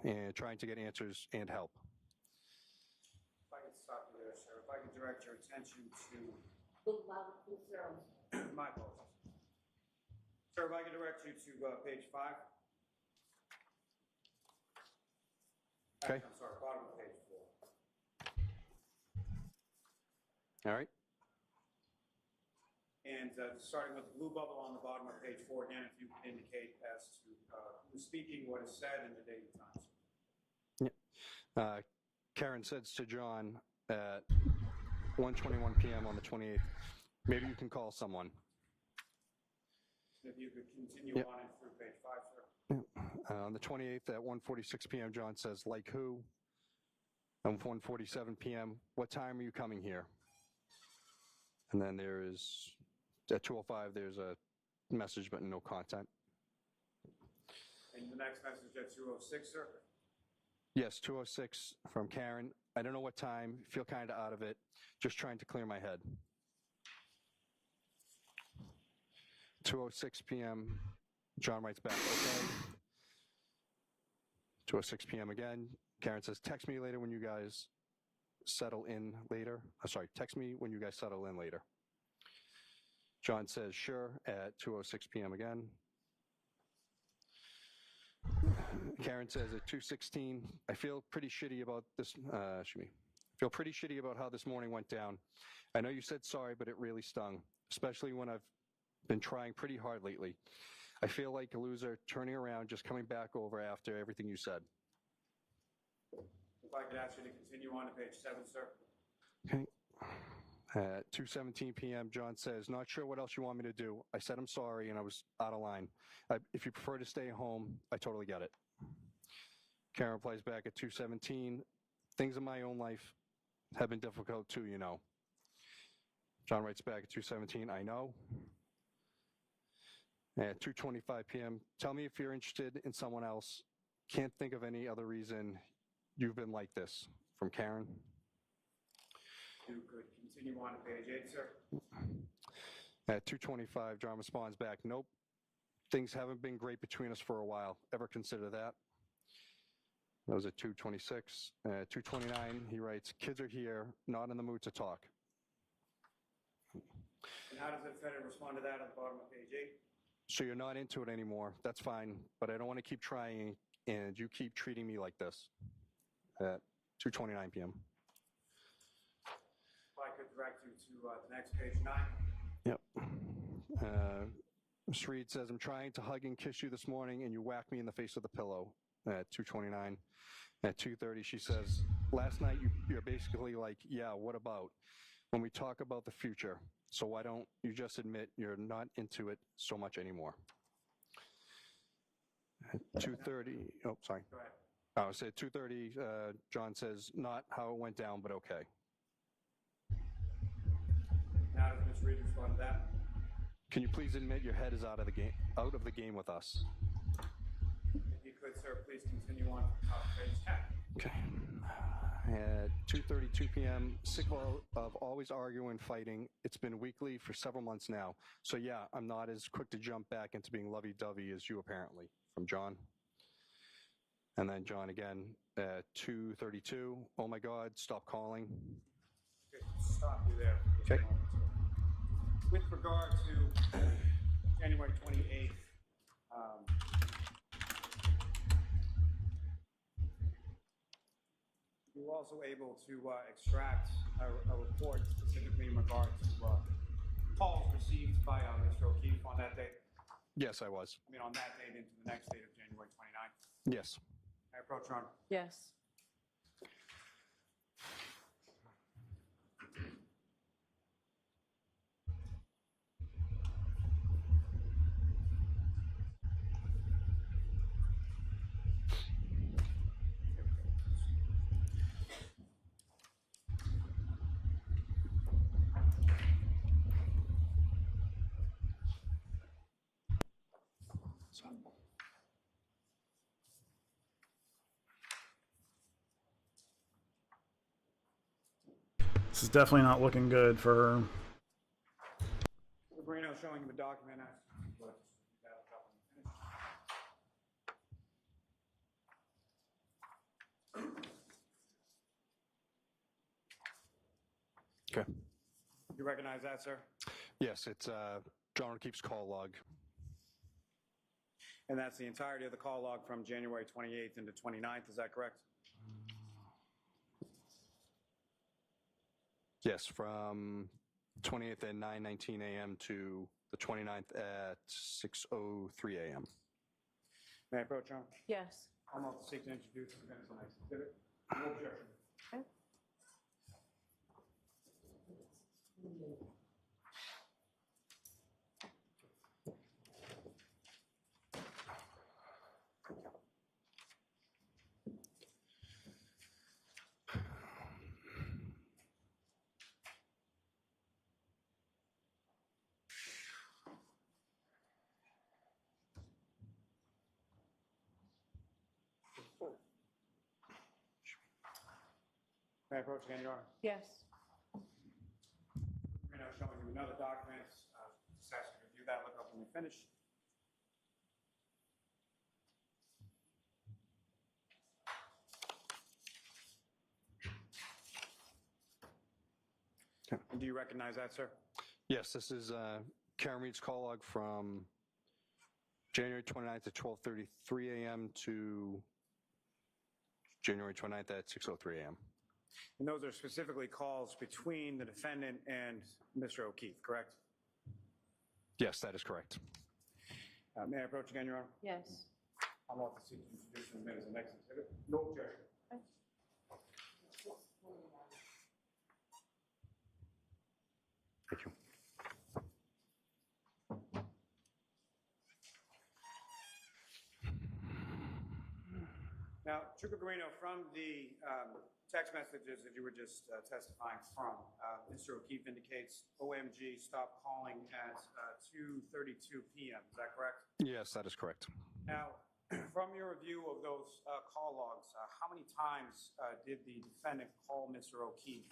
and trying to get answers and help." If I could stop you there, sir. If I could direct your attention to my apologies. Sir, if I could direct you to page 5. Okay. I'm sorry, bottom of page 4. All right. And starting with the blue bubble on the bottom of page 4, again, if you could indicate as to who's speaking, what is said, and the date and time. Karen says to John at 1:21 p.m. on the 28th, "Maybe you can call someone." If you could continue on and through page 5, sir. On the 28th at 1:46 p.m., John says, "Like who?" On 1:47 p.m., "What time are you coming here?" And then there is, at 2:05, there's a message but no content. And the next message at 2:06, sir. Yes, 2:06 from Karen. "I don't know what time, feel kind of out of it, just trying to clear my head." 2:06 p.m., John writes back, "Okay." 2:06 p.m. again, Karen says, "Text me later when you guys settle in later." Text me when you guys settle in later. John says, "Sure," at 2:06 p.m. again. Karen says at 2:16, "I feel pretty shitty about this, feel pretty shitty about how this morning went down. I know you said sorry, but it really stung, especially when I've been trying pretty hard lately. I feel like a loser turning around, just coming back over after everything you said." If I could ask you to continue on to page 7, sir. Okay. At 2:17 p.m., John says, "Not sure what else you want me to do. I said I'm sorry and I was out of line. If you prefer to stay home, I totally get it." Karen replies back at 2:17, "Things in my own life have been difficult too, you know." John writes back at 2:17, "I know." At 2:25 p.m., "Tell me if you're interested in someone else. Can't think of any other reason you've been like this." From Karen. You could continue on to page 8, sir. At 2:25, John responds back, "Nope. Things haven't been great between us for a while. Ever consider that?" That was at 2:26. At 2:29, he writes, "Kids are here, not in the mood to talk." And how does the defendant respond to that at the bottom of page 8? "So you're not into it anymore. That's fine, but I don't want to keep trying, and you keep treating me like this." At 2:29 p.m. If I could direct you to the next page 9. Yep. Ms. Reed says, "I'm trying to hug and kiss you this morning, and you whack me in the face with a pillow." At 2:29. At 2:30, she says, "Last night you're basically like, yeah, what about? When we talk about the future, so why don't you just admit you're not into it so much anymore?" At 2:30, oh, sorry. Go ahead. I said 2:30, John says, "Not how it went down, but okay." How does Ms. Reed respond to that? "Can you please admit your head is out of the game with us?" If you could, sir, please continue on to the top of page 10. Okay. At 2:32 p.m., "Sick of always arguing and fighting. It's been weekly for several months now. So yeah, I'm not as quick to jump back into being lovey-dovey as you apparently." From John. And then John again at 2:32, "Oh my God, stop calling." Okay, stop you there. For just Okay. a moment, sir. With regard to January 28th, you were also able to extract a report specifically in regard to calls received by Mr. O'Keefe on that date? Yes, I was. I mean, on that date into the next date of January 29th? Yes. I approach, Your Honor. Yes. This is definitely not looking good for. Bruno showing him a document. But that'll help him finish. Okay. You recognize that, sir? Yes, it's John O'Keefe's call log. And that's the entirety of the call log from January 28th into 29th, is that correct? Yes, from 20th at 9:19 a.m. to the 29th at 6:03 a.m. May I approach, Your Honor? Yes. I'm off to seek to introduce the minutes on next exhibit. No objection. Okay. May I approach again, Your Honor? Yes. Bruno showing you another document. Just ask you to review that, look up when we finish. And do you recognize that, sir? Yes, this is Karen Reed's call log from January 29th at 12:33 a.m. to January 29th at 6:03 a.m. And those are specifically calls between the defendant and Mr. O'Keefe, correct? Yes, that is correct. May I approach again, Your Honor? Yes. I'm off to seek to introduce the minutes of the next exhibit. No objection. Thank you. Now, Chukwugarino, from the text messages that you were just testifying from, Mr. O'Keefe indicates OMG stopped calling at 2:32 p.m. Is that correct? Yes, that is correct. Now, from your review of those call logs, how many times did the defendant call Mr. O'Keefe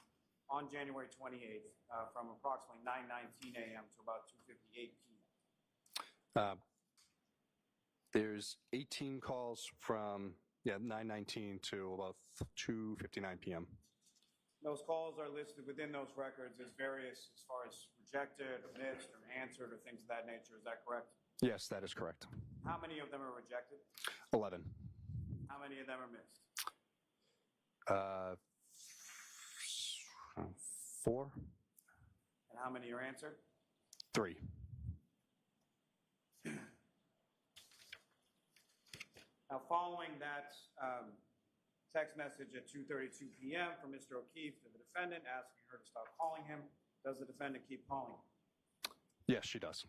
on January 28th from approximately 9:19 a.m. to about 2:58 p.m.? There's 18 calls from 9:19 to about 2:59 p.m. Those calls are listed within those records as various as far as rejected or missed or answered or things of that nature. Is that correct? Yes, that is correct. How many of them are rejected? 11. How many of them are missed? 4. And how many are answered? 3. Now, following that text message at 2:32 p.m. from Mr. O'Keefe to the defendant asking her to stop calling him, does the defendant keep calling? Yes, she does.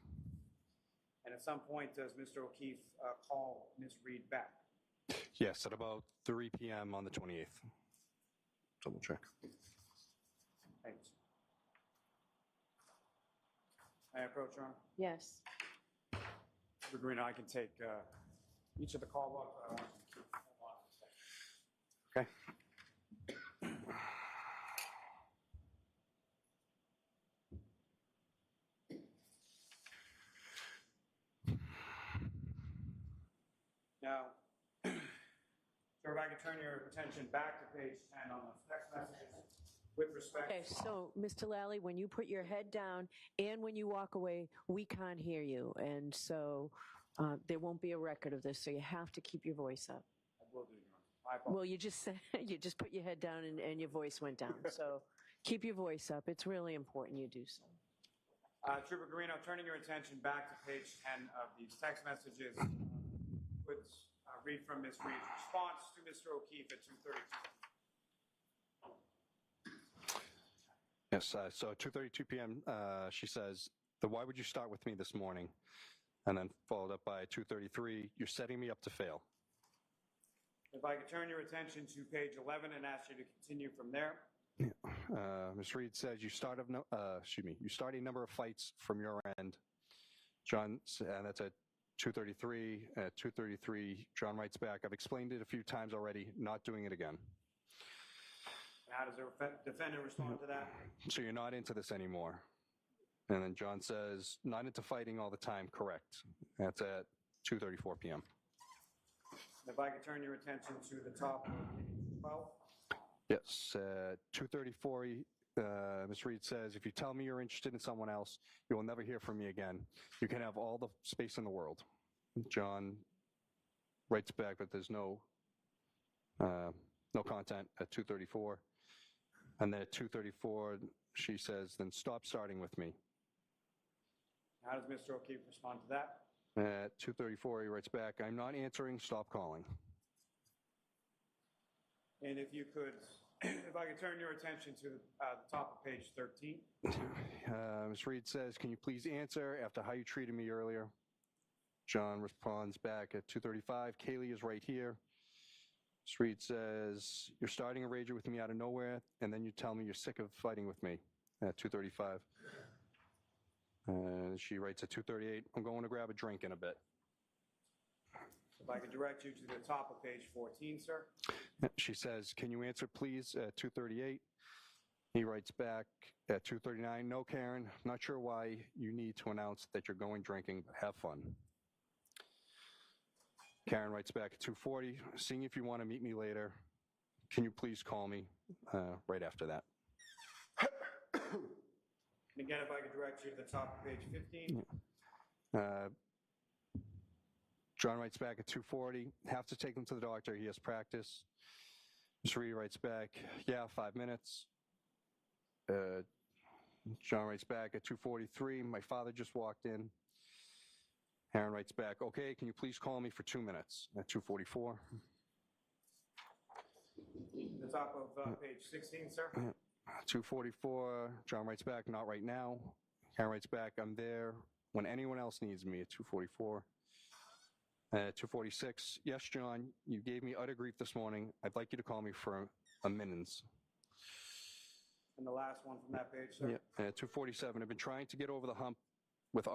And at some point, does Mr. O'Keefe call Ms. Reed back? Yes, at about 3 p.m. on the 28th. Double check. Thanks. May I approach, Your Honor? Yes. Mr. Green, I can take each of the call logs. I don't want you to keep hold on for a second. Okay. Now, sir, if I can turn your attention back to page 10 on those text messages with respect. Okay, so Mr. Lally, when you put your head down and when you walk away, we can't hear you. And so there won't be a record of this. So you have to keep your voice up. I will do, Your Honor. My apologies. Well, you just said, you just put your head down and your voice went down. So Keep your voice up. It's really important you do so. Trooper Guarino, turning your attention back to page 10 of these text messages, would read from Ms. Reed's response to Mr. O'Keefe at 2:32. Yes, so 2:32 p.m., she says, why would you start with me this morning? And then followed up by 2:33, you're setting me up to fail. If I could turn your attention to page 11 and ask you to continue from there. Ms. Reed says you start a number of fights from your end. John, and that's at 2:33. At 2:33, John writes back, I've explained it a few times already, not doing it again. How does the defendant respond to that? So you're not into this anymore. And then John says, not into fighting all the time, correct. That's at 2:34 p.m. If I could turn your attention to the top of page 12. Yes, 2:34, Ms. Reed says, if you tell me you're interested in someone else, you will never hear from me again. You can have all the space in the world. John writes back, but there's no content at 2:34. And then at 2:34, she says, then stop starting with me. How does Mr. O'Keefe respond to that? At 2:34, he writes back, I'm not answering, stop calling. And if you could, if I could turn your attention to the top of page 13. Ms. Reed says, can you please answer after how you treated me earlier? John responds back at 2:35, Kaylee is right here. Ms. Reed says, you're starting a rager with me out of nowhere, and then you tell me you're sick of fighting with me at 2:35. And she writes at 2:38, I'm going to grab a drink in a bit. If I could direct you to the top of page 14, sir. She says, can you answer please at 2:38? He writes back at 2:39, no, Karen, not sure why you need to announce that you're going drinking, but have fun. Karen writes back at 2:40, seeing if you want to meet me later. Can you please call me right after that? And again, if I could direct you to the top of page 15. John writes back at 2:40, have to take him to the doctor, he has practice. Ms. Reed writes back, yeah, 5 minutes. John writes back at 2:43, my father just walked in. Aaron writes back, okay, can you please call me for 2 minutes at 2:44. The top of page 16, sir. 2:44, John writes back, not right now. Aaron writes back, I'm there when anyone else needs me at 2:44. At 2:46, yes, John, you gave me utter grief this morning. I'd like you to call me for a minutes. And the last one from that page, sir. Yeah. At 2:47, I've been trying to get over the hump with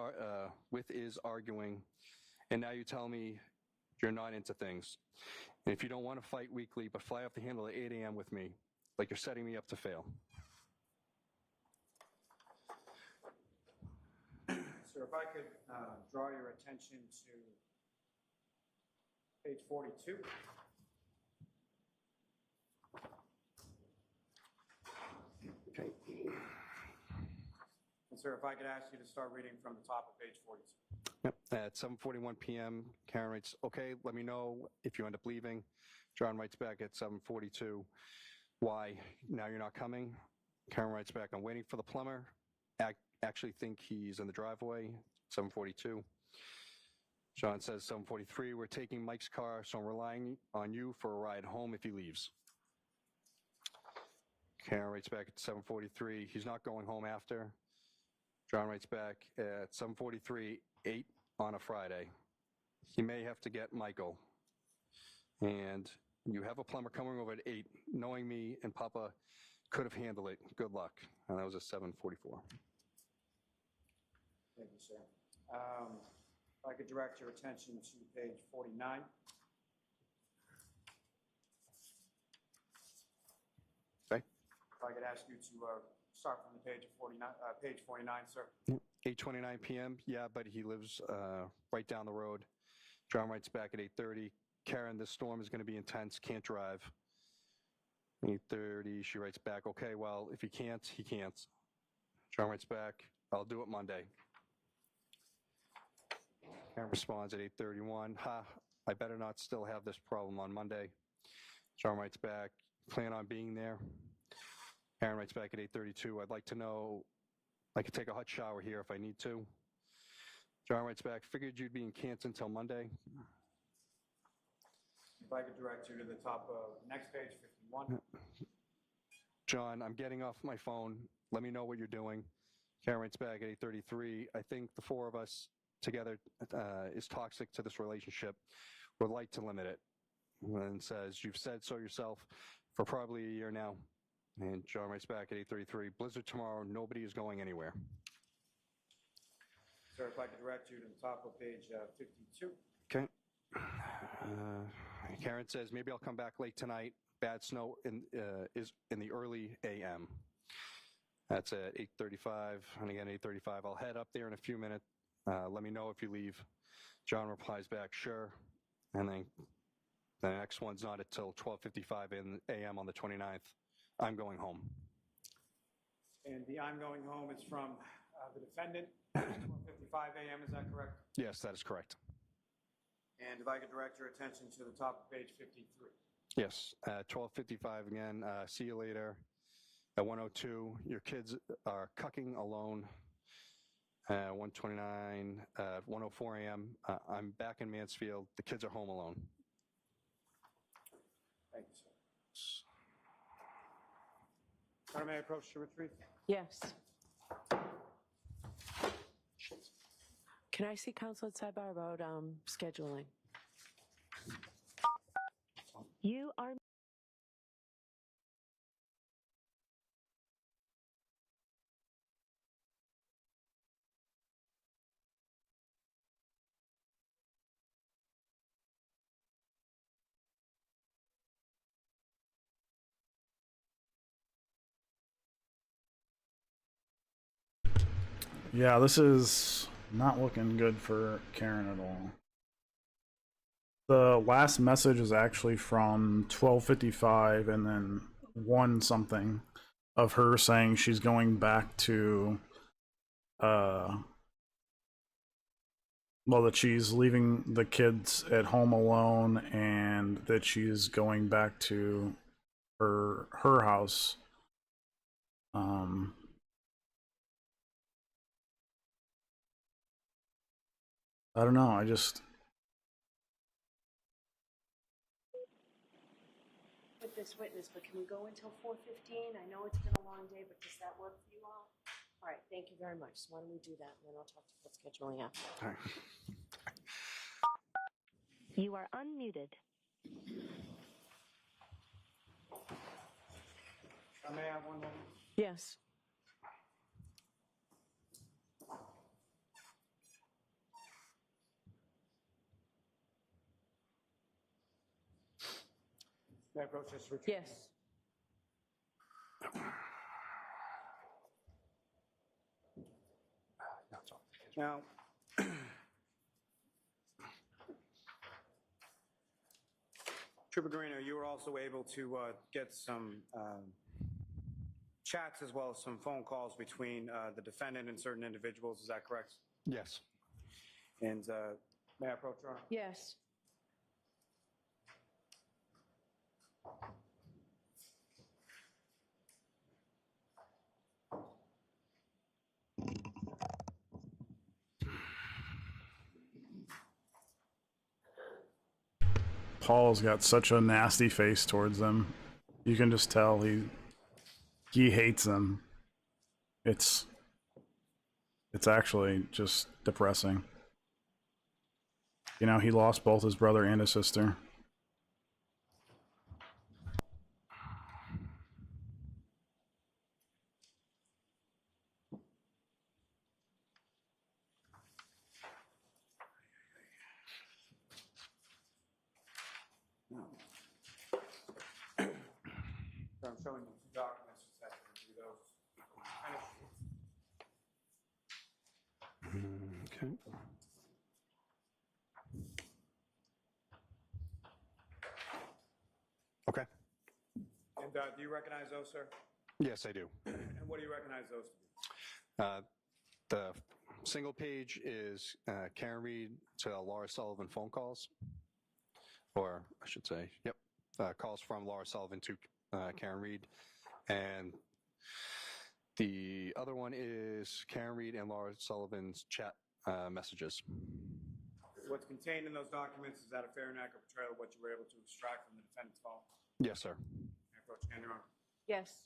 is arguing, and now you tell me you're not into things. And if you don't want to fight weekly, but fly off the handle at 8 a.m. with me, like you're setting me up to fail. Sir, if I could draw your attention to page 42. Okay. And sir, if I could ask you to start reading from the top of page 42. Yep. At 7:41 p.m., Karen writes, okay, let me know if you end up leaving. John writes back at 7:42, why? Now you're not coming? Karen writes back, I'm waiting for the plumber. Actually think he's in the driveway. 7:42. John says 7:43, we're taking Mike's car, so I'm relying on you for a ride home if he leaves. Karen writes back at 7:43, he's not going home after. John writes back at 7:43, 8 on a Friday. He may have to get Michael. And you have a plumber coming over at 8, knowing me and Papa could have handled it. Good luck. And that was at 7:44. Thank you, sir. If I could direct your attention to page 49. Okay. If I could ask you to start from the page of 49, page 49, sir. 8:29 p.m. Yeah, but he lives right down the road. John writes back at 8:30. Karen, this storm is going to be intense. Can't drive. 8:30. She writes back, okay, well, if he can't, he can't. John writes back, I'll do it Monday. Karen responds at 8:31. I better not still have this problem on Monday. John writes back, plan on being there. Karen writes back at 8:32, I'd like to know, I could take a hot shower here if I need to. John writes back, figured you'd be in Canton till Monday. If I could direct you to the top of next page, 51. John, I'm getting off my phone. Let me know what you're doing. Karen writes back at 8:33, I think the four of us together is toxic to this relationship. Would like to limit it. And says, you've said so yourself for probably a year now. And John writes back at 8:33, blizzard tomorrow, nobody is going anywhere. Sir, if I could direct you to the top of page 52. Okay. Karen says, maybe I'll come back late tonight. Bad snow is in the early AM. That's at 8:35. And again, 8:35. I'll head up there in a few minutes. Let me know if you leave. John replies back, sure. And then the next one's not until 12:55 AM on the 29th. I'm going home. And the I'm going home is from the defendant, 12:55 a.m., is that correct? Yes, that is correct. And if I could direct your attention to the top of page 53. Yes, 12:55 again. See you later. At 1:02, your kids are cucking alone. 1:29, 1:04 a.m. I'm back in Mansfield. The kids are home alone. Thank you, sir. Sir, may I approach to retrieve? Yes. Can I see Councilor Sidebar about scheduling? You are Yeah, this is not looking good for Karen at all. The last message is actually from 12:55 and then 1 something of her saying she's going back to well, that she's leaving the kids at home alone and that she's going back to her house. I don't know, with this witness, but can we go until 4:15? I know it's been a long day, but does that work for you all? All right, thank you very much. So why don't we do that, and then I'll talk to the scheduling after. All right. You are unmuted. May I have one moment? Yes. May I approach this retrieve? Yes. Now, Trooper Garino, you were also able to get some chats as well as some phone calls between the defendant and certain individuals. Is that correct? Yes. And may I approach Your Honor? Yes. Paul's got such a nasty face towards them. You can just tell he hates them. It's actually just depressing. You know, he lost both his brother and his sister. So I'm showing you 2 documents. Just have to review those. Okay. Okay. And do you recognize those, sir? Yes, I do. And what do you recognize those to be? The single page is Karen Reed to Laura Sullivan phone calls, or I should say, yep, calls from Laura Sullivan to Karen Reed, and The other one is Karen Reed and Laura Sullivan's chat messages. What's contained in those documents, is that a fair and accurate portrayal of what you were able to extract from the defendant's phone? Yes, sir. May I approach again, Your Honor? Yes.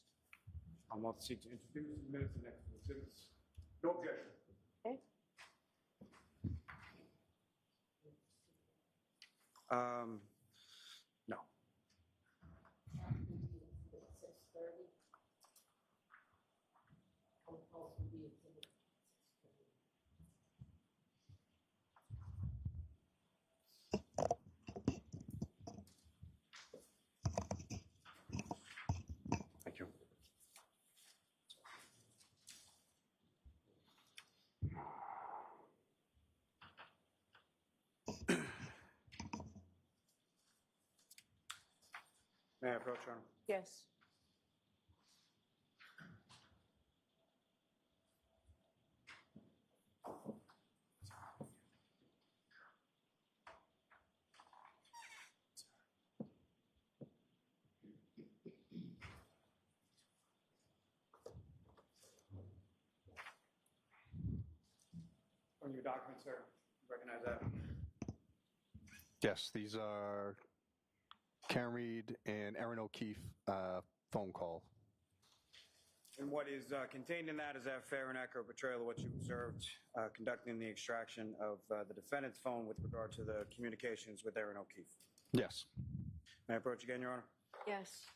I'll move to seek to introduce the minutes and next exhibits. No objection. Okay. No. Thank you. May I approach, Your Honor? Yes. From your documents, sir, you recognize that? Yes, these are Karen Reed and Aaron O'Keefe phone call. And what is contained in that is that fair and accurate portrayal of what you observed conducting the extraction of the defendant's phone with regard to the communications with Aaron O'Keefe. Yes. May I approach again, Your Honor? Yes.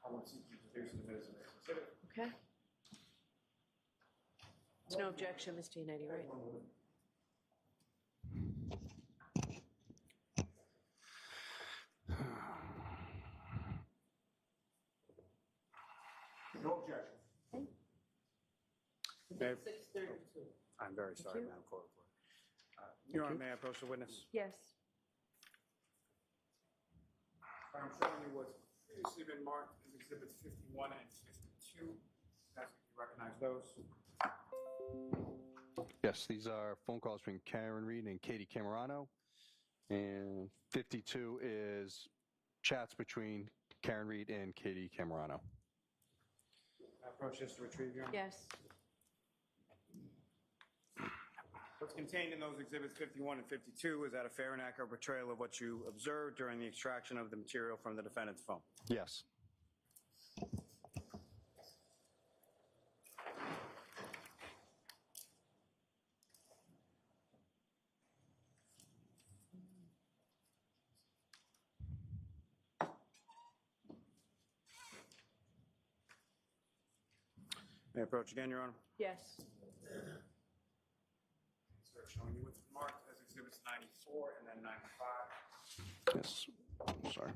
I want to seek to introduce the minutes and next exhibit. Okay. There's no objection, Ms. Giannetti, right? No objection. Okay. May I- I'm very sorry, you. Madam Court Reporter. Your Honor, may I approach the witness? Yes. I'm showing you what's previously been marked as exhibits 51 and 52. That's if you recognize those. Yes, these are phone calls between Karen Reed and Katie Camerano. And 52 is chats between Karen Reed and Katie Camerano. May I approach this to retrieve, Your Honor? Yes. What's contained in those exhibits 51 and 52 is that a fair and accurate portrayal of what you observed during the extraction of the material from the defendant's phone. Yes. May I approach again, Your Honor? Yes. Sir, showing you what's marked as exhibits 94 and then 95. Yes. Sorry.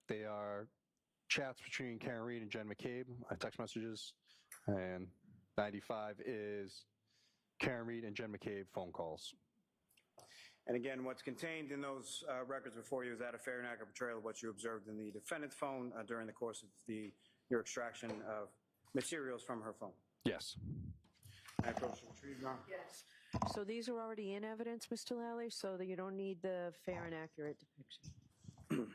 They are chats between Karen Reed and Jen McCabe, text messages. And 95 is Karen Reed and Jen McCabe phone calls. And again, what's contained in those records before you is that a fair and accurate portrayal of what you observed in the defendant's phone during the course of your extraction of materials from her phone. Yes. May I approach the retrieve, Your Honor? Yes. So these are already in evidence, Mr. Lally, so that you don't need the fair and accurate depiction.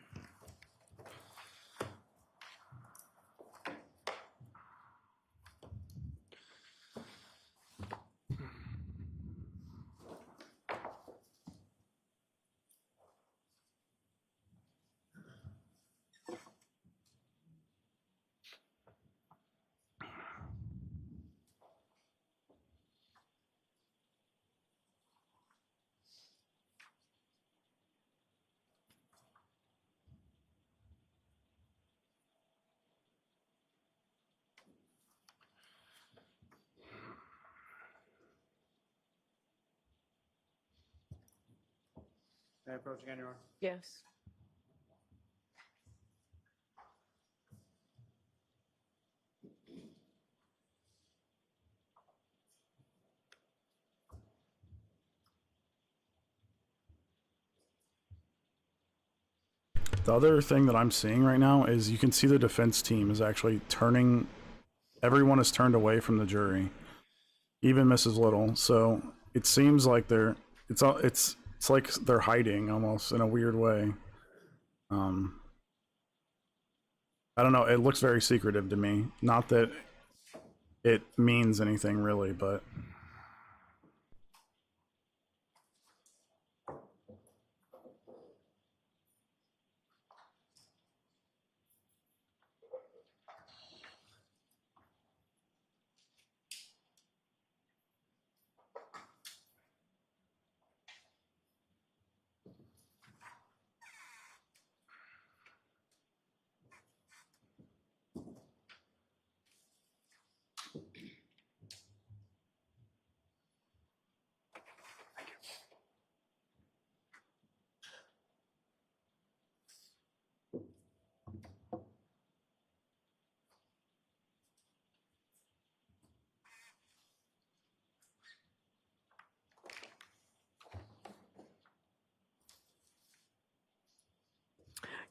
May I approach again, Your Honor? Yes. The other thing that I'm seeing right now is you can see the defense team is actually turning, everyone is turned away from the jury, even Mrs. Little. So it seems like it's like they're hiding almost in a weird way. I don't know. It looks very secretive to me. Not that it means anything really, but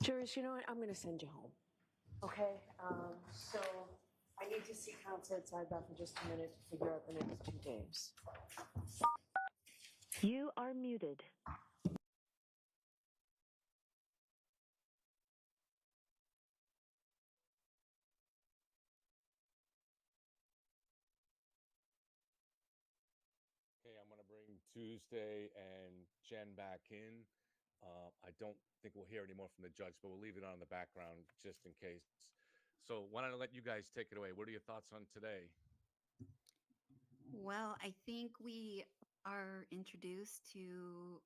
Juris, you know what? I'm going to send you home. Okay? So I need to see counsel at sidebar for just a minute to figure out the next 2 days. You are muted. Okay, I'm gonna bring Tuesday and Jen back in. I don't think we'll hear any more from the judge, but we'll leave it on the background just in case. So why don't I let you guys take it away? What are your thoughts on today? Well, I think we are introduced to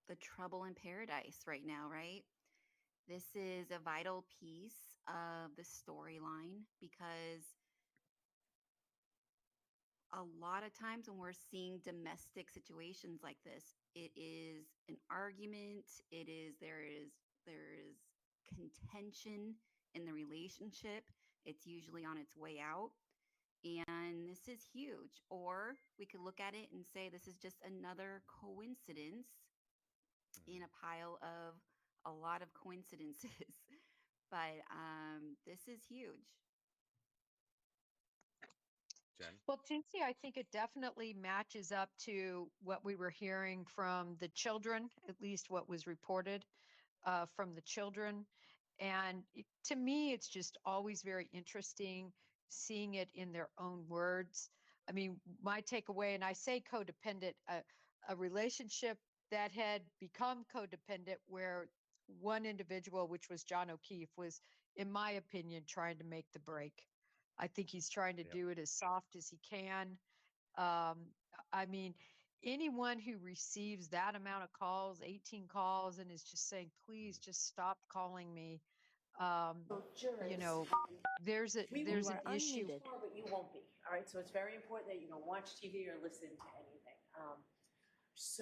the trouble in paradise right now, right? This is a vital piece of the storyline because a lot of times when we're seeing domestic situations like this, it is an argument, there is contention in the relationship. It's usually on its way out. And this is huge. Or we could look at it and say this is just another coincidence in a pile of a lot of coincidences. But this is huge. Jen? Well, Tuesday, I think it definitely matches up to what we were hearing from the children, at least what was reported from the children. And to me, it's just always very interesting seeing it in their own words. I mean, my takeaway, and I say codependent, a relationship that had become codependent where one individual, which was John O'Keefe, was, in my opinion, trying to make the break. I think he's trying to Yep. do it as soft as he can. Um, I mean, anyone who receives that amount of calls, 18 calls, and is just saying, please just stop calling me. So, Juris, You know, there's You an are issue. unmuted. tomorrow, but you won't be. All right. So it's very important that you don't watch TV or listen to anything,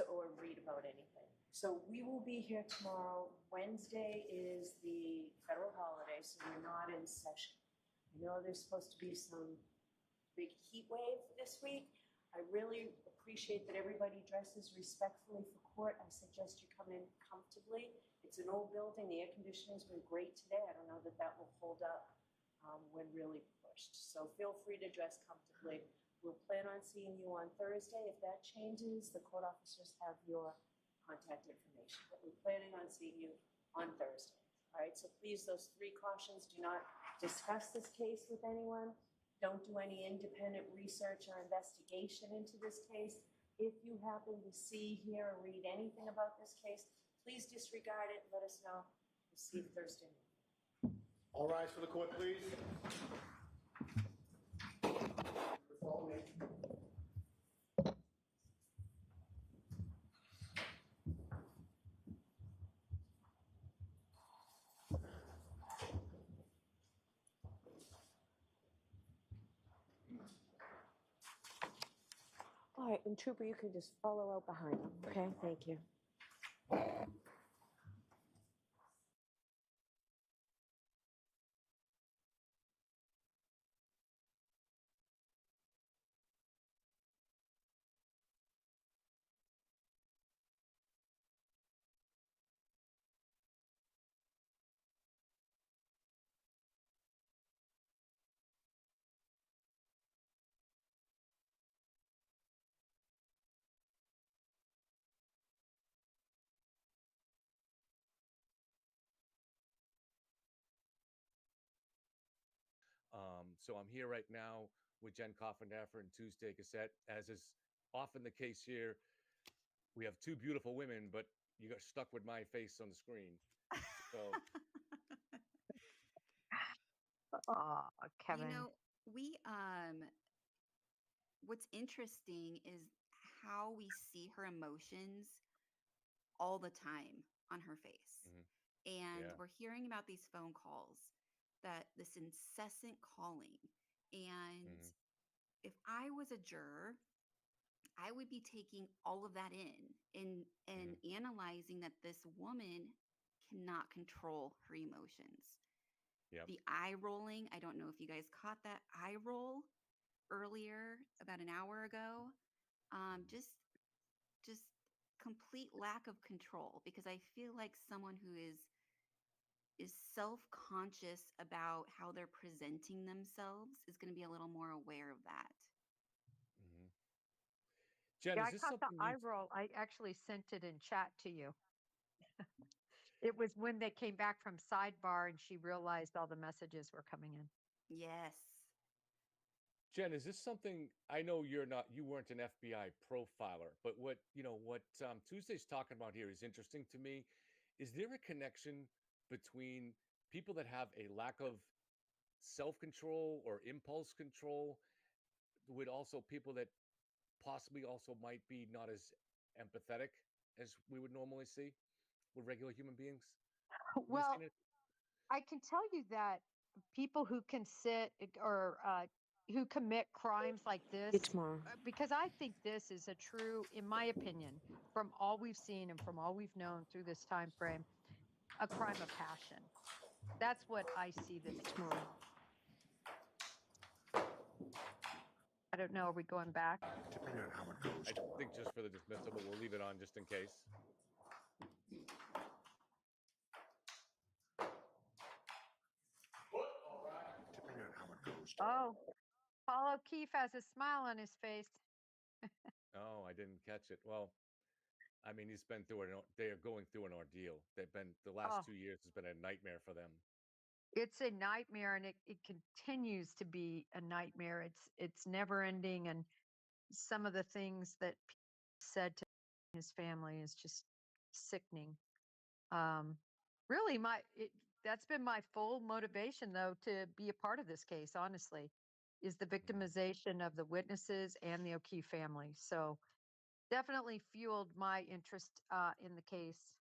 or read about anything. So we will be here tomorrow. Wednesday is the federal holiday, so we're not in session. I know there's supposed to be some big heat wave this week. I really appreciate that everybody dresses respectfully for court. I suggest you come in comfortably. It's an old building. The air conditioning's been great today. I don't know that that will hold up when really pushed. So feel free to dress comfortably. We'll plan on seeing you on Thursday. If that changes, the court officers have your contact information. But we're planning on seeing you on Thursday. All right, so please, those 3 cautions: do not discuss this case with anyone. Don't do any independent research or investigation into this case. If you happen to see, hear, or read anything about this case, please disregard it. Let us know. We'll see you Thursday night. All rise for the court, please. Follow me. All right, and Trooper, you can just follow out behind them. Okay, thank you. So I'm here right now with Jen Coffindaffer and Tuesday Cassette, as is often the case here. We have two beautiful women, but you got stuck with my face on the screen. So Oh, Kevin. You know, we what's interesting is how we see her emotions all the time on her face. Mhm. And Yeah. we're hearing about these phone calls, that this incessant calling. And Mhm. if I was a juror, I would be taking all of that and analyzing that this woman cannot control her emotions. Yep. The eye rolling, I don't know if you guys caught that eye roll earlier about an hour ago. Just complete lack of control, because I feel like someone who is self-conscious about how they're presenting themselves is going to be a little more aware of that. Mhm. Jen, Yeah, is I this caught the something eye you? roll. I actually sent it in chat to you. It was when they came back from sidebar and she realized all the messages were coming in. Yes. Jen, is this something? I know you're not, you weren't an FBI profiler, but what Tuesday's talking about here is interesting to me. Is there a connection between people that have a lack of self-control or impulse control with also people that possibly also might be not as empathetic as we would normally see with regular human beings? Have you Well, seen it? I can tell you that people who can sit or who commit crimes like You this, tomorrow. because I think this is a true, in my opinion, from all we've seen and from all we've known through this time frame, a crime of passion. That's what I see this as. Tomorrow. I don't know. Are we going back? I think just for the dismissal, but we'll leave it on just in case. Oh, Paul O'Keefe has a smile on his face. Oh, I didn't catch it. Well, I mean, he's been through they are going through an ordeal. The last Oh, 2 years has been a nightmare for them. it's a nightmare, and it continues to be a nightmare. It's never ending, and some of the things that people said to his family is just sickening. Um, really, that's been my full motivation, though, to be a part of this case. Honestly, is the Mhm. victimization of the witnesses and the O'Keefe family. So definitely fueled my interest in the case.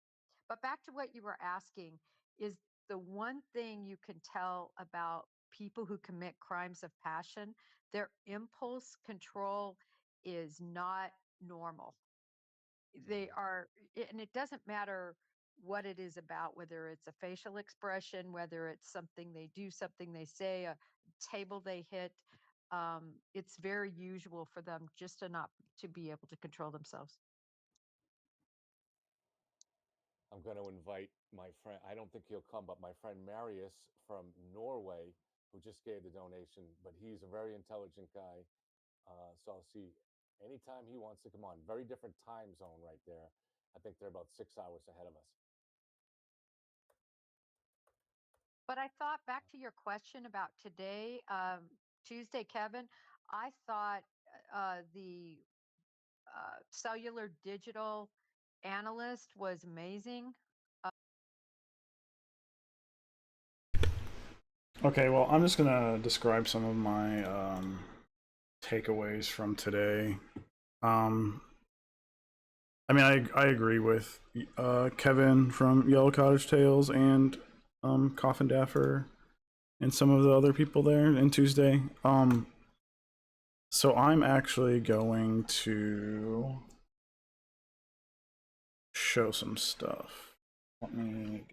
But back to what you were asking, is the one thing you can tell about people who commit crimes of passion, their impulse control is not normal. They Mhm. are, and it doesn't matter what it is about, whether it's a facial expression, whether it's something they do, something they say, a table they hit. It's very usual for them just to not to be able to control themselves. I'm going to invite my friend. I don't think he'll come, but my friend Marius from Norway, who just gave the donation, but he's a very intelligent guy. So I'll see anytime he wants to come on. Very different time zone right there. I think they're about 6 hours ahead of us. But I thought, back to your question about today, Tuesday, Kevin, I thought the cellular digital analyst was amazing. Okay, well, I'm just gonna describe some of my takeaways from today. Um, I mean, I agree with Kevin from Yellow Cottage Tales and Coffin Daffer and some of the other people there in Tuesday. So I'm actually going to show some stuff. Let me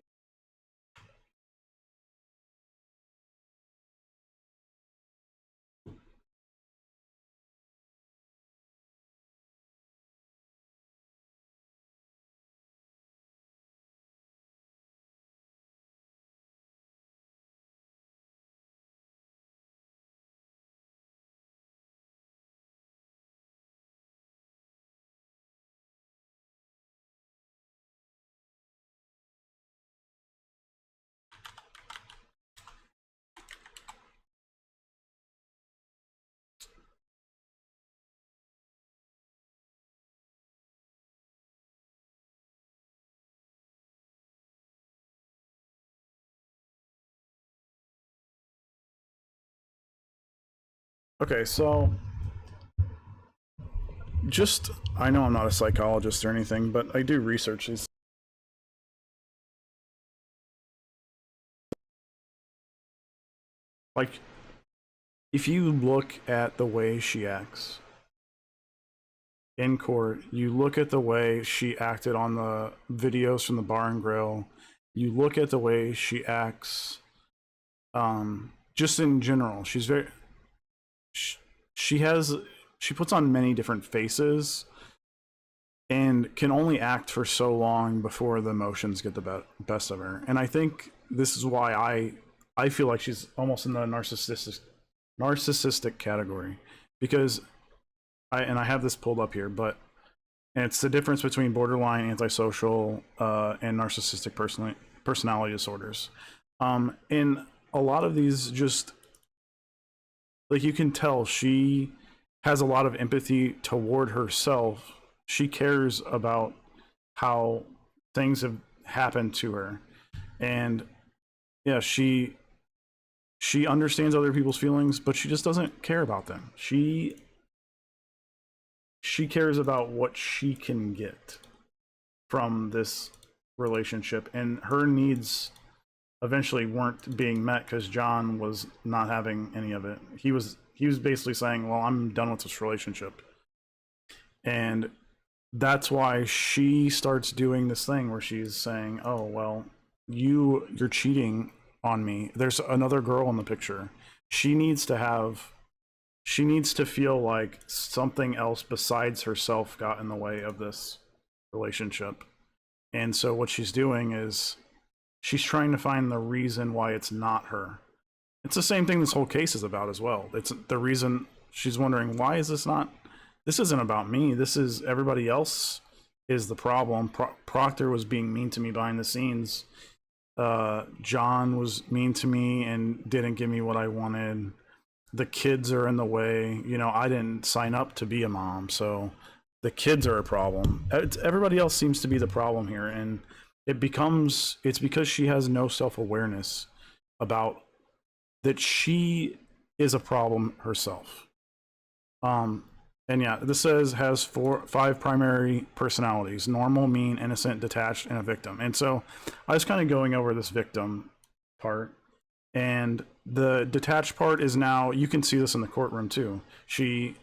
Okay, so just, I know I'm not a psychologist or anything, but I do research these. Like, if you look at the way she acts in court, you look at the way she acted on the videos from the bar and grill, you look at the way she acts, just in general, she's very, she has, she puts on many different faces and can only act for so long before the emotions get the best of her. And I think this is why I feel like she's almost in the narcissistic category, because I have this pulled up here, but and it's the difference between borderline antisocial and narcissistic personality disorders. In a lot of these, just like, you can tell she has a lot of empathy toward herself. She cares about how things have happened to her, and yeah, she understands other people's feelings, but she just doesn't care about them. She cares about what she can get from this relationship, and her needs eventually weren't being met because John was not having any of it. He was basically saying, well, I'm done with this relationship. And that's why she starts doing this thing where she's saying, oh, well, you're cheating on me. There's another girl in the picture. She needs to feel like something else besides herself got in the way of this relationship. And so what she's doing is she's trying to find the reason why it's not her. It's the same thing this whole case is about as well. It's the reason she's wondering, why is this isn't about me. This is everybody else is the problem. Proctor was being mean to me behind the scenes. John was mean to me and didn't give me what I wanted. The kids are in the way. You know, I didn't sign up to be a mom, so the kids are a problem. Everybody else seems to be the problem here, and it's because she has no self-awareness about that she is a problem herself. And yeah, this says has 5 primary personalities: normal, mean, innocent, detached, and a victim. And so I was kind of going over this victim part, and the detached part is, now you can see this in the courtroom too. She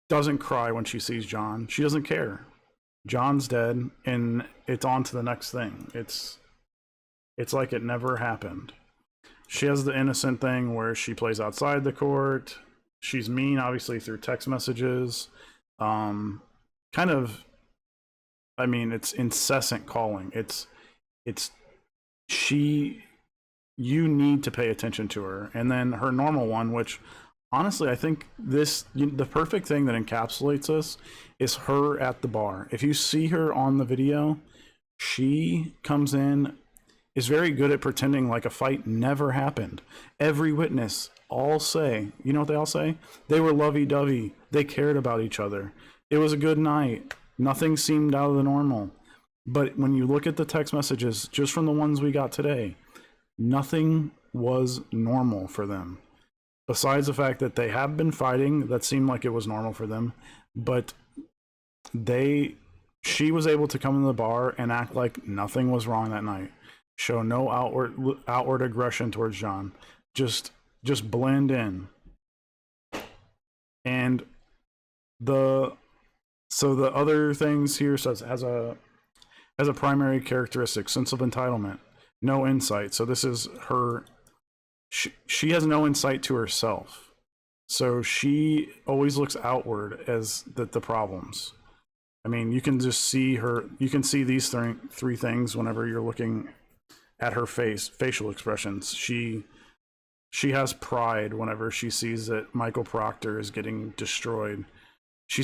doesn't cry when she sees John. She doesn't care. John's dead, and it's on to the next thing. It's like it never happened. She has the innocent thing where she plays outside the court. She's mean, obviously, through text messages. Kind of, I mean, it's incessant calling. You need to pay attention to her. And then her normal one, which honestly, I think the perfect thing that encapsulates us is her at the bar. If you see her on the video, she comes in, is very good at pretending like a fight never happened. Every witness all say, you know what they all say? They were lovey-dovey. They cared about each other. It was a good night. Nothing seemed out of the normal. But when you look at the text messages, just from the ones we got today, nothing was normal for them. Besides the fact that they have been fighting, that seemed like it was normal for them. But she was able to come to the bar and act like nothing was wrong that night. Show no outward aggression towards John. Just blend in. And the other things here says has a primary characteristic: sense of entitlement, no insight. So this is her. She has no insight to herself. So she always looks outward as the problems. I mean, you can just see her. You can see these three things whenever you're looking at her facial expressions. She has pride whenever she sees that Michael Proctor is getting destroyed. She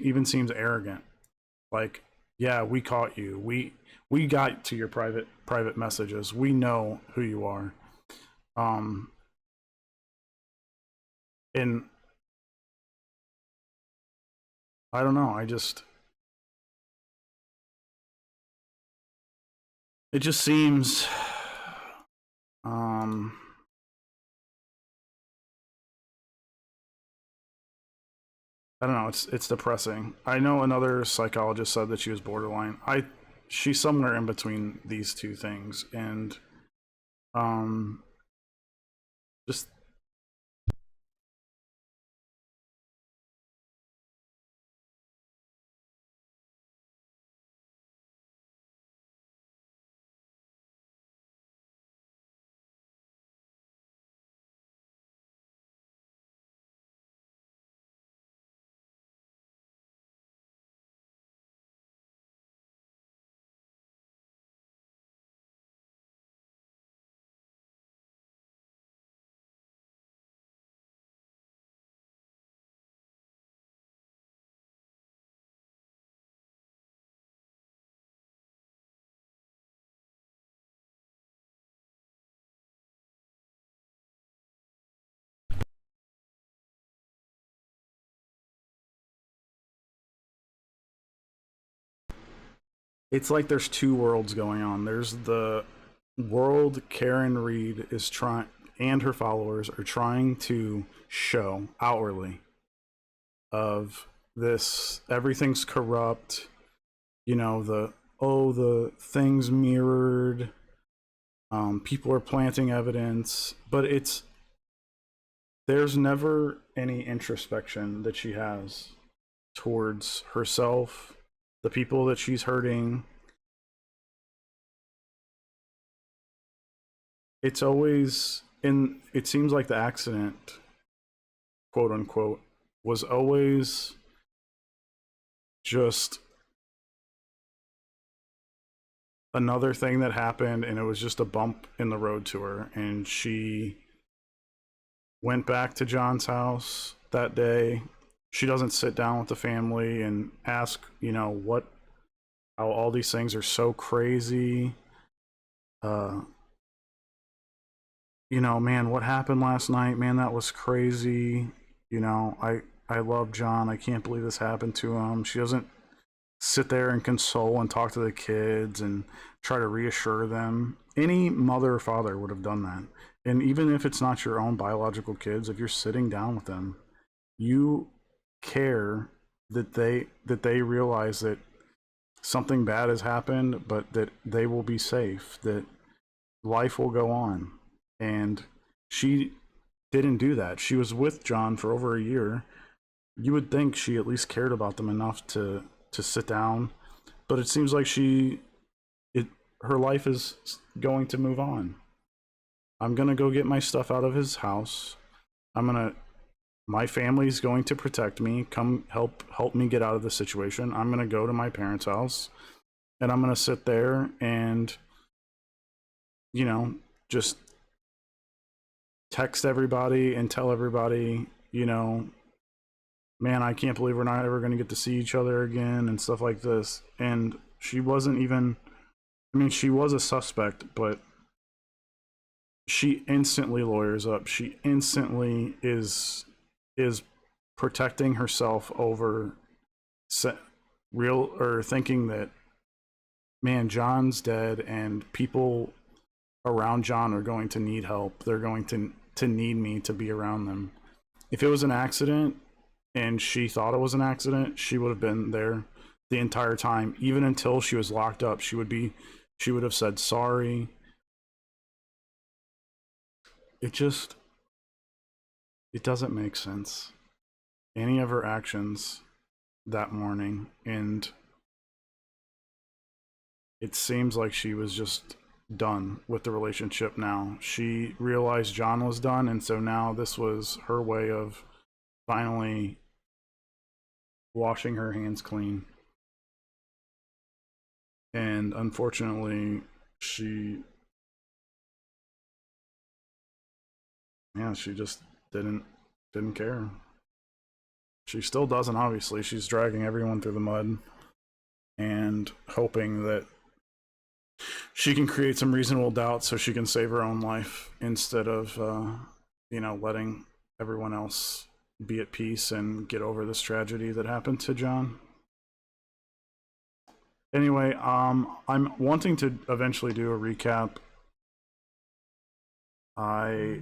even seems arrogant. Like, yeah, we caught you. We got to your private messages. We know who you are. And I don't know. It just seems, I don't know, it's depressing. I know another psychologist said that she was borderline. She's somewhere in between these two things, and just it's like there's two worlds going on. There's the world Karen Reed is trying, and her followers are trying to show outwardly of this, everything's corrupt, you know, the things mirrored, people are planting evidence, but there's never any introspection that she has towards herself, the people that she's hurting. It's always it seems like the accident, quote unquote, was always just another thing that happened, and it was just a bump in the road to her, and she went back to John's house that day. She doesn't sit down with the family and ask, you know, how all these things are so crazy. You know, man, what happened last night? Man, that was crazy. You know, I love John. I can't believe this happened to him. She doesn't sit there and console and talk to the kids and try to reassure them. Any mother or father would have done that. And even if it's not your own biological kids, if you're sitting down with them, you care that they realize that something bad has happened, but that they will be safe, that life will go on. And she didn't do that. She was with John for over a year. You would think she at least cared about them enough to sit down, but it seems like her life is going to move on. I'm gonna go get my stuff out of his house. My family's going to protect me. Come help me get out of the situation. I'm gonna go to my parents' house, and I'm gonna sit there and, you know, just text everybody and tell everybody, you know, man, I can't believe we're not ever going to get to see each other again and stuff like this. And she wasn't even, I mean, she was a suspect, but she instantly lawyers up. She instantly is protecting herself over thinking that, man, John's dead and people around John are going to need help. They're going to need me to be around them. If it was an accident and she thought it was an accident, she would have been there the entire time, even until she was locked up. She would have said sorry. It doesn't make sense, any of her actions that morning. And it seems like she was just done with the relationship now. She realized John was done, and so now this was her way of finally washing her hands clean. And unfortunately, she just didn't care. She still doesn't, obviously. She's dragging everyone through the mud and hoping that she can create some reasonable doubt so she can save her own life instead of, letting everyone else be at peace and get over this tragedy that happened to John. Anyway, I'm wanting to eventually do a recap. I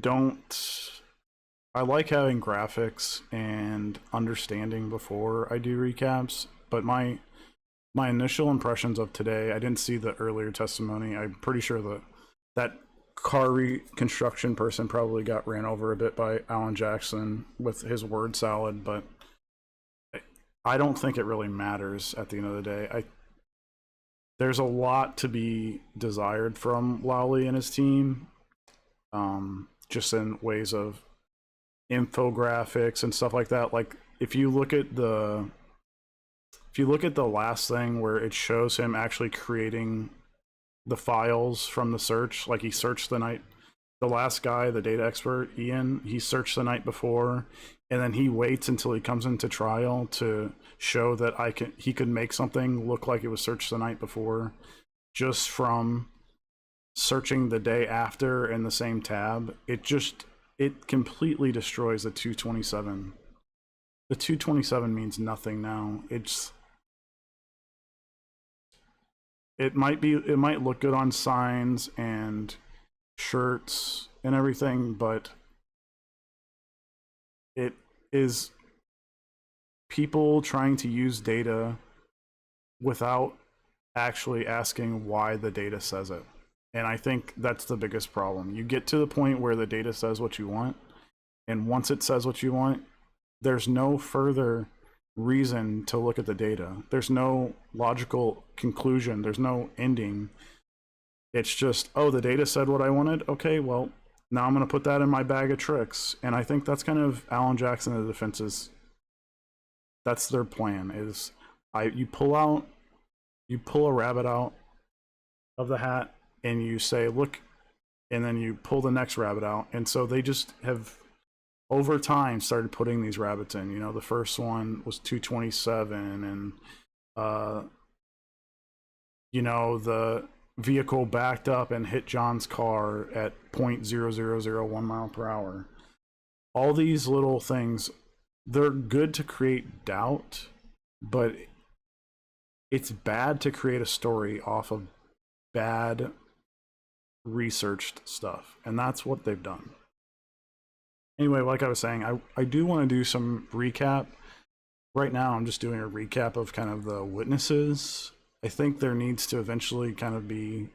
don't. I like having graphics and understanding before I do recaps, but my initial impressions of today, I didn't see the earlier testimony. I'm pretty sure that car reconstruction person probably got ran over a bit by Alan Jackson with his word salad, but I don't think it really matters at the end of the day. There's a lot to be desired from Lowley and his team, just in ways of infographics and stuff like that. Like if you look at the last thing where it shows him actually creating the files from the search, like he searched the last guy, the data expert, Ian, he searched the night before, and then he waits until he comes into trial to show that he could make something look like it was searched the night before just from searching the day after in the same tab. It completely destroys the 227. The 227 means nothing now. It might look good on signs and shirts and everything, but it is people trying to use data without actually asking why the data says it. And I think that's the biggest problem. You get to the point where the data says what you want, and once it says what you want, there's no further reason to look at the data. There's no logical conclusion. There's no ending. It's just, oh, the data said what I wanted. Okay, well, now I'm going to put that in my bag of tricks. And I think that's kind of Alan Jackson and the defense's. That's their plan. Is you pull a rabbit out of the hat and you say, look, and then you pull the next rabbit out. And so they just have over time started putting these rabbits in. You know, the first one was 227, and you know, the vehicle backed up and hit John's car at 0.0001 mile per hour. All these little things, they're good to create doubt, but it's bad to create a story off of bad researched stuff, and that's what they've done. Anyway, like I was saying, I do want to do some recap. Right now, I'm just doing a recap of kind of the witnesses. I think there needs to eventually kind of be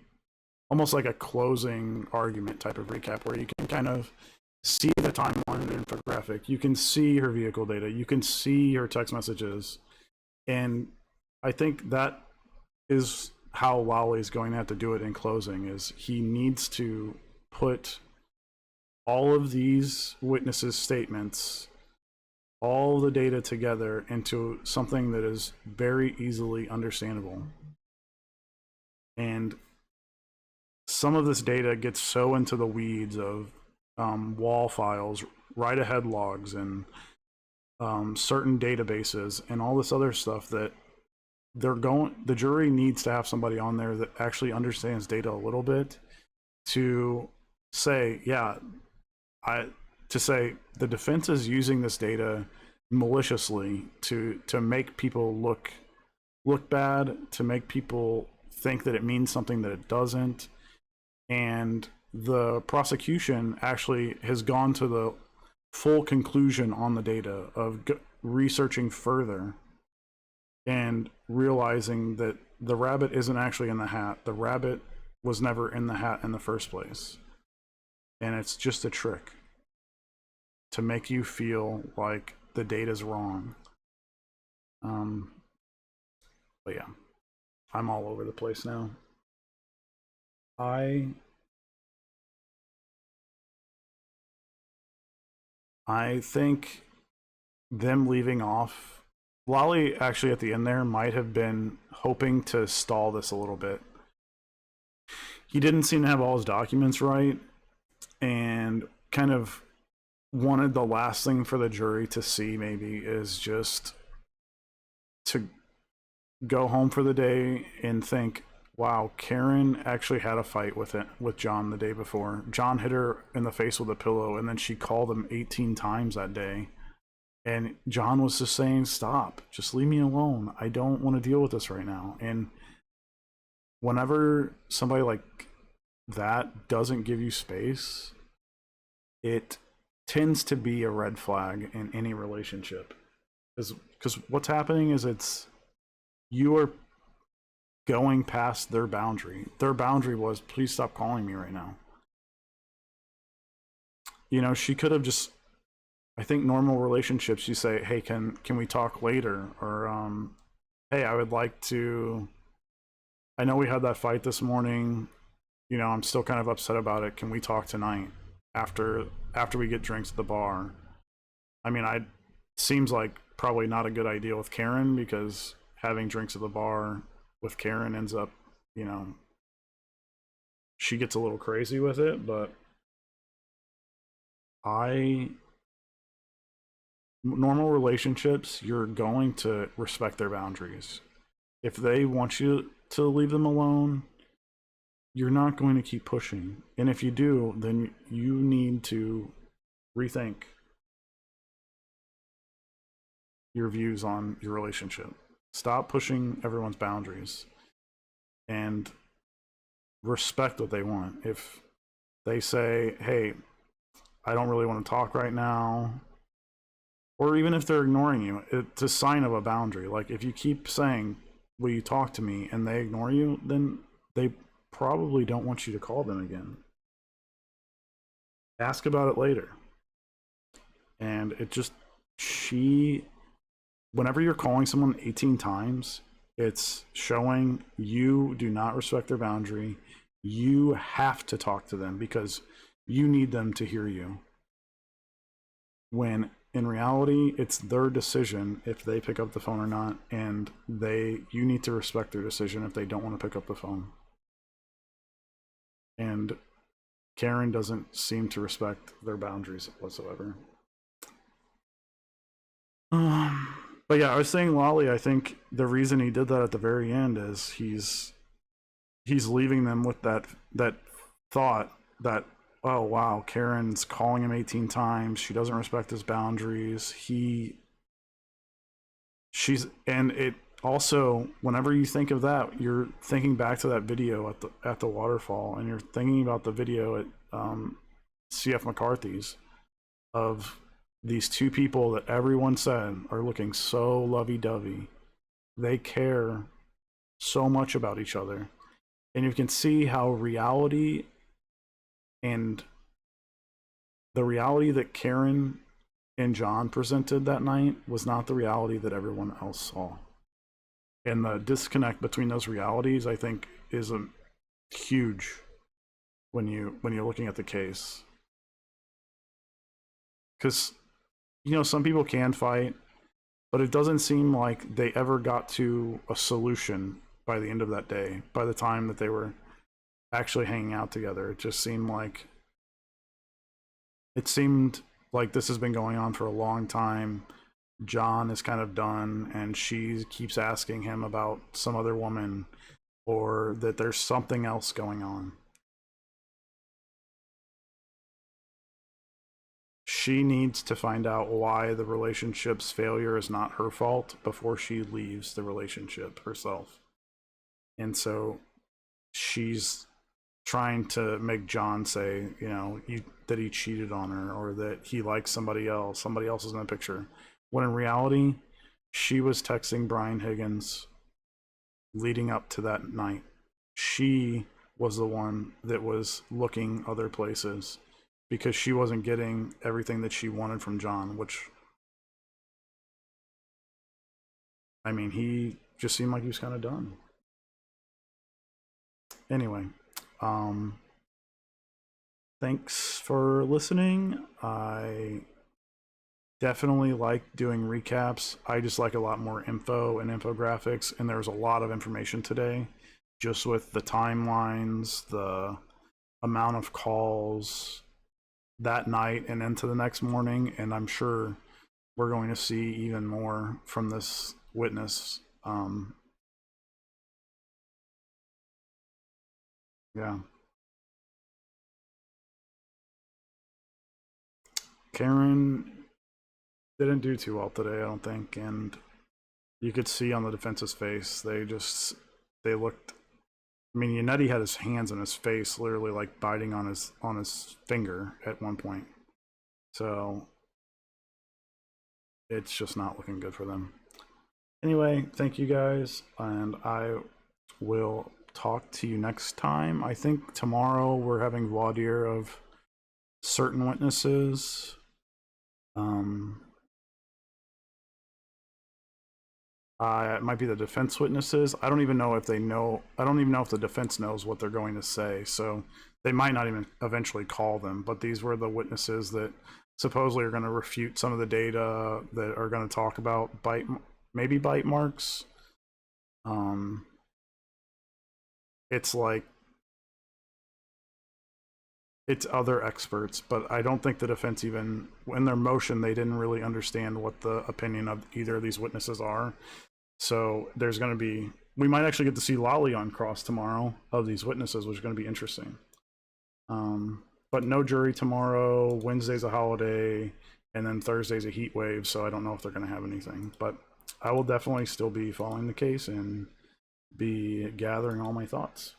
almost like a closing argument type of recap where you can kind of see the timeline and infographic. You can see her vehicle data. You can see her text messages. And I think that is how Lowley's going to have to do it in closing, is he needs to put all of these witnesses' statements, all the data together into something that is very easily understandable. And some of this data gets so into the weeds of wall files, write-ahead logs, and certain databases and all this other stuff that the jury needs to have somebody on there that actually understands data a little bit to say, yeah, to say the defense is using this data maliciously to make people look bad, to make people think that it means something that it doesn't. And the prosecution actually has gone to the full conclusion on the data of researching further and realizing that the rabbit isn't actually in the hat. The rabbit was never in the hat in the first place. And it's just a trick to make you feel like the data's wrong. But yeah, I'm all over the place now. I think them leaving off, Lowley actually at the end there might have been hoping to stall this a little bit. He didn't seem to have all his documents right, and kind of wanted the last thing for the jury to see maybe is just to go home for the day and think, wow, Karen actually had a fight with John the day before. John hit her in the face with a pillow, and then she called him 18 times that day. And John was just saying, stop, just leave me alone. I don't want to deal with this right now. And whenever somebody like that doesn't give you space, it tends to be a red flag in any relationship. Because what's happening is you are going past their boundary. Their boundary was, please stop calling me right now. You know, she could have just, I think normal relationships, you say, hey, can we talk later? Or, hey, I would like to, I know we had that fight this morning. You know, I'm still kind of upset about it. Can we talk tonight after we get drinks at the bar? I mean, seems like probably not a good idea with Karen, because having drinks at the bar with Karen ends up, you know, she gets a little crazy with it. But normal relationships, you're going to respect their boundaries. If they want you to leave them alone, you're not going to keep pushing. And if you do, then you need to rethink your views on your relationship. Stop pushing everyone's boundaries and respect what they want. If they say, hey, I don't really want to talk right now, or even if they're ignoring you, it's a sign of a boundary. Like, if you keep saying, will you talk to me, and they ignore you, then they probably don't want you to call them again. Ask about it later. And it just, whenever you're calling someone 18 times, it's showing you do not respect their boundary. You have to talk to them because you need them to hear you. When in reality, it's their decision if they pick up the phone or not, and you need to respect their decision if they don't want to pick up the phone. And Karen doesn't seem to respect their boundaries whatsoever. But yeah, I was saying Lolly, I think the reason he did that at the very end is he's leaving them with that thought that, oh wow, Karen's calling him 18 times, she doesn't respect his boundaries. And it also, whenever you think of that, you're thinking back to that video at the waterfall, and you're thinking about the video at CF McCarthy's of these two people that everyone said are looking so lovey-dovey. They care so much about each other. And you can see how reality and the reality that Karen and John presented that night was not the reality that everyone else saw. And the disconnect between those realities, I think, is a huge when you're looking at the case. Because, you know, some people can fight, but it doesn't seem like they ever got to a solution by the end of that day. By the time that they were actually hanging out together, it seemed like this has been going on for a long time. John is kind of done, and she keeps asking him about some other woman, or that there's something else going on. She needs to find out why the relationship's failure is not her fault before she leaves the relationship herself. And so she's trying to make John say, you know, that he cheated on her, or that he likes somebody else is in the picture. When in reality, she was texting Brian Higgins leading up to that night. She was the one that was looking other places because she wasn't getting everything that she wanted from John, which, I mean, he just seemed like he was kind of done. Anyway, thanks for listening. I definitely like doing recaps. I just like a lot more info and infographics, and there's a lot of information today, just with the timelines, the amount of calls that night and into the next morning, and I'm sure we're going to see even more from this witness. Yeah. Karen didn't do too well today, I don't think, and you could see on the defense's face, they looked, I mean, Yannetti had his hands on his face, literally like biting on his finger at one point. So it's just not looking good for them. Anyway, thank you guys, and I will talk to you next time. I think tomorrow we're having voir dire of certain witnesses. It might be the defense witnesses. I don't even know if they know. I don't even know if the defense knows what they're going to say. So they might not even eventually call them. But these were the witnesses that supposedly are going to refute some of the data, that are going to talk about maybe bite marks. It's like, it's other experts, but I don't think the defense, even in their motion, they didn't really understand what the opinion of either of these witnesses are. So there's going to be, we might actually get to see Lolly on cross tomorrow of these witnesses, which is going to be interesting. But no jury tomorrow. Wednesday's a holiday, and then Thursday's a heat wave, so I don't know if they're going to have anything. But I will definitely still be following the case and be gathering all my thoughts.